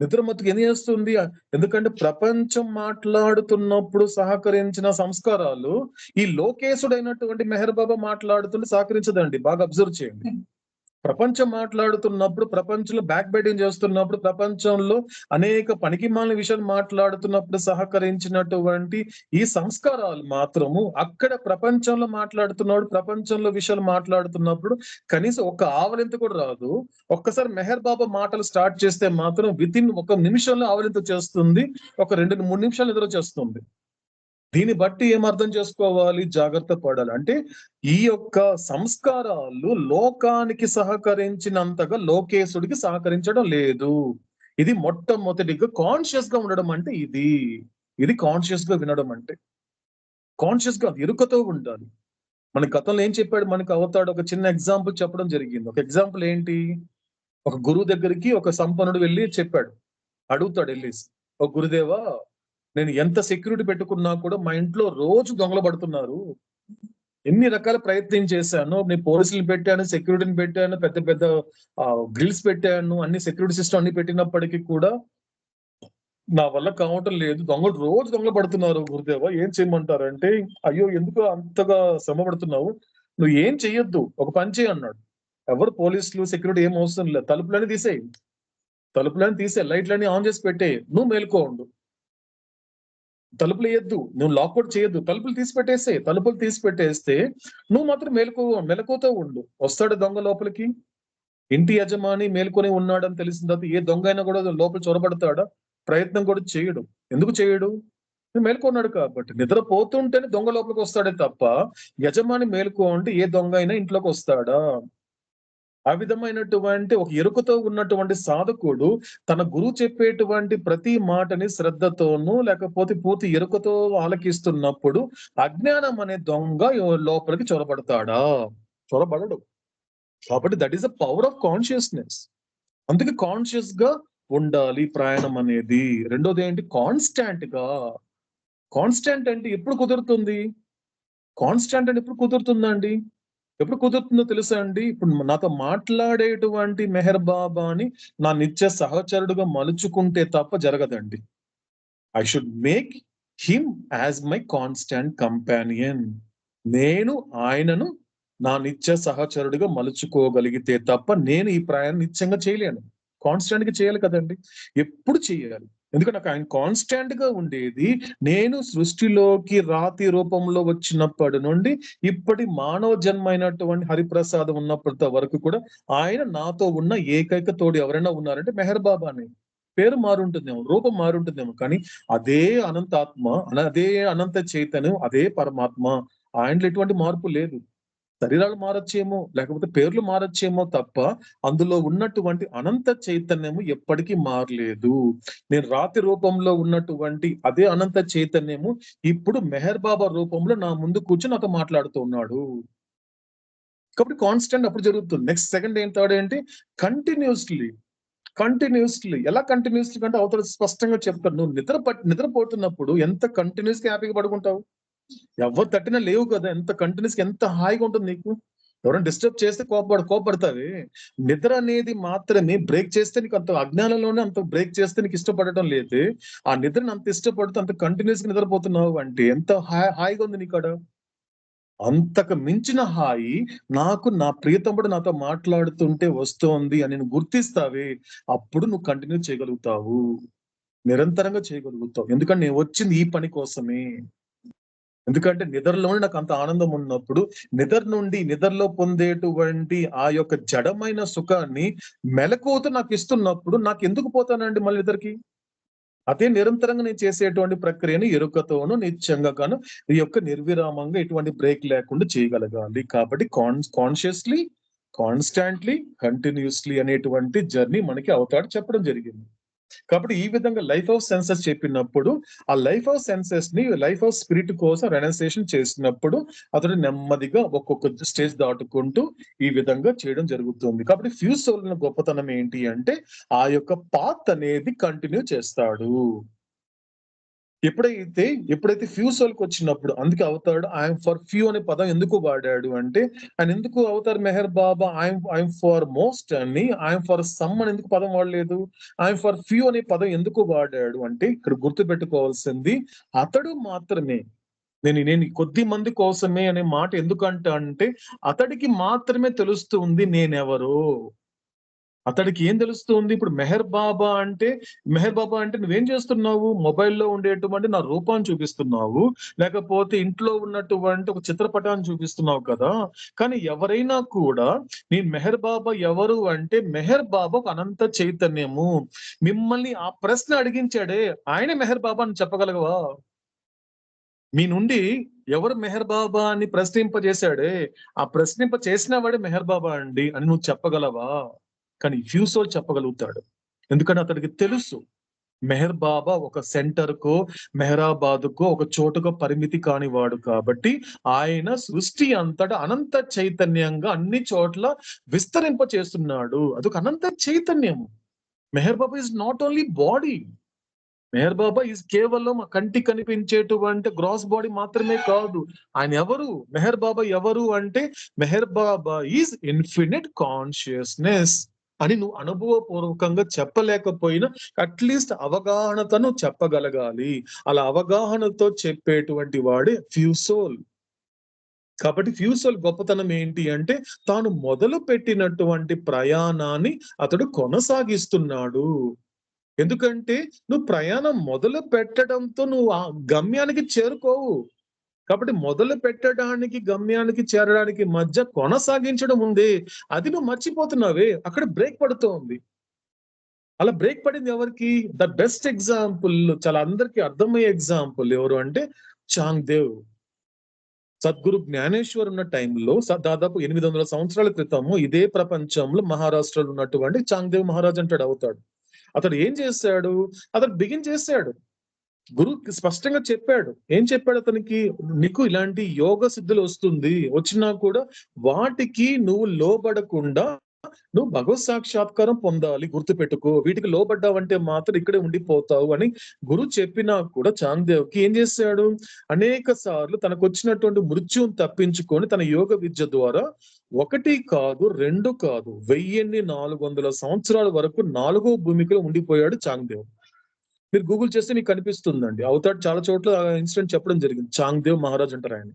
నిద్ర మత్తుకు ఏం చేస్తుంది, ఎందుకంటే ప్రపంచం మాట్లాడుతున్నప్పుడు సహకరించిన సంస్కారాలు ఈ లోకేశుడైనటువంటి మెహర్ బాబా మాట్లాడుతుంటే సహకరించదండి. బాగా అబ్జర్వ్ చేయండి. ప్రపంచం మాట్లాడుతున్నప్పుడు, ప్రపంచంలో బ్యాక్ బైటింగ్ చేస్తున్నప్పుడు, ప్రపంచంలో అనేక పనికిమాలిన విషయాలు మాట్లాడుతున్నప్పుడు సహకరించినటువంటి ఈ సంస్కారాలు మాత్రము అక్కడ ప్రపంచంలో మాట్లాడుతున్నాడు, ప్రపంచంలో విషయాలు మాట్లాడుతున్నప్పుడు కనీసం ఒక ఆవలింత కూడా రాదు. ఒక్కసారి మెహర్ బాబా మాటలు స్టార్ట్ చేస్తే మాత్రం వితిన్ 1 నిమిషంలో ఆవలింత చేస్తుంది, ఒక 2-3 నిమిషాలు ఎదురు చేస్తుంది. దీన్ని బట్టి ఏం అర్థం చేసుకోవాలి, జాగ్రత్త పడాలి. అంటే ఈ యొక్క సంస్కారాలు లోకానికి సహకరించినంతగా లోకేశుడికి సహకరించడం లేదు. ఇది మొట్టమొదటిగా కాన్షియస్ గా ఉండడం అంటే ఇది కాన్షియస్ గా వినడం అంటే. కాన్షియస్ గా ఎరుకతో ఉండాలి. మన గతంలో ఏం చెప్పాడు మనకు అవుతాడు, ఒక చిన్న ఎగ్జాంపుల్ చెప్పడం జరిగింది. ఒక ఎగ్జాంపుల్ ఏంటి, ఒక గురువు దగ్గరికి ఒక సంపన్నుడు వెళ్ళి చెప్పాడు, అడుగుతాడు వెళ్ళేసి, ఒక గురుదేవా నేను ఎంత సెక్యూరిటీ పెట్టుకున్నా కూడా మా ఇంట్లో రోజు దొంగలు పడుతున్నారు, ఎన్ని రకాల ప్రయత్నం చేశాను, నేను పోలీసులు పెట్టాను, సెక్యూరిటీని పెట్టాను, పెద్ద పెద్ద గ్రిల్స్ పెట్టాను, అన్ని సెక్యూరిటీ సిస్టమ్ అన్ని పెట్టినప్పటికీ కూడా నా వల్ల కావటం లేదు. దొంగలు రోజు దొంగలు పడుతున్నారు గురుదేవ, ఏం చేయమంటారంటే, అయ్యో ఎందుకు అంతగా శ్రమ పడుతున్నావు, నువ్వు ఏం చెయ్యొద్దు, ఒక పని చేయి అన్నాడు. ఎవరు పోలీసులు సెక్యూరిటీ ఏం అవసరం లేదు, తలుపులన్నీ తీసేయి, లైట్లన్నీ ఆన్ చేసి పెట్టే, నువ్వు మేలుకో ఉండు, తలుపులు వేయద్దు, నువ్వు లాక్అవుట్ చేయొద్దు, తలుపులు తీసి పెట్టేస్తే నువ్వు మాత్రం మెలకువతో ఉండు. వస్తాడు దొంగ లోపలికి, ఇంటి యజమాని మేల్కొని ఉన్నాడని తెలిసిన తర్వాత ఏ దొంగ అయినా కూడా లోపల చొరబడతాడా? ప్రయత్నం కూడా చేయడు. ఎందుకు చేయడు? మేల్కొన్నాడు కాబట్టి. నిద్రపోతుంటేనే దొంగ లోపలికి వస్తాడే తప్ప యజమాని మేలుకో అంటే ఏ దొంగ అయినా ఇంట్లోకి వస్తాడా? ఆ విధమైనటువంటి ఒక ఎరుకతో ఉన్నటువంటి సాధకుడు తన గురువు చెప్పేటువంటి ప్రతి మాటని శ్రద్ధతోనూ లేకపోతే పూర్తి ఎరుకతో ఆలకిస్తున్నప్పుడు అజ్ఞానం అనే దొంగ లోపలికి చొరబడతాడా? చొరబడడు. కాబట్టి that is the power of consciousness. అందుకే కాన్షియస్ గా ఉండాలి ప్రయాణం అనేది. రెండోది ఏంటి? కాన్స్టాంట్ అంటే ఎప్పుడు కుదురుతుంది? కాన్స్టాంట్ అంటే ఎప్పుడు కుదురుతుందండి? ఎప్పుడు కుదురుతుందో తెలుసా అండి? ఇప్పుడు నాతో మాట్లాడేటువంటి మెహర్ బాబాని నా నిత్య సహచరుడుగా మలుచుకుంటే తప్ప జరగదండి. I should make him as my constant companion. నేను ఆయనను నా నిత్య సహచరుడిగా మలుచుకోగలిగితే తప్ప నేను ఈ ప్రయాణం నిత్యంగా చేయలేను. కాన్స్టాంట్ గా చేయాలి కదండి, ఎప్పుడు చేయాలి. ఎందుకంటే నాకు ఆయన కాన్స్టాంట్ గా ఉండేది నేను సృష్టిలోకి రాతి రూపంలో వచ్చినప్పటి నుండి ఇప్పటి మానవ జన్మ అయినటువంటి హరిప్రసాదం ఉన్నప్పటి వరకు కూడా ఆయన నాతో ఉన్న ఏకైక తోడు ఎవరైనా ఉన్నారంటే మెహర్ బాబానే. పేరు మారుంటుందేమో, రూపం మారుంటుందేమో, కానీ అదే అనంతాత్మ, అదే అనంత చైతన్యం, అదే పరమాత్మ. ఆయనలో ఎటువంటి మార్పు లేదు. శరీరాలు మారచ్చేమో, లేకపోతే పేర్లు మారచ్చేమో తప్ప అందులో ఉన్నటువంటి అనంత చైతన్యము ఎప్పటికీ మారలేదు. నేను రాతి రూపంలో ఉన్నటువంటి అదే అనంత చైతన్యము ఇప్పుడు మెహర్ బాబా రూపంలో నా ముందు కూర్చొని నాతో మాట్లాడుతూ ఉన్నాడు. కాబట్టి కాన్స్టెంట్ అప్పుడు జరుగుతుంది. నెక్స్ట్ సెకండ్ ఏంటి? థర్డ్ ఏంటి? కంటిన్యూస్లీ. ఎలా కంటిన్యూస్లీ అంటే అవతల స్పష్టంగా చెప్తాడు. నువ్వు నిద్రపోతున్నప్పుడు ఎంత కంటిన్యూస్ గా హ్యాపీగా పడుకుంటావు? ఎవరు తట్టినా లేవు కదా, ఎంత కంటిన్యూస్ ఎంత హాయిగా ఉంటుంది నీకు. ఎవరైనా డిస్టర్బ్ చేస్తే కోపడతావే. నిద్ర అనేది మాత్రమే బ్రేక్ చేస్తే నీకు అంత అజ్ఞానంలోనే అంత బ్రేక్ చేస్తే నీకు ఇష్టపడటం లేదు. ఆ నిద్రను అంత ఇష్టపడుతూ అంత కంటిన్యూస్ గా నిద్రపోతున్నావు అంటే ఎంత హాయిగా ఉంది నీకు. అంతకు మించిన హాయి నాకు నా ప్రియతముడు నాతో మాట్లాడుతుంటే వస్తోంది అని నువ్వు గుర్తిస్తావే, అప్పుడు నువ్వు కంటిన్యూ చేయగలుగుతావు, నిరంతరంగా చేయగలుగుతావు. ఎందుకంటే నేను వచ్చింది ఈ పని కోసమే. ఎందుకంటే నిద్రలోనే నాకు అంత ఆనందం ఉన్నప్పుడు నిద్రలో పొందేటువంటి ఆ యొక్క జడమైన సుఖాన్ని మెలకువతో నాకు ఇస్తున్నప్పుడు నాకు ఎందుకు పోతానండి మళ్ళీ నిద్రకి? అదే నిరంతరంగా నేను చేసేటువంటి ప్రక్రియను ఎరుకతోను నిత్యంగా గాను ఈ యొక్క నిర్విరామంగా ఎటువంటి బ్రేక్ లేకుండా చేయగలగాలి. కాబట్టి కాన్షియస్లీ, కాన్స్టాంట్లీ, కంటిన్యూస్లీ అనేటువంటి జర్నీ మనకి అవతాడు చెప్పడం జరిగింది. కాబట్టి ఈ విధంగా లైఫ్ ఆఫ్ సెన్సెస్ చెప్పినప్పుడు ఆ లైఫ్ ఆఫ్ సెన్సెస్ ని లైఫ్ ఆఫ్ స్పిరిట్ కోసం రెనౌన్సియేషన్ చేసినప్పుడు అతడు నెమ్మదిగా ఒక్కొక్క స్టేజ్ దాటుకుంటూ ఈ విధంగా చేయడం జరుగుతుంది. కాబట్టి ఫ్యూజ్ సోల్ గొప్పతనం ఏంటి అంటే ఆ యొక్క పాత్ అనేది కంటిన్యూ చేస్తాడు. ఎప్పుడైతే ఫ్యూ సోల్కి వచ్చినప్పుడు, అందుకే అవుతాడు ఐఎమ్ ఫర్ ఫ్యూ అనే పదం ఎందుకు వాడాడు అంటే ఆయన ఎందుకు అవుతారు మెహర్ బాబా ఐఎమ్ ఫర్ మోస్ట్ అని, ఐఎమ్ ఫర్ సమ్ అని ఎందుకు పదం వాడలేదు? ఐఎమ్ ఫర్ ఫ్యూ అనే పదం ఎందుకు వాడాడు అంటే ఇక్కడ గుర్తు పెట్టుకోవాల్సింది అతడు మాత్రమే, నేను కొద్ది మంది కోసమే అనే మాట ఎందుకంటా అంటే అతడికి మాత్రమే తెలుస్తుంది నేనెవరో. అతడికి ఏం తెలుస్తుంది? ఇప్పుడు మెహర్ బాబా అంటే నువ్వేం చేస్తున్నావు? మొబైల్లో ఉండేటువంటి నా రూపాన్ని చూపిస్తున్నావు, లేకపోతే ఇంట్లో ఉన్నటువంటి ఒక చిత్రపటాన్ని చూపిస్తున్నావు కదా. కానీ ఎవరైనా కూడా నీ మెహర్ బాబా ఎవరు అంటే మెహర్ బాబా ఒక అనంత చైతన్యము. మిమ్మల్ని ఆ ప్రశ్న అడిగించాడే ఆయనే మెహర్ బాబా అని చెప్పగలగవా? మీ నుండి ఎవరు మెహర్ బాబా అని ప్రశ్నింపజేశాడే ఆ ప్రశ్నింప చేసిన వాడే మెహర్ బాబా అండి అని నువ్వు చెప్పగలవా? కానీ ఫ్యూ సోల్ చెప్పగలుగుతాడు. ఎందుకంటే అతడికి తెలుసు మెహర్ బాబా ఒక సెంటర్కో మెహరాబాద్కో ఒక చోటుకో పరిమితి కానివాడు కాబట్టి ఆయన సృష్టి అంతటా అనంత చైతన్యంగా అన్ని చోట్ల విస్తరింప చేస్తున్నాడు. అదొక అనంత చైతన్యము. Meher Baba is not only body, Meher Baba is కేవలం కంటి కనిపించేటువంటి గ్రాస్ బాడీ మాత్రమే కాదు. ఆయన ఎవరు? మెహర్ బాబా ఎవరు అంటే Meher Baba is infinite consciousness అని నువ్వు అనుభవపూర్వకంగా చెప్పలేకపోయినా అట్లీస్ట్ అవగాహనతను చెప్పగలగాలి. అలా అవగాహనతో చెప్పేటువంటి వాడే ఫ్యూసోల్. కాబట్టి ఫ్యూసోల్ గొప్పతనం ఏంటి అంటే తాను మొదలు పెట్టినటువంటి ప్రయాణాన్ని అతడు కొనసాగిస్తున్నాడు. ఎందుకంటే నువ్వు ప్రయాణం మొదలు పెట్టడంతో నువ్వు ఆ గమ్యానికి చేరుకోవు. కాబట్టి మొదలు పెట్టడానికి గమ్యానికి చేరడానికి మధ్య కొనసాగించడం ఉంది. అది నువ్వు మర్చిపోతున్నావే, అక్కడ బ్రేక్ పడుతోంది. అలా బ్రేక్ పడింది ఎవరికి? ద బెస్ట్ ఎగ్జాంపుల్, చాలా అందరికీ అర్థమయ్యే ఎగ్జాంపుల్ ఎవరు అంటే చాంగ్ దేవ్. సద్గురు జ్ఞానేశ్వర్ ఉన్న టైంలో దాదాపు 800 సంవత్సరాల క్రితము ఇదే ప్రపంచంలో మహారాష్ట్రలో ఉన్నటువంటి చాంగ్ దేవ్ మహారాజ్ అంటాడు అవుతాడు. అతడు ఏం చేశాడు? అతడు బిగిన్ చేశాడు. గురువు స్పష్టంగా చెప్పాడు. ఏం చెప్పాడు అతనికి? నీకు ఇలాంటి యోగ సిద్ధులు వచ్చినా కూడా వాటికి నువ్వు లోబడకుండా నువ్వు భగవత్ సాక్షాత్కారం పొందాలి, గుర్తుపెట్టుకో. వీటికి లోబడ్డావంటే మాత్రం ఇక్కడే ఉండిపోతావు అని గురువు చెప్పినా కూడా చాంగ్దేవ్కి ఏం చేశాడు? అనేక సార్లు తనకు వచ్చినటువంటి మృత్యువును తప్పించుకొని తన యోగ విద్య ద్వారా 1 కాదు 2 కాదు 1400 సంవత్సరాల వరకు 4వ భూమికలో ఉండిపోయాడు చాంగ్దేవ్. మీరు గూగుల్ చేస్తే మీకు కనిపిస్తుందండి. అవుతాడు చాలా చోట్ల ఇన్సిడెంట్ చెప్పడం జరిగింది. చాంగ్దేవ్ మహారాజ్ అంటారు ఆయన.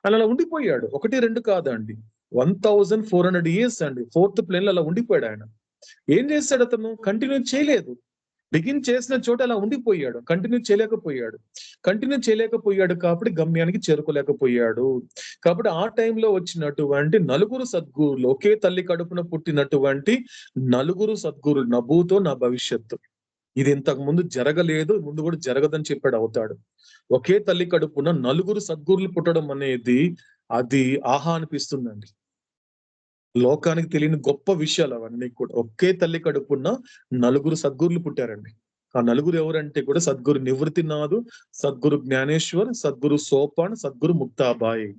ఆయన అలా ఉండిపోయాడు. 1, 2 కాదండి, 1400 years అండి. 4th ప్లేన్ లో అలా ఉండిపోయాడు ఆయన. ఏం చేశాడు అతను? కంటిన్యూ చేయలేదు. బిగిన్ చేసిన చోట అలా ఉండిపోయాడు. కంటిన్యూ చేయలేకపోయాడు కాబట్టి గమ్యానికి చేరుకోలేకపోయాడు. కాబట్టి ఆ టైంలో వచ్చినటువంటి 4 సద్గురులు, ఒకే తల్లి కడుపున పుట్టినటువంటి 4 సద్గురులు, నభూతో నా భవిష్యత్తు, ఇది ఇంతకు ముందు జరగలేదు, ముందు కూడా జరగదని చెప్పాడు అవుతాడు. ఒకే తల్లి కడుపున 4 సద్గురులు పుట్టడం అనేది అది ఆహా అనిపిస్తుందండి. లోకానికి తెలియని గొప్ప విషయాలు అవన్నీ కూడా. ఒకే తల్లి కడుపున 4 సద్గురులు పుట్టారండి. ఆ 4 ఎవరంటే కూడా సద్గురు నివృత్తినాథ్, సద్గురు జ్ఞానేశ్వర్, సద్గురు సోపాన్, సద్గురు ముక్తాబాయి.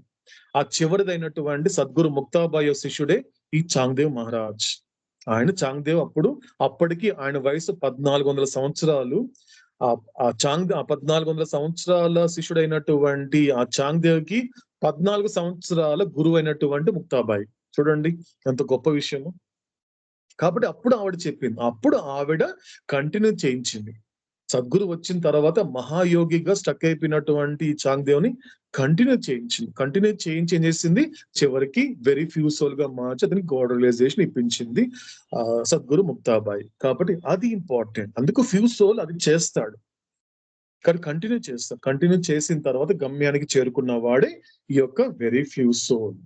ఆ చివరిదైనటువంటి సద్గురు ముక్తాబాయి శిష్యుడే ఈ చాంగ్దేవ్ మహారాజ్. ఆయన చాంగ్దేవ్ అప్పటికి ఆయన వయసు 1400 సంవత్సరాలు. ఆ 1400 సంవత్సరాల శిష్యుడైనటువంటి ఆ చాంగ్దేవ్ కి 14 సంవత్సరాల గురువు అయినటువంటి ముక్తాబాయి. చూడండి ఎంత గొప్ప విషయము. కాబట్టి అప్పుడు ఆవిడ చెప్పింది, అప్పుడు ఆవిడ కంటిన్యూ చేయించింది. సద్గురు వచ్చిన తర్వాత మహాయోగిగా స్టక్ అయిపోయినటువంటి చాంగ్దేవ్ని కంటిన్యూ చేయించి ఏం చేసింది? చివరికి వెరీ ఫ్యూసోల్ గా మార్చి అతనికి గాడ్ రియలైజేషన్ ఇప్పించింది సద్గురు ముక్తాబాయి. కాబట్టి అది ఇంపార్టెంట్. అందుకు ఫ్యూసోల్ అది చేస్తాడు, కానీ కంటిన్యూ చేసిన తర్వాత గమ్యానికి చేరుకున్న వాడే ఈ యొక్క వెరీ ఫ్యూసోల్.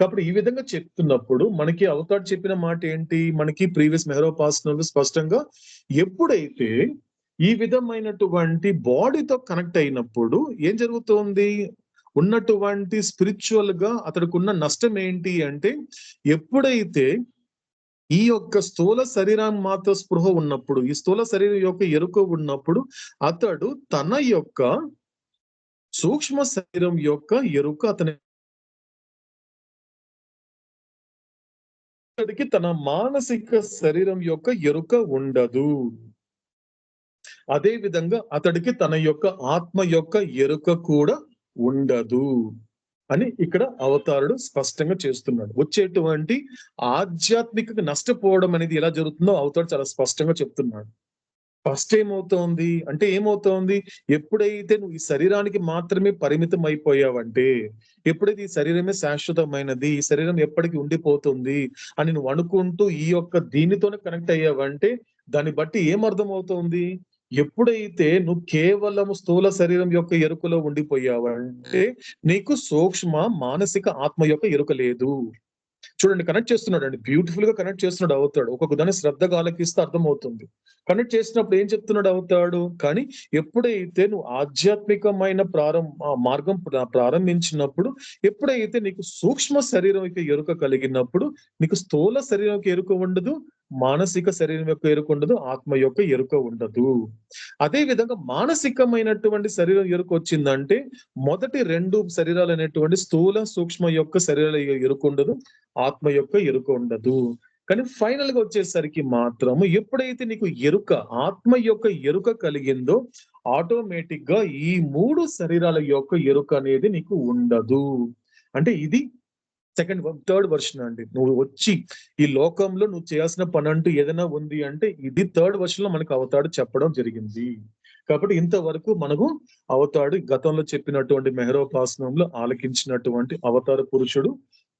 కాబట్టి ఈ విధంగా చెప్తున్నప్పుడు మనకి అవతాడు చెప్పిన మాట ఏంటి? మనకి ప్రీవియస్ మెహరోపాసనలు స్పష్టంగా ఎప్పుడైతే ఈ విధమైనటువంటి బాడీతో కనెక్ట్ అయినప్పుడు ఏం జరుగుతోంది? ఉన్నటువంటి స్పిరిచువల్ గా అతడికి ఉన్న నష్టం ఏంటి అంటే, ఎప్పుడైతే ఈ యొక్క స్థూల శరీరం మాత్ర స్పృహ ఉన్నప్పుడు, ఈ స్థూల శరీరం యొక్క ఎరుక ఉన్నప్పుడు అతడు తన యొక్క సూక్ష్మ శరీరం యొక్క ఎరుక అతడికి తన మానసిక శరీరం యొక్క ఎరుక ఉండదు. అదే విధంగా అతడికి తన యొక్క ఆత్మ యొక్క ఎరుక కూడా ఉండదు అని ఇక్కడ అవతారుడు స్పష్టంగా చేస్తున్నాడు. వచ్చేటువంటి ఆధ్యాత్మిక నష్టపోవడం అనేది ఎలా జరుగుతుందో అవతారు చాలా స్పష్టంగా చెప్తున్నాడు. ఫస్ట్ ఏమవుతోంది అంటే ఎప్పుడైతే నువ్వు ఈ శరీరానికి మాత్రమే పరిమితం అయిపోయావంటే, ఎప్పుడైతే ఈ శరీరమే శాశ్వతమైనది, ఈ శరీరం ఎప్పటికీ ఉండిపోతుంది అని నువ్వు అనుకుంటూ ఈ యొక్క దీనితోనే కనెక్ట్ అయ్యావంటే, దాన్ని బట్టి ఏమర్థం అవుతోంది? ఎప్పుడైతే నువ్వు కేవలం స్థూల శరీరం యొక్క ఎరుకలో ఉండిపోయావంటే నీకు సూక్ష్మ మానసిక ఆత్మ యొక్క ఎరుక లేదు. చూడండి, కనెక్ట్ చేస్తున్నాడు అండి, బ్యూటిఫుల్ గా కనెక్ట్ చేస్తున్నాడు అవుతాడు. ఒక్కొక్క దాన్ని శ్రద్ధగా ఆలకిస్తే అర్థమవుతుంది. కనెక్ట్ చేసినప్పుడు ఏం చెప్తున్నాడు అవుతాడు? కానీ ఎప్పుడైతే నువ్వు ఆధ్యాత్మికమైన మార్గం ప్రారంభించినప్పుడు, ఎప్పుడైతే నీకు సూక్ష్మ శరీరం యొక్క ఎరుక కలిగినప్పుడు నీకు స్థూల శరీరం యొక్క ఎరుక ఉండదు, మానసిక శరీరం యొక్క ఎరుక ఉండదు, ఆత్మ యొక్క ఎరుక ఉండదు. అదే విధంగా మానసికమైనటువంటి శరీరం ఎరుక వచ్చిందంటే మొదటి 2 శరీరాలు అనేటువంటి స్థూల సూక్ష్మ యొక్క శరీరాల ఎరుక ఉండదు, ఆత్మ యొక్క ఎరుక ఉండదు. కానీ ఫైనల్ గా వచ్చేసరికి మాత్రము ఎప్పుడైతే నీకు ఎరుక, ఆత్మ యొక్క ఎరుక కలిగిందో ఆటోమేటిక్ గా ఈ 3 శరీరాల యొక్క ఎరుక అనేది నీకు ఉండదు. అంటే ఇది థర్డ్ వర్షన్ అండి. నువ్వు వచ్చి ఈ లోకంలో నువ్వు చేయాల్సిన పని అంటూ ఏదైనా ఉంది అంటే ఇది థర్డ్ వర్షన్ లో మనకు అవతాడు చెప్పడం జరిగింది. కాబట్టి ఇంతవరకు మనకు అవతాడు గతంలో చెప్పినటువంటి మెహరోపాసనంలో ఆలకించినటువంటి అవతార పురుషుడు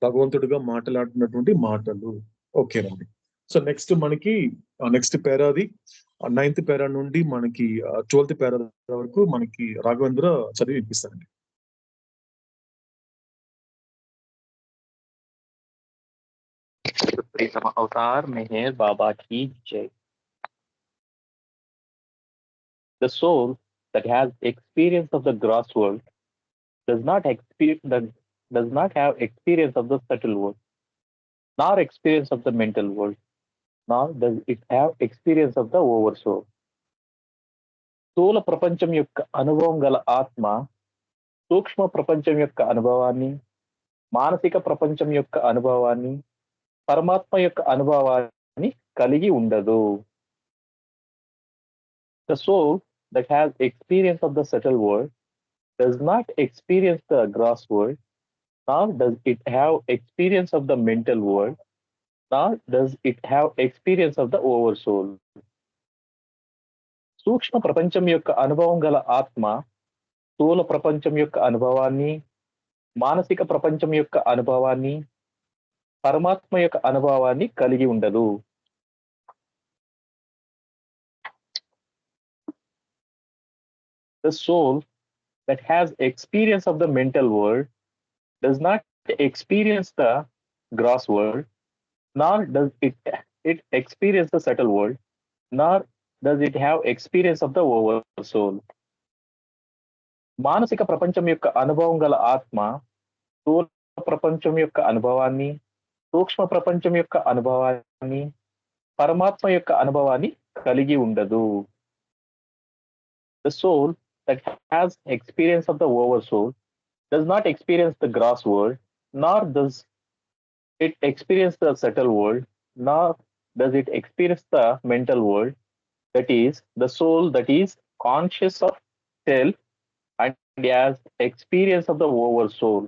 భగవంతుడిగా మాట్లాడినటువంటి మాటలు. ఓకేనండి. సో నెక్స్ట్ మనకి నెక్స్ట్ పేరాది 9th పేరా నుండి మనకి 12th పేరా వరకు మనకి రాఘవేంద్ర చదివి వినిపిస్తారండి. प्रीतम अवतार मेहर बाबा की जय. The soul that has experience of the gross world does not have experience of the subtle world, nor experience of the mental world, nor does it have experience of the oversoul. స్థూల ప్రపంచం యొక్క అనుభవం గల ఆత్మ సూక్ష్మ ప్రపంచం యొక్క అనుభవాన్ని, మానసిక ప్రపంచం యొక్క అనుభవాన్ని, పరమాత్మ యొక్క అనుభవాన్ని కలిగి ఉండదు. The soul that has experience of the subtle world does not experience the gross world, nor does it have experience of the mental world, nor does it have experience of the oversoul. సూక్ష్మ ప్రపంచం యొక్క అనుభవం గల ఆత్మ స్థూల ప్రపంచం యొక్క అనుభవాన్ని, మానసిక ప్రపంచం యొక్క అనుభవాన్ని, పరమాత్మ యొక్క అనుభవాన్ని కలిగి ఉండదు. The soul that has experience of the mental world does not experience the gross world, nor does it experience the subtle world, nor does it have experience of the oversoul. మానసిక ప్రపంచం యొక్క అనుభవం గల ఆత్మ స్థూల ప్రపంచం యొక్క అనుభవాన్ని, సూక్ష్మ ప్రపంచం యొక్క అనుభవాన్ని, పరమాత్మ యొక్క అనుభవాన్ని కలిగి ఉండదు. The soul that has experience of the oversoul does not experience the gross world, nor does it experience the subtle world, nor does it experience the mental world. That is, the soul that is conscious of self and has experience of the oversoul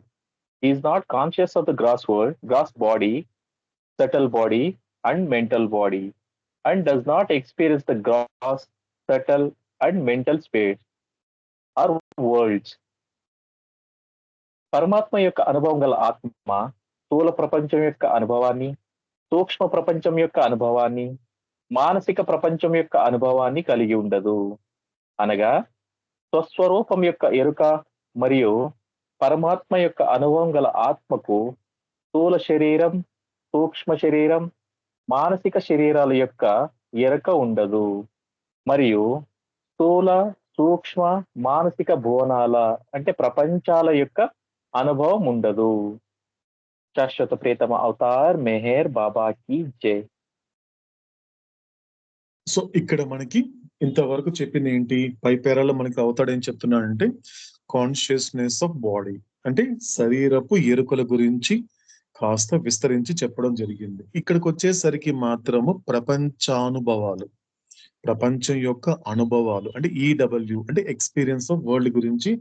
is not conscious of the gross world, gross body, subtle body, and mental body, and does not experience the gross, subtle, and mental space or worlds. పరమాత్మ యొక్క అనుభవం గల ఆత్మ స్థూల ప్రపంచం యొక్క అనుభవాన్ని, సూక్ష్మ ప్రపంచం యొక్క అనుభవాన్ని, మానసిక ప్రపంచం యొక్క అనుభవాన్ని కలిగి ఉండదు. అనగా స్వస్వరూపం యొక్క ఎరుక మరియు పరమాత్మ యొక్క అనుభవం గల ఆత్మకు స్థూల శరీరం, సూక్ష్మ శరీరం, మానసిక శరీరాల యొక్క ఎరుక ఉండదు. మరియు స్థూల, సూక్ష్మ, మానసిక భువనాల అంటే ప్రపంచాల యొక్క అనుభవం ఉండదు. శాశ్వత ప్రియతమ అవతార్ మెహర్ బాబా కి జై. సో ఇక్కడ మనకి ఇంతవరకు చెప్పింది ఏంటి? పై పేరాలో మనకి అవతాడేం చెప్తున్నాడంటే కాన్షియస్నెస్ ఆఫ్ బాడీ అంటే శరీరపు ఎరుకల గురించి కాస్త విస్తరించి చెప్పడం జరిగింది. ఇక్కడికి వచ్చేసరికి మాత్రము ప్రపంచానుభవాలు, ప్రపంచం యొక్క అనుభవాలు అంటే ఈడబ్ల్యూ అంటే ఎక్స్పీరియన్స్ ఆఫ్ వరల్డ్ గురించి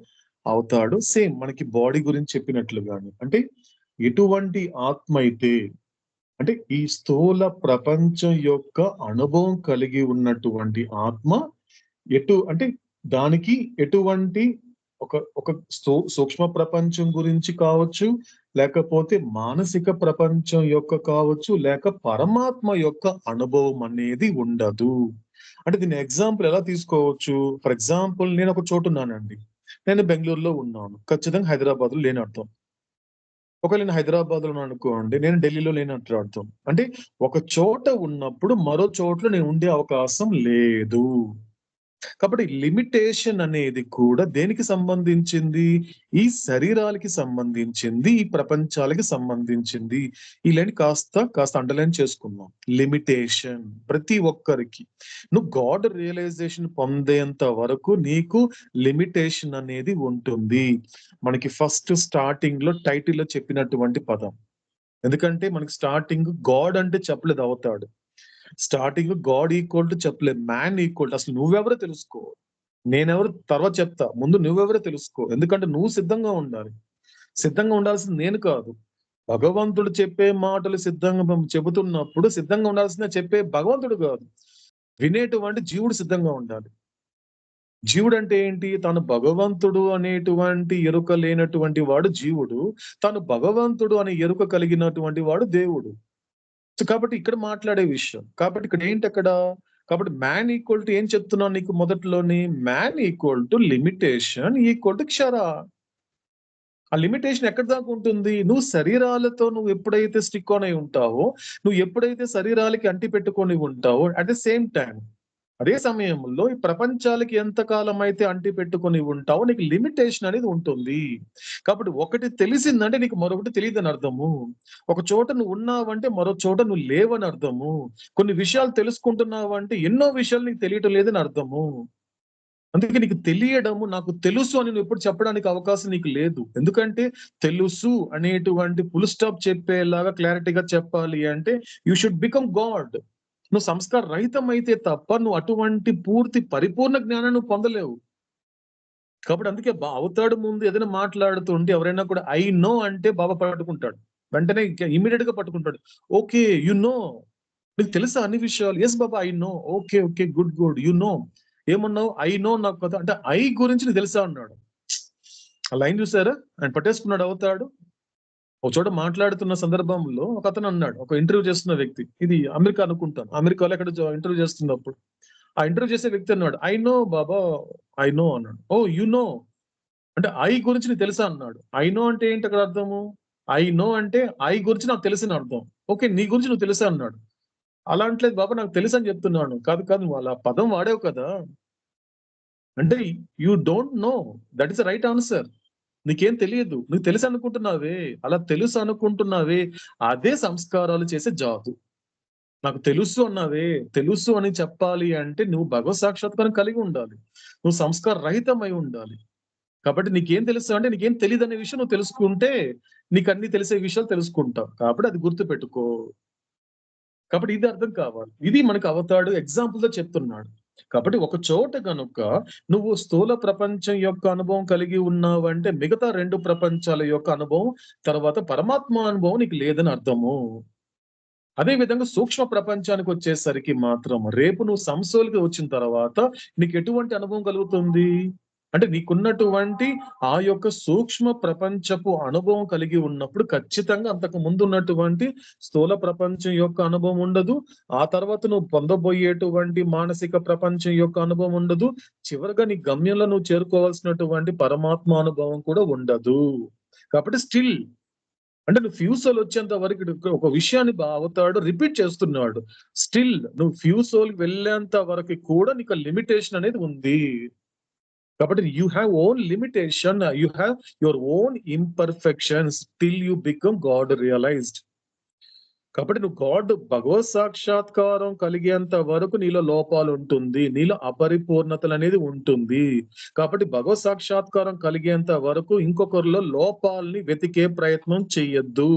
అవుతాడు. సేమ్ మనకి బాడీ గురించి చెప్పినట్లుగాని అంటే ఎటువంటి ఆత్మ అయితే అంటే ఈ స్థూల ప్రపంచం యొక్క అనుభవం కలిగి ఉన్నటువంటి ఆత్మ అంటే దానికి ఎటువంటి ఒక సూక్ష్మ ప్రపంచం గురించి కావచ్చు, లేకపోతే మానసిక ప్రపంచం యొక్క కావచ్చు, లేక పరమాత్మ యొక్క అనుభవం అనేది ఉండదు. అంటే దీని ఎగ్జాంపుల్ ఎలా తీసుకోవచ్చు? ఫర్ ఎగ్జాంపుల్ నేను ఒక చోటు ఉన్నానండి, నేను బెంగళూరులో ఉన్నాను, ఖచ్చితంగా హైదరాబాద్ లో లేని అర్థం. ఒకవేళ నేను హైదరాబాద్ లో అనుకోండి, నేను ఢిల్లీలో లేనట్టు అర్థం. అంటే ఒక చోట ఉన్నప్పుడు మరో చోట్ల నేను ఉండే అవకాశం లేదు. కాబట్టి లిమిటేషన్ అనేది కూడా దేనికి సంబంధించింది? ఈ శరీరాలకి సంబంధించింది, ఈ ప్రపంచాలకి సంబంధించింది. ఈ లైన్ కాస్త అండర్లైన్ చేసుకుందాం. లిమిటేషన్ ప్రతి ఒక్కరికి నువ్వు గాడ్ రియలైజేషన్ పొందేంత వరకు నీకు లిమిటేషన్ అనేది ఉంటుంది. మనకి ఫస్ట్ స్టార్టింగ్ లో టైటిల్ లో చెప్పినటువంటి పదం ఎందుకంటే మనకి స్టార్టింగ్ గాడ్ అంటే చెప్పలేదు అవుతాడు. స్టార్టింగ్ గాడ్ ఈక్వల్ టు చెప్పలేదు, మ్యాన్ ఈక్వల్ టు. అసలు నువ్వెవరో తెలుసుకో, నేనెవరు తర్వాత చెప్తా, ముందు నువ్వెవరో తెలుసుకో. ఎందుకంటే నువ్వు సిద్ధంగా ఉండాలి. సిద్ధంగా ఉండాల్సింది నేను కాదు, భగవంతుడు చెప్పే మాటలు సిద్ధంగా చెబుతున్నప్పుడు సిద్ధంగా ఉండాల్సిందే చెప్పే భగవంతుడు కాదు, వినేటువంటి జీవుడు సిద్ధంగా ఉండాలి. జీవుడు అంటే ఏంటి? తాను భగవంతుడు అనేటువంటి ఎరుక లేనటువంటి వాడు జీవుడు, తాను భగవంతుడు అనే ఎరుక కలిగినటువంటి వాడు దేవుడు. సో కాబట్టి ఇక్కడ మాట్లాడే విషయం. కాబట్టి ఇక్కడ ఏంటి అక్కడ? కాబట్టి మ్యాన్ ఈక్వల్ టు ఏం చెప్తున్నాను నీకు మొదట్లోని? Man equal to limitation equal to క్షర. ఆ లిమిటేషన్ ఎక్కడి దాకా ఉంటుంది? నువ్వు శరీరాలతో నువ్వు ఎప్పుడైతే స్టిక్ ఆన్ అయి ఉంటావో, నువ్వు ఎప్పుడైతే శరీరాలకి అంటి పెట్టుకొని ఉంటావో, అట్ ద సేమ్ టైం అదే సమయంలో ఈ ప్రపంచాలకి ఎంతకాలం అయితే అంటి పెట్టుకొని ఉంటావో నీకు లిమిటేషన్ అనేది ఉంటుంది. కాబట్టి ఒకటి తెలిసిందంటే నీకు మరొకటి తెలియదని అర్థము. ఒక చోట నువ్వు ఉన్నావంటే మరో చోట నువ్వు లేవని అర్థము. కొన్ని విషయాలు తెలుసుకుంటున్నావంటే ఎన్నో విషయాలు నీకు తెలియటం లేదని అర్థము. అందుకే నీకు తెలియడము, నాకు తెలుసు అని నువ్వు ఎప్పుడు చెప్పడానికి అవకాశం నీకు లేదు. ఎందుకంటే తెలుసు అనేటువంటి ఫుల్ స్టాప్ చెప్పేలాగా క్లారిటీగా చెప్పాలి అంటే యూ షుడ్ బికమ్ గాడ్. నువ్వు సంస్కార రహితం అయితే తప్ప నువ్వు అటువంటి పూర్తి పరిపూర్ణ జ్ఞానాన్ని నువ్వు పొందలేవు. కాబట్టి అందుకే అవతాడు ముందు ఏదైనా మాట్లాడుతుంటే ఎవరైనా కూడా ఐ నో అంటే బాబా పట్టుకుంటాడు, వెంటనే ఇమీడియట్ గా పట్టుకుంటాడు. ఓకే యు నో, నీకు తెలుసా అన్ని విషయాలు? Yes Baba I know. Okay okay good good, you know. ఏమన్నావు? ఐ నో నాకు కదా అంటే ఐ గురించి నీకు తెలుసా అన్నాడు. ఆ లైన్ చూసారా? ఆయన పట్టేసుకున్నాడు అవుతాడు. ఒక చోట మాట్లాడుతున్న సందర్భంలో ఒక అతను అన్నాడు, ఒక ఇంటర్వ్యూ చేస్తున్న వ్యక్తి, ఇది అమెరికా అనుకుంటాను, అమెరికాలో ఎక్కడ ఇంటర్వ్యూ చేస్తున్నప్పుడు ఆ ఇంటర్వ్యూ చేసే వ్యక్తి అన్నాడు I know Baba, I no అన్నాడు. ఓ యు నో అంటే ఐ గురించి నీకు తెలుసా అన్నాడు. ఐ నో అంటే ఏంటి అక్కడ అర్థము? ఐ నో అంటే ఐ గురించి నాకు తెలిసిన అర్థం. ఓకే నీ గురించి నువ్వు తెలుసా అన్నాడు. అలా అంటలేదు బాబా, నాకు తెలుసు అని చెప్తున్నాను. కాదు కాదు, నువ్వు అలా పదం వాడావు కదా అంటే you don't know, that is the right answer. నీకేం తెలియదు, నీకు తెలుసు అనుకుంటున్నావే, అలా తెలుసు అనుకుంటున్నావే అదే సంస్కారాలు చేసే జాదు. నాకు తెలుసు అన్నావే, తెలుసు అని చెప్పాలి అంటే నువ్వు భగవత్ సాక్షాత్కారం కలిగి ఉండాలి, నువ్వు సంస్కార రహితమై ఉండాలి. కాబట్టి నీకేం తెలుసు అంటే నీకేం తెలియదు అనే విషయం నువ్వు తెలుసుకుంటే నీకు అన్ని తెలిసే విషయాలు తెలుసుకుంటావు. కాబట్టి అది గుర్తు పెట్టుకో. కాబట్టి ఇది అర్థం కావాలి. ఇది మనకు అవతాడు ఎగ్జాంపుల్ తో చెప్తున్నాడు. కాబట్టి ఒక చోట గనుక నువ్వు స్థూల ప్రపంచం యొక్క అనుభవం కలిగి ఉన్నావంటే మిగతా రెండు ప్రపంచాల యొక్క అనుభవం, తర్వాత పరమాత్మ అనుభవం నీకు లేదని అర్థము. అదే విధంగా సూక్ష్మ ప్రపంచానికి వచ్చేసరికి మాత్రం రేపు నువ్వు సంసోల్కి వచ్చిన తర్వాత నీకు ఎటువంటి అనుభవం కలుగుతుంది అంటే నీకున్నటువంటి ఆ యొక్క సూక్ష్మ ప్రపంచపు అనుభవం కలిగి ఉన్నప్పుడు ఖచ్చితంగా అంతకు ముందు ఉన్నటువంటి స్థూల ప్రపంచం యొక్క అనుభవం ఉండదు. ఆ తర్వాత నువ్వు పొందబోయేటువంటి మానసిక ప్రపంచం యొక్క అనుభవం ఉండదు. చివరిగా నీ గమ్యంలో నువ్వు చేరుకోవాల్సినటువంటి పరమాత్మ అనుభవం కూడా ఉండదు. కాబట్టి స్టిల్ అంటే నువ్వు ఫ్యూసోల్ వచ్చేంత వరకు ఒక విషయాన్ని అవతాడు రిపీట్ చేస్తున్నాడు. స్టిల్ నువ్వు ఫ్యూసోల్కి వెళ్ళేంత వరకు కూడా నీకు లిమిటేషన్ అనేది ఉంది. కాబట్టి you have own limitation, you have your own imperfections till you become God realized. కాబట్టి నువ్వు గాడ్ భగవత్ సాక్షాత్కారం కలిగేంత వరకు నీలో లోపాలు ఉంటుంది, నీలో అపరిపూర్ణతలు అనేది ఉంటుంది. కాబట్టి భగవత్ సాక్షాత్కారం కలిగేంత వరకు ఇంకొకరిలో లోపాలని వెతికే ప్రయత్నం చెయ్యొద్దు.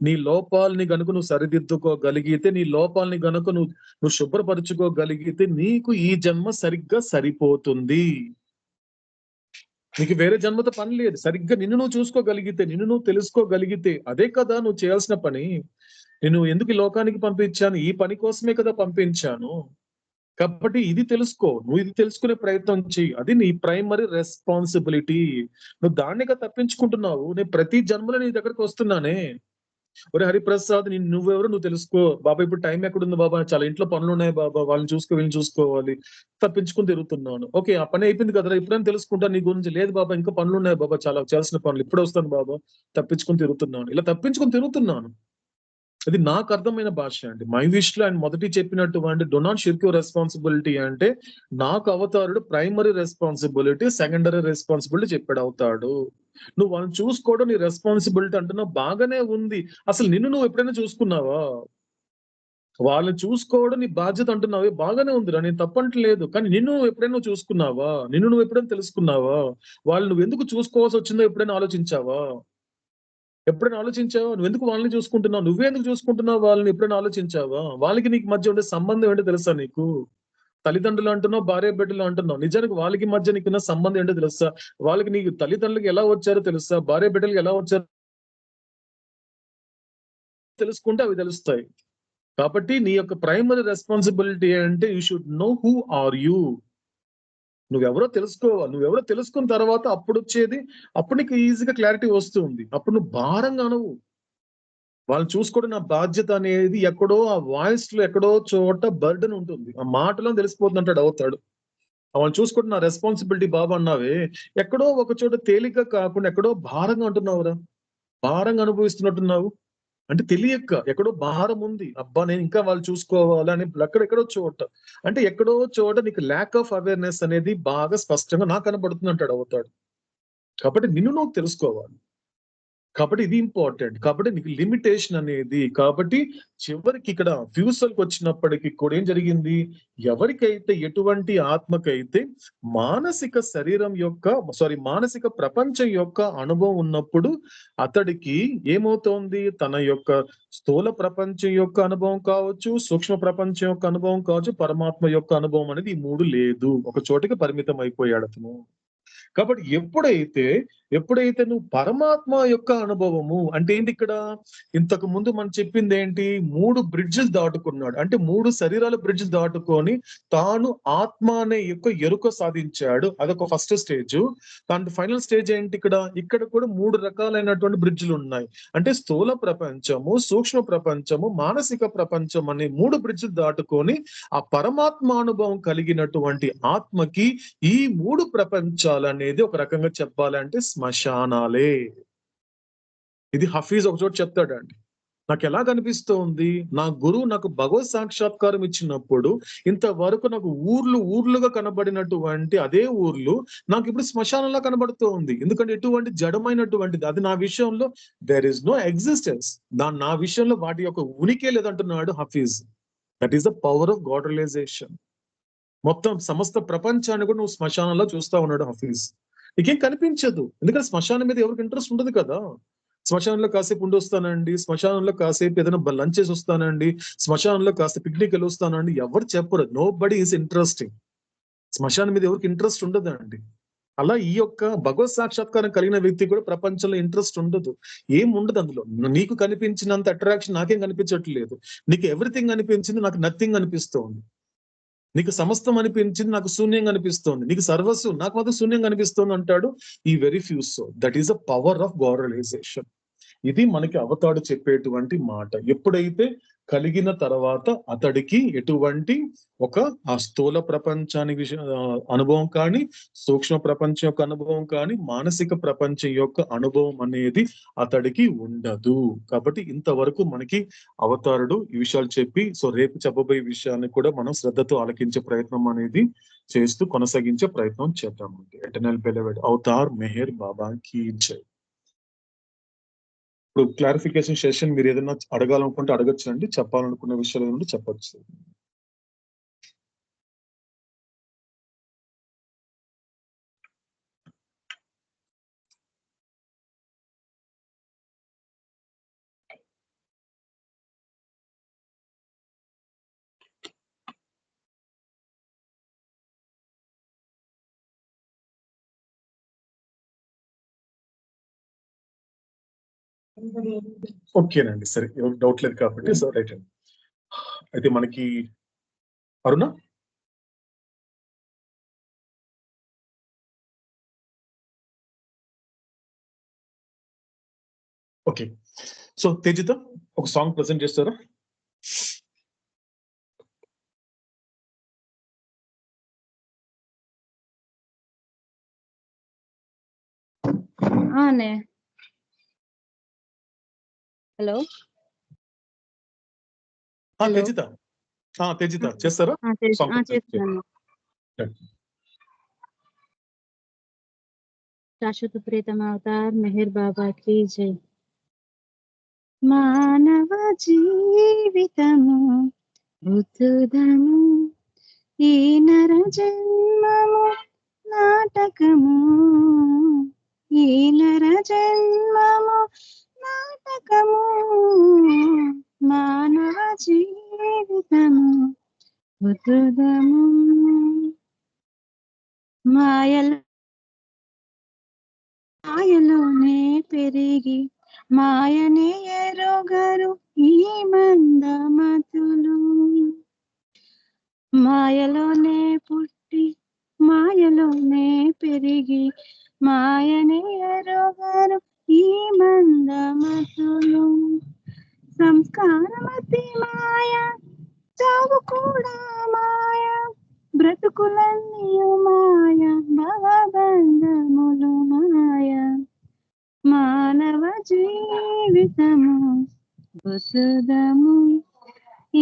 నీ లోపాలని గనుక నువ్వు సరిదిద్దుకోగలిగితే, నీ లోపాలని గనుక నువ్వు శుభ్రపరచుకోగలిగితే నీకు ఈ జన్మ సరిగ్గా సరిపోతుంది. నీకు వేరే జన్మతో పని లేదు. సరిగ్గా నిన్ను నువ్వు చూసుకోగలిగితే, నిన్ను నువ్వు తెలుసుకోగలిగితే అదే కదా నువ్వు చేయాల్సిన పని. నేను ఎందుకు ఈ లోకానికి పంపించాను? ఈ పని కోసమే కదా పంపించాను. కాబట్టి ఇది తెలుసుకో, నువ్వు ఇది తెలుసుకునే ప్రయత్నం చెయ్యి. అది నీ ప్రైమరీ రెస్పాన్సిబిలిటీ. నువ్వు దాన్నిగా తప్పించుకుంటున్నావు. నేను ప్రతి జన్మలో నీ దగ్గరకు వస్తున్నానే, ఒరే హరిప్రసాద్ నువ్వెవరు నువ్వు తెలుసుకో బాబా, ఇప్పుడు టైం ఎక్కడుంది బాబా, చాలా ఇంట్లో పనులు ఉన్నాయి బాబా, వాళ్ళని వీళ్ళని చూసుకోవాలి, తప్పించుకుని తిరుగుతున్నాను. ఓకే ఆ పని అయిపోయింది కదరా, ఇప్పుడైనా తెలుసుకుంటా నీ గురించి. లేదు బాబా ఇంకా పనులు ఉన్నాయి బాబా, చాలా చేయాల్సిన పనులు, ఇప్పుడే వస్తాను బాబా, తప్పించుకుని తిరుగుతున్నాను. ఇలా తప్పించుకుని తిరుగుతున్నాను. అది నాకు అర్థమైన భాష అండి. మై విష్ లో ఆయన మొదటి చెప్పినటువంటి డో నాట్ షిర్క్ యువర్ రెస్పాన్సిబిలిటీ అంటే నాకు అవతారుడు ప్రైమరీ రెస్పాన్సిబిలిటీ, సెకండరీ రెస్పాన్సిబిలిటీ చెప్పాడు అవుతాడు. నువ్వు వాళ్ళని చూసుకోవడం నీ రెస్పాన్సిబిలిటీ అంటున్నావు, బాగానే ఉంది. అసలు నిన్ను నువ్వు ఎప్పుడైనా చూసుకున్నావా? వాళ్ళని చూసుకోవడం నీ బాధ్యత అంటున్నావు, బాగానే ఉందిరా, నేను తప్పంటలేదు. కానీ నిన్ను ఎప్పుడైనా చూసుకున్నావా? నిన్ను నువ్వు ఎప్పుడైనా తెలుసుకున్నావా? వాళ్ళు నువ్వు ఎందుకు చూసుకోవాల్సి వచ్చిందో ఎప్పుడైనా ఆలోచించావా? ఎప్పుడైనా ఆలోచించావా? నువ్వు ఎందుకు వాళ్ళని చూసుకుంటున్నావు? నువ్వే ఎందుకు చూసుకుంటున్నావు వాళ్ళని? ఎప్పుడైనా ఆలోచించావా? వాళ్ళకి నీకు మధ్య ఉండే సంబంధం ఏంటో తెలుసా నీకు? తల్లిదండ్రులు అంటున్నావు, భార్య బిడ్డలు అంటున్నావు. నిజానికి వాళ్ళకి మధ్య నీకున్న సంబంధం ఏంటో తెలుసా? వాళ్ళకి నీకు తల్లిదండ్రులకి ఎలా వచ్చారో తెలుసా? భార్య బిడ్డలకి ఎలా వచ్చారో తెలుసుకుంటే అవి తెలుస్తాయి. కాబట్టి నీ యొక్క ప్రైమరీ రెస్పాన్సిబిలిటీ అంటే you should know who are you. నువ్వెవరో తెలుసుకోవాలి. నువ్వెవరో తెలుసుకున్న తర్వాత అప్పుడు వచ్చేది, అప్పుడు నీకు ఈజీగా క్లారిటీ వస్తుంది. అప్పుడు నువ్వు భారంగా అనవు. వాళ్ళు చూసుకోవడం నా బాధ్యత అనేది ఎక్కడో ఆ వాయిస్ లో ఎక్కడో చోట బర్డెన్ ఉంటుంది. ఆ మాటలో తెలిసిపోతుంది అంటాడు అవుతాడు. వాళ్ళు చూసుకోవడం నా రెస్పాన్సిబిలిటీ బాబు అన్నావే, ఎక్కడో ఒక చోట తేలిగ్గా కాకుండా ఎక్కడో భారంగా అంటున్నావురా. భారంగా అనుభవిస్తున్నట్టున్నావు. అంటే తెలియక ఎక్కడో భారం ఉంది. అబ్బా నేను ఇంకా వాళ్ళు చూసుకోవాలి అని ఎక్కడెక్కడో చోట, అంటే ఎక్కడో చోట నీకు ల్యాక్ ఆఫ్ అవేర్నెస్ అనేది బాగా స్పష్టంగా నాకు కనబడుతుంది అంటాడు అవుతాడు. కాబట్టి నిన్ను నువ్వు తెలుసుకోవాలి. కాబట్టి ఇది ఇంపార్టెంట్. కాబట్టి నీకు లిమిటేషన్ అనేది, కాబట్టి చివరికి ఇక్కడ ఫ్యూచర్కి వచ్చినప్పటికీ కూడా ఏం జరిగింది? ఎవరికైతే ఎటువంటి ఆత్మకైతే మానసిక శరీరం యొక్క మానసిక ప్రపంచం యొక్క అనుభవం ఉన్నప్పుడు అతడికి ఏమవుతోంది? తన యొక్క స్థూల ప్రపంచం యొక్క అనుభవం కావచ్చు, సూక్ష్మ ప్రపంచం యొక్క అనుభవం కావచ్చు, పరమాత్మ యొక్క అనుభవం అనేది ఈ మూడు లేదు. ఒక చోటికి పరిమితం అయిపోయాడు అతను. కాబట్టి ఎప్పుడైతే నువ్వు పరమాత్మ యొక్క అనుభవము అంటే ఏంటి? ఇక్కడ ఇంతకు ముందు మనం చెప్పింది ఏంటి? 3 బ్రిడ్జెస్ దాటుకున్నాడు. అంటే 3 శరీరాల బ్రిడ్జ్ దాటుకొని తాను ఆత్మ అనే యొక్క ఎరుక సాధించాడు. అదొక ఫస్ట్ స్టేజ్. దాని ఫైనల్ స్టేజ్ ఏంటి? ఇక్కడ కూడా 3 రకాలైనటువంటి బ్రిడ్జ్లు ఉన్నాయి. అంటే స్థూల ప్రపంచము, సూక్ష్మ ప్రపంచము, మానసిక ప్రపంచం అనే 3 బ్రిడ్జ్ దాటుకొని ఆ పరమాత్మ అనుభవం కలిగినటువంటి ఆత్మకి ఈ 3 ప్రపంచాలు అనేది ఒక రకంగా చెప్పాలంటే శ్మశానాలే. ఇది హఫీజ్ ఒక చోట చెప్తాడండి. నాకు ఎలా కనిపిస్తోంది? నా గురువు నాకు భగవత్ సాక్షాత్కారం ఇచ్చినప్పుడు ఇంతవరకు నాకు ఊర్లుగా కనబడినటువంటి అదే ఊర్లు నాకు ఇప్పుడు శ్మశానంలా కనబడుతోంది. ఎందుకంటే ఎటువంటి జడమైనటువంటిది అది నా విషయంలో దేర్ ఇస్ నో ఎగ్జిస్టెన్స్. నా విషయంలో వాటి యొక్క ఉనికి లేదంటున్నాడు Hafiz. That is the power of God realization. మొత్తం సమస్త ప్రపంచాన్ని కూడా నువ్వు శ్మశానంలో చూస్తా ఉన్నాడు హఫీజ్. నీకేం కనిపించదు, ఎందుకంటే శ్మశానం మీద ఎవరికి ఇంట్రెస్ట్ ఉండదు కదా. శ్మశానంలో కాసేపు ఉండి వస్తానండి, శ్మశానంలో కాసేపు ఏదైనా లంచ్ చేసి వస్తానండి, శ్మశానంలో కాసేపు పిక్నిక్ వెళ్ళి వస్తానండి, ఎవరు చెప్పరు. Nobody is interesting. శ్మశానం మీద ఎవరికి ఇంట్రెస్ట్ ఉండదండి. అలా ఈ యొక్క భగవత్ సాక్షాత్కారం కలిగిన వ్యక్తి కూడా ప్రపంచంలో ఇంట్రెస్ట్ ఉండదు. ఏం ఉండదు అందులో. నీకు కనిపించినంత అట్రాక్షన్ నాకేం కనిపించట్లేదు. నీకు ఎవ్రీథింగ్ అనిపించింది, నాకు నథింగ్ అనిపిస్తోంది. నీకు సమస్తం అనిపించింది, నాకు శూన్యంగా అనిపిస్తోంది. నీకు సర్వస్వం, నాకు మాత్రం శూన్యంగా అనిపిస్తోంది అంటాడు ఈ very few soul. That is the power of God realization. ఇది మనకి అవతాడు చెప్పేటువంటి మాట. ఎప్పుడైతే కలిగిన తర్వాత అతడికి ఎటువంటి ఆ స్థూల ప్రపంచానికి అనుభవం కానీ, సూక్ష్మ ప్రపంచం యొక్క అనుభవం కానీ, మానసిక ప్రపంచం యొక్క అనుభవం అనేది అతడికి ఉండదు. కాబట్టి ఇంతవరకు మనకి అవతారుడు ఈ విషయాలు చెప్పి, రేపు చెప్పబోయే విషయాన్ని కూడా మనం శ్రద్ధతో ఆలకించే ప్రయత్నం అనేది చేస్తూ కొనసాగించే ప్రయత్నం చేద్దామండి. ఎటర్నల్ బెలెవెడ్ అవతార్ మెహర్ బాబా కీ జై. ఇప్పుడు క్లారిఫికేషన్ సెషన్ మీరు ఏదైనా అడగాలనుకుంటే అడగచ్చు అండి. చెప్పాలనుకున్న విషయాలు నుండి చెప్పచ్చు. ఓకేనండి, సరే, ఎవరికి డౌట్ లేదు కాబట్టి సో రైట్ అండి. అయితే మనకి అరుణ ఓకే. సో తేజిత ఒక సాంగ్ ప్రెజెంట్ చేస్తారా? హలో తేజిత చేస్తారా? చేస్తున్నాను. శాశ్వత ప్రీతమ అవతార్ మెహర్ బాబా కీ జై. మానవ జీవితము ఉద్దుదము, ఈ నర జన్మము నాటకము, ఈ నర జన్మము బుద్ధుదము మాయలోనే పెరిగి మాయనే ఎరుగరు ఈ మందమతులు. మాయలోనే పుట్టి మాయలోనే పెరిగి మాయనే ఎరుగరు ఈ మందమతులు. సంస్కారమతి మాయ చావు కూడా మాయ బ్రతుకులన్నీ మాయ భవబంధములు మాయ. మానవ జీవితము బుద్ధము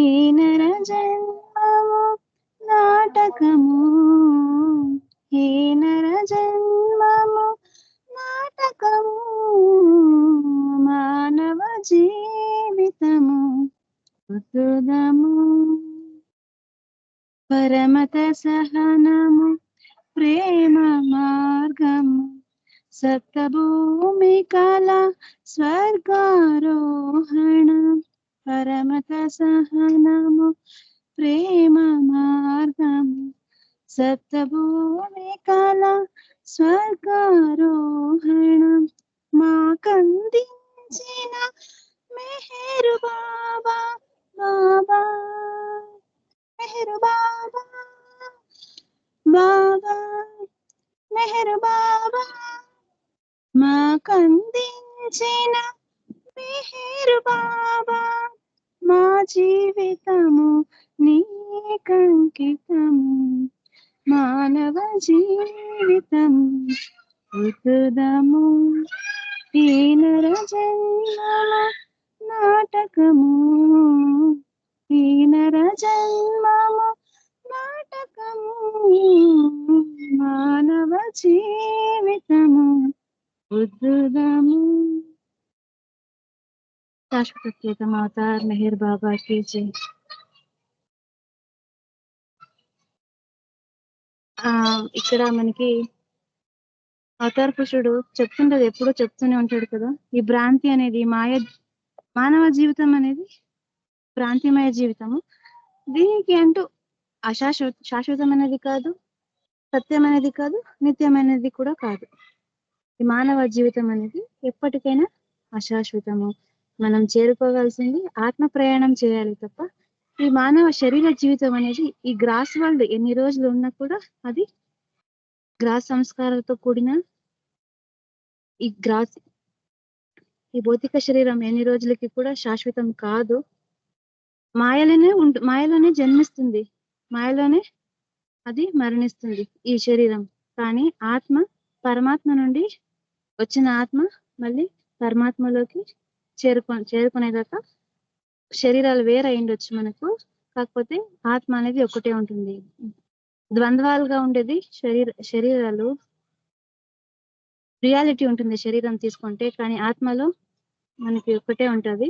ఈ నర జన్మము నాటకము. ఈ నర జన్మము నాటకము. మానవ జీవితము బుద్ధము. పరమత సహనము ప్రేమ మార్గము సప్తభూమి కళ స్వర్గారోహణ. పరమత సహనము ప్రేమ మార్గము సప్తభూమి కళ స్వర్గారోహణ. మాకందించిన మెహరు బాబా బాబా మెహరు బాబా బాబా మెహరు బాబా. మాకందించిన మెహరు బాబా మా జీవితము నీకంకితము. మానవ జీవితము ఉద్దుదము ఈ నర జన్మల నాటకము. ఈ నర జన్మము నాటకము. మానవ జీవితము ఉద్దుదము. శాశ్వత ప్రియతమ అవతార్ మెహర్ బాబా కీ జై. ఇక్కడ మనకి అవతార్ పురుషుడు చెప్తుంటది, ఎప్పుడూ చెప్తూనే ఉంటాడు కదా, ఈ భ్రాంతి అనేది మానవ జీవితం అనేది భ్రాంతిమయ జీవితము. దీనికి అంటూ శాశ్వతమైనది కాదు, సత్యమైనది కాదు, నిత్యమైనది కూడా కాదు. ఈ మానవ జీవితం అనేది ఎప్పటికైనా అశాశ్వతము. మనం చేరుకోవాల్సింది ఆత్మ ప్రయాణం చేయాలి తప్ప ఈ మానవ శరీర జీవితం అనేది ఈ గ్రాస్ వరల్డ్ ఎన్ని రోజులు ఉన్నా కూడా అది గ్రాస్ సంస్కారాలతో కూడిన ఈ భౌతిక శరీరం ఎన్ని రోజులకి కూడా శాశ్వతం కాదు. మాయలోనే జన్మిస్తుంది, మాయలోనే అది మరణిస్తుంది ఈ శరీరం. కానీ ఆత్మ పరమాత్మ నుండి వచ్చిన ఆత్మ మళ్ళీ పరమాత్మలోకి చేరుకునేదాకా శరీరాలు వేరే అయిండొచ్చు మనకు, కాకపోతే ఆత్మ అనేది ఒకటే ఉంటుంది. ద్వంద్వాలుగా ఉండేది శరీరాలు, రియాలిటీ ఉంటుంది శరీరం తీసుకుంటే, కానీ ఆత్మలో మనకి ఒకటే ఉంటది.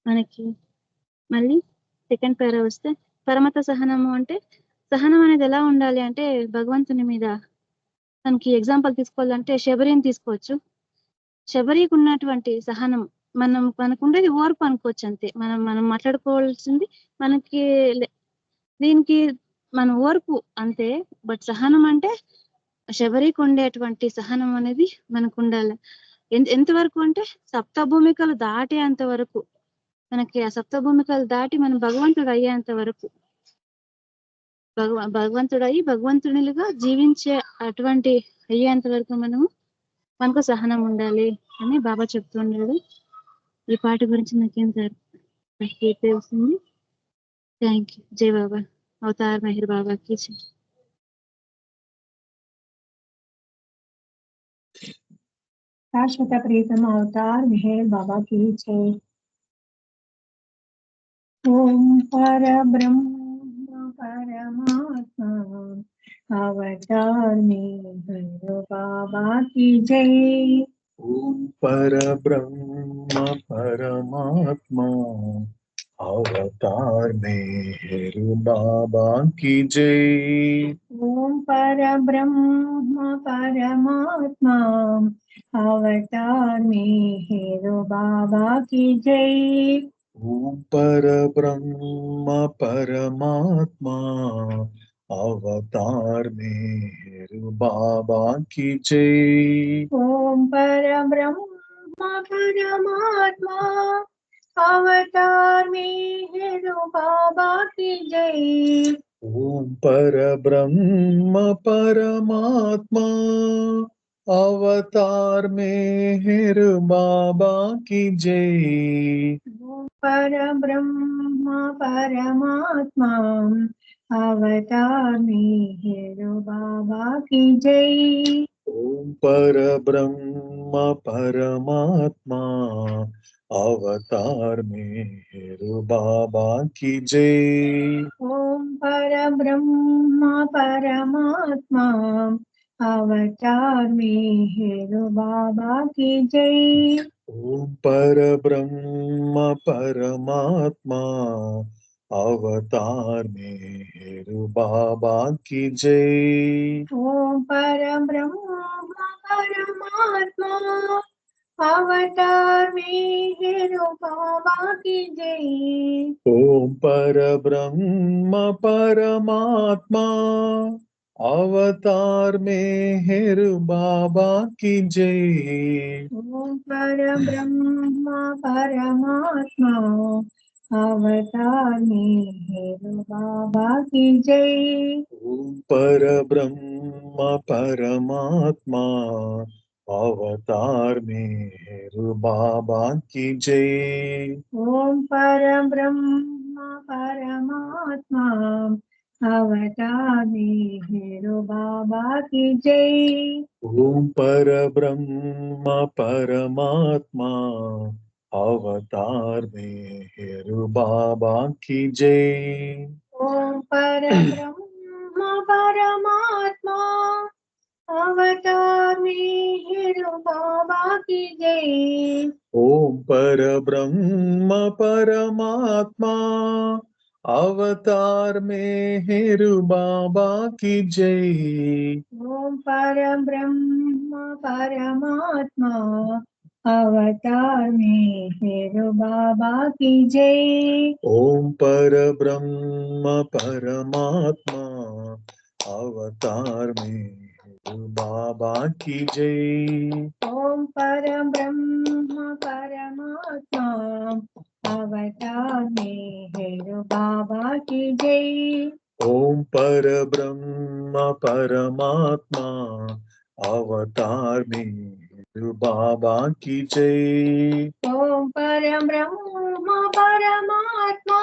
మనకి మళ్ళీ సెకండ్ పేరా వస్తే పరమత సహనము అంటే, సహనం అనేది ఎలా ఉండాలి అంటే భగవంతుని మీద మనకి ఎగ్జాంపుల్ తీసుకోవాలంటే శబరిని తీసుకోవచ్చు. శబరికి ఉన్నటువంటి సహనం మనకు ఉండేది ఓర్పు అనుకోవచ్చు అంతే. మనం మాట్లాడుకోవాల్సింది మనకి దీనికి మన ఓర్పు అంతే. బట్ సహనం అంటే శబరికి ఉండేటువంటి సహనం అనేది మనకు ఉండాలి. ఎంతవరకు అంటే సప్తభూమికలు దాటేంత వరకు, మనకి ఆ సప్తభూమికలు దాటి మనం భగవంతుడు అయ్యేంత వరకు, భగవంతుడయి భగవంతునిలుగా జీవించే అటువంటి అయ్యేంత వరకు మనకు సహనం ఉండాలి అని బాబా చెప్తున్నాడు. ఈ పాట గురించి నాకేం తెలుస్తుంది. Thank you. జై బాబా. అవతార్ మెహర్ బాబాకి జై. శాశ్వత ప్రియతమ అవతార్ మెహర్ బాబా की जय. ఓం పరబ్రహ్మ పరమాత్మ అవతార్ మెహర్ బాబా की जय. ఓం పరబ్రహ్మ పరమాత్మ అవతార్ మెహర్ బాబా की जय. ఓం పరబ్రహ్మ పరమాత్మ అవతార్ మెహర్ బాబా की जय. ओम परब्रह्म परमात्मा अवतार मेहर बाबा की जय। ओम परब्रह्म परमात्मा अवतार मेहर बाबा की जय। ओम परब्रह्म परमात्मा अवतार मेहर बाबा की जय। ओम परब्रह्म परमात्मा अवतार मेहर बाबा की जय। ओम परब्रह्म परमात्मा अवतार मेहर बाबा की जय। ओम परब्रह्म परमात्मा अवतार मेहर बाबा की जय। ओम परब्रह्म परमात्मा अवतार मेहर बाबा की जय। ओम परब्रह्म परमात्मा अवतार मेहर बाबा की जय। ओम परब्रह्म परमात्मा अवतार मेहर बाबा की जय। ओम परब्रह्म परमात्मा अवतार मेहर बाबा की जय। ओम परब्रह्म परमात्मा अवतार मेहर बाबा की जय। ओम परब्रह्म परमात्मा अवतार मेहर बाबा की जय। ओम परब्रह्म परमात्मा अवतार मेहर बाबा की जय। ओम परब्रह्म परमात्मा अवतार मेहर बाबा की जय। ओम परब्रह्म परमात्मा अवतार मेहर बाबा की जय। ओम परब्रह्म परमात्मा अवतार मेहर बाबा की जय। ओम परब्रह्म परमात्मा अवतार मेहर बाबा की जय। ओम परब्रह्म परमात्मा अवतार मेहर बाबा की जय। ओम परब्रह्म परमात्मा अवतार मेहर बाबा की जय। ओम परब्रह्म परमात्मा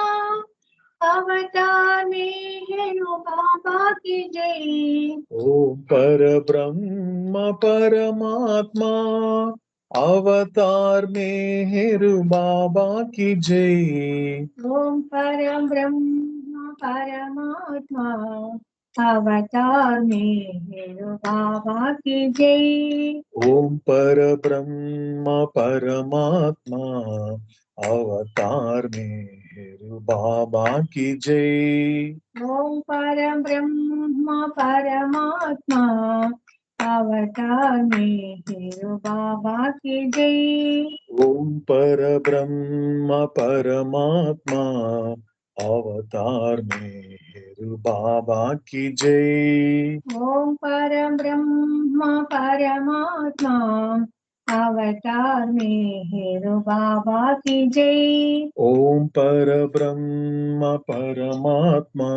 अवतार मेहर बाबा की जय। ओम परब्रह्म परमात्मा अवतार मेहर बाबा की जय। ओम परब्रह्म परमात्मा अवतार मेहर बाबा की जय। ओम परब्रह्म परमात्मा अवतार मेहर बाबा की जय। ओम परब्रह्म परमात्मा अवतार मेहर बाबा की जय। ओम परब्रह्म परमात्मा अवतार मेहर बाबा की जय। ओम परब्रह्म परमात्मा अवतार मेहर बाबा की जय। ओम परब्रह्म परमात्मा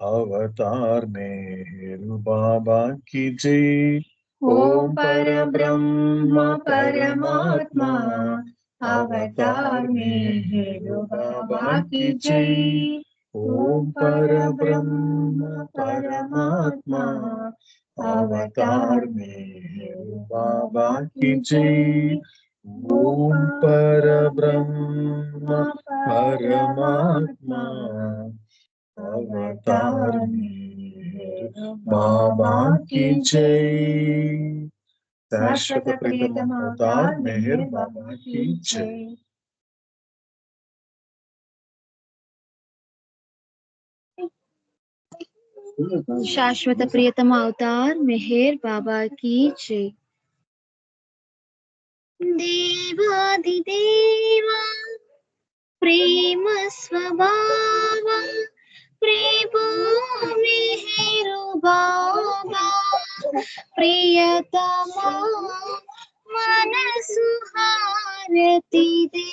अवतार मेहर बाबा की जय। ओम परब्रह्म परमात्मा अवतार मेहर बाबा की जय। ओम परब्रह्म परमात्मा अवतार मेहर बाबा की जय। ओम परब्रह्म परमात्मा अवतार मेहर बाबा की जय। शाश्वत प्रीतम अवतार मेहर बाबा की जय। शाश्वत प्रियतम अवतार मेहर बाबा की जय। देवाधिदेवा ప్రేమ స్వభావ ప్రేమో మెహరు బాబా ప్రియతమా మనసు హారతిదే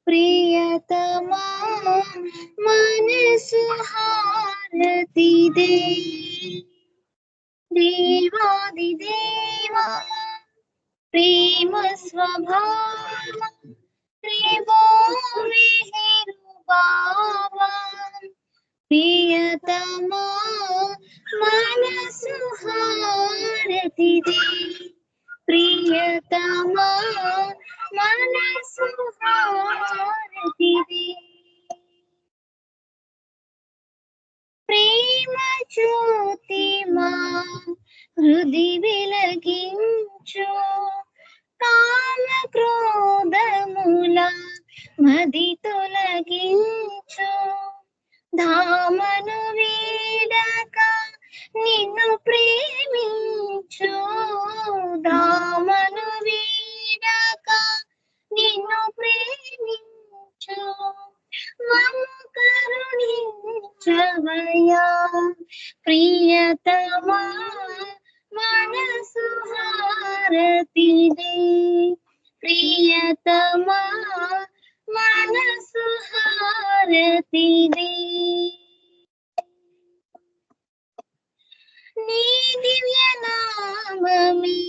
ప్రియతమా మనసు హారతిదే దేవాది దేవా ప్రేమ స్వభావ ప్రేమో మెహరు బాబా ప్రియతమా మనసు హారతిదే ప్రియతమా మనసు హారతిదే ప్రేమ జ్యోతి మా హృది వెలిగించు కామ క్రోధముల మది తొలగించు ధామను వీడక నిన్ను ప్రేమించు ధామను వీడక నిన్ను ప్రేమించు మమ్ము కరుణించవయ్యా ప్రియతమా మనసు హారతిదే ప్రియతమా మనసు హారతిదే నీ దివ్య నామమే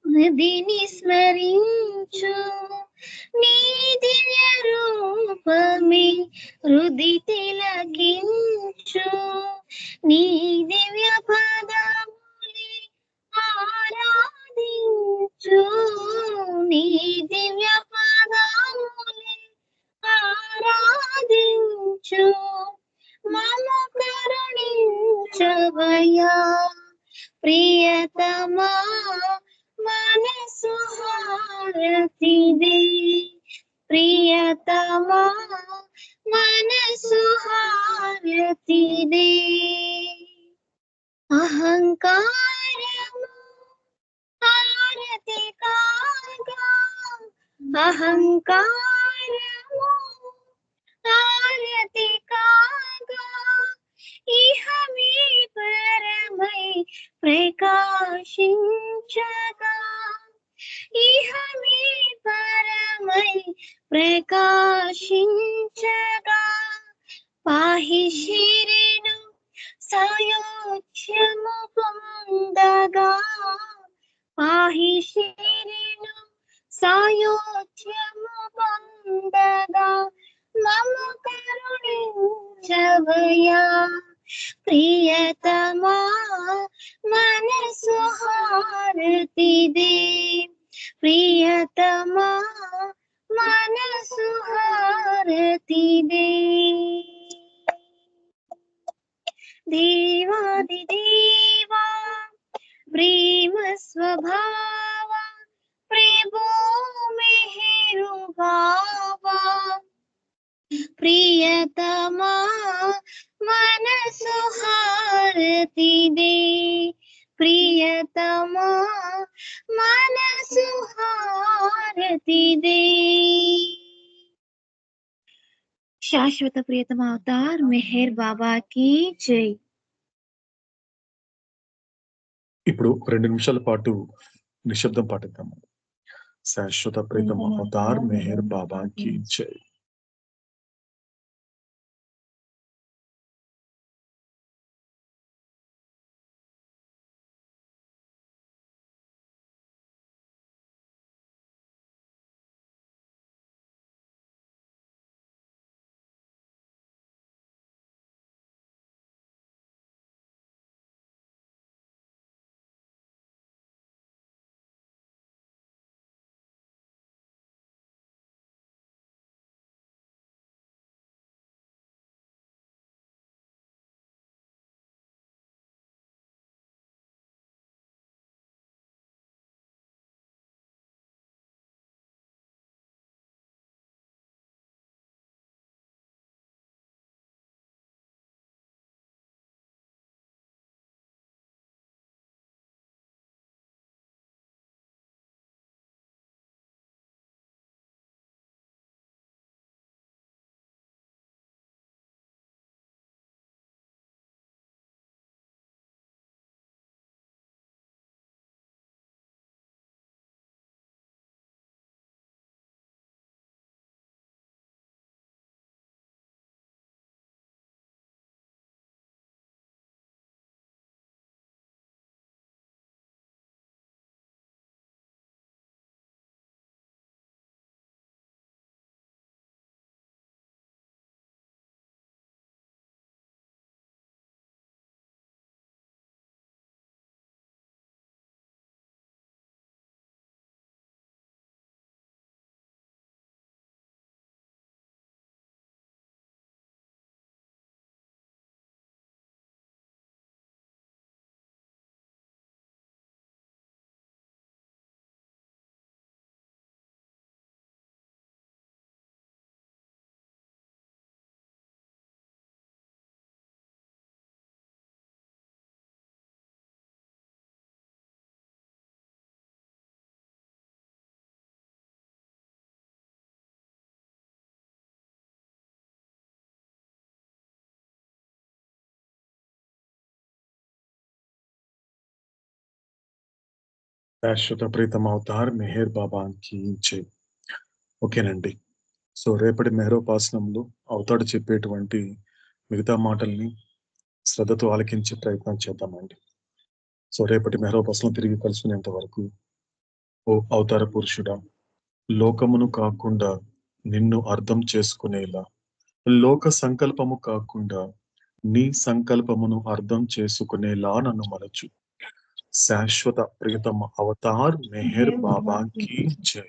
హృదిని స్మరించు నీ దివ్య రూపమే హృది తిలకించు నీ దివ్య పదములే ఆరాధించు నీ దివ్య పదములే ఆరాధించు మమ్ము కరుణించవయ్యా ప్రియతమా మనసు హారతిదే ప్రియతమా మనసు హారతిదే అహంకారము హారతి కాగా అహంకారము హారతి కాగా ఇహమే పరమై ప్రకాశించగా ఇహమే పరమై ప్రకాశించగా పాహి శిరెను సాయోచ్యము పొందగా పాహి శిరెను సాయోచ్యము పొందగా మమ్ము కరుణించవయ్యా ప్రియతమా మనసు హారతిదే ప్రియతమా మనసు హారతిదే దేవాది దేవా ప్రేమ స్వభావ ప్రేమో మెహరు బాబా ప్రియతమా మనసు హారతిదే ప్రియతమా మనసు హారతిదే శాశ్వత ప్రియతమ అవతార్ మెహర్ బాబా కీ జై. ఇప్పుడు 2 నిమిషాల పాటు నిశ్శబ్దం పాటిద్దాము. శాశ్వత ప్రీతమ అవతార్ మెహర్ బాబా కీ జై. శాశ్వత ప్రీతం అవతార్ మెహర్ బాబా కి జై. ఓకేనండి. సో రేపటి మెహరోపాసనంలో అవతాడు చెప్పేటువంటి మిగతా మాటల్ని శ్రద్ధతో ఆలకించే ప్రయత్నం చేద్దామండి. సో రేపటి మెహరోపాసనం తిరిగి కలుసుకునేంత వరకు ఓ అవతార పురుషుడా, లోకమును కాకుండా నిన్ను అర్థం చేసుకునేలా, లోక సంకల్పము కాకుండా నీ సంకల్పమును అర్థం చేసుకునేలా నన్ను మలచు. శాశ్వత ప్రియతమ అవతార్ మెహర్ బాబా కి జై.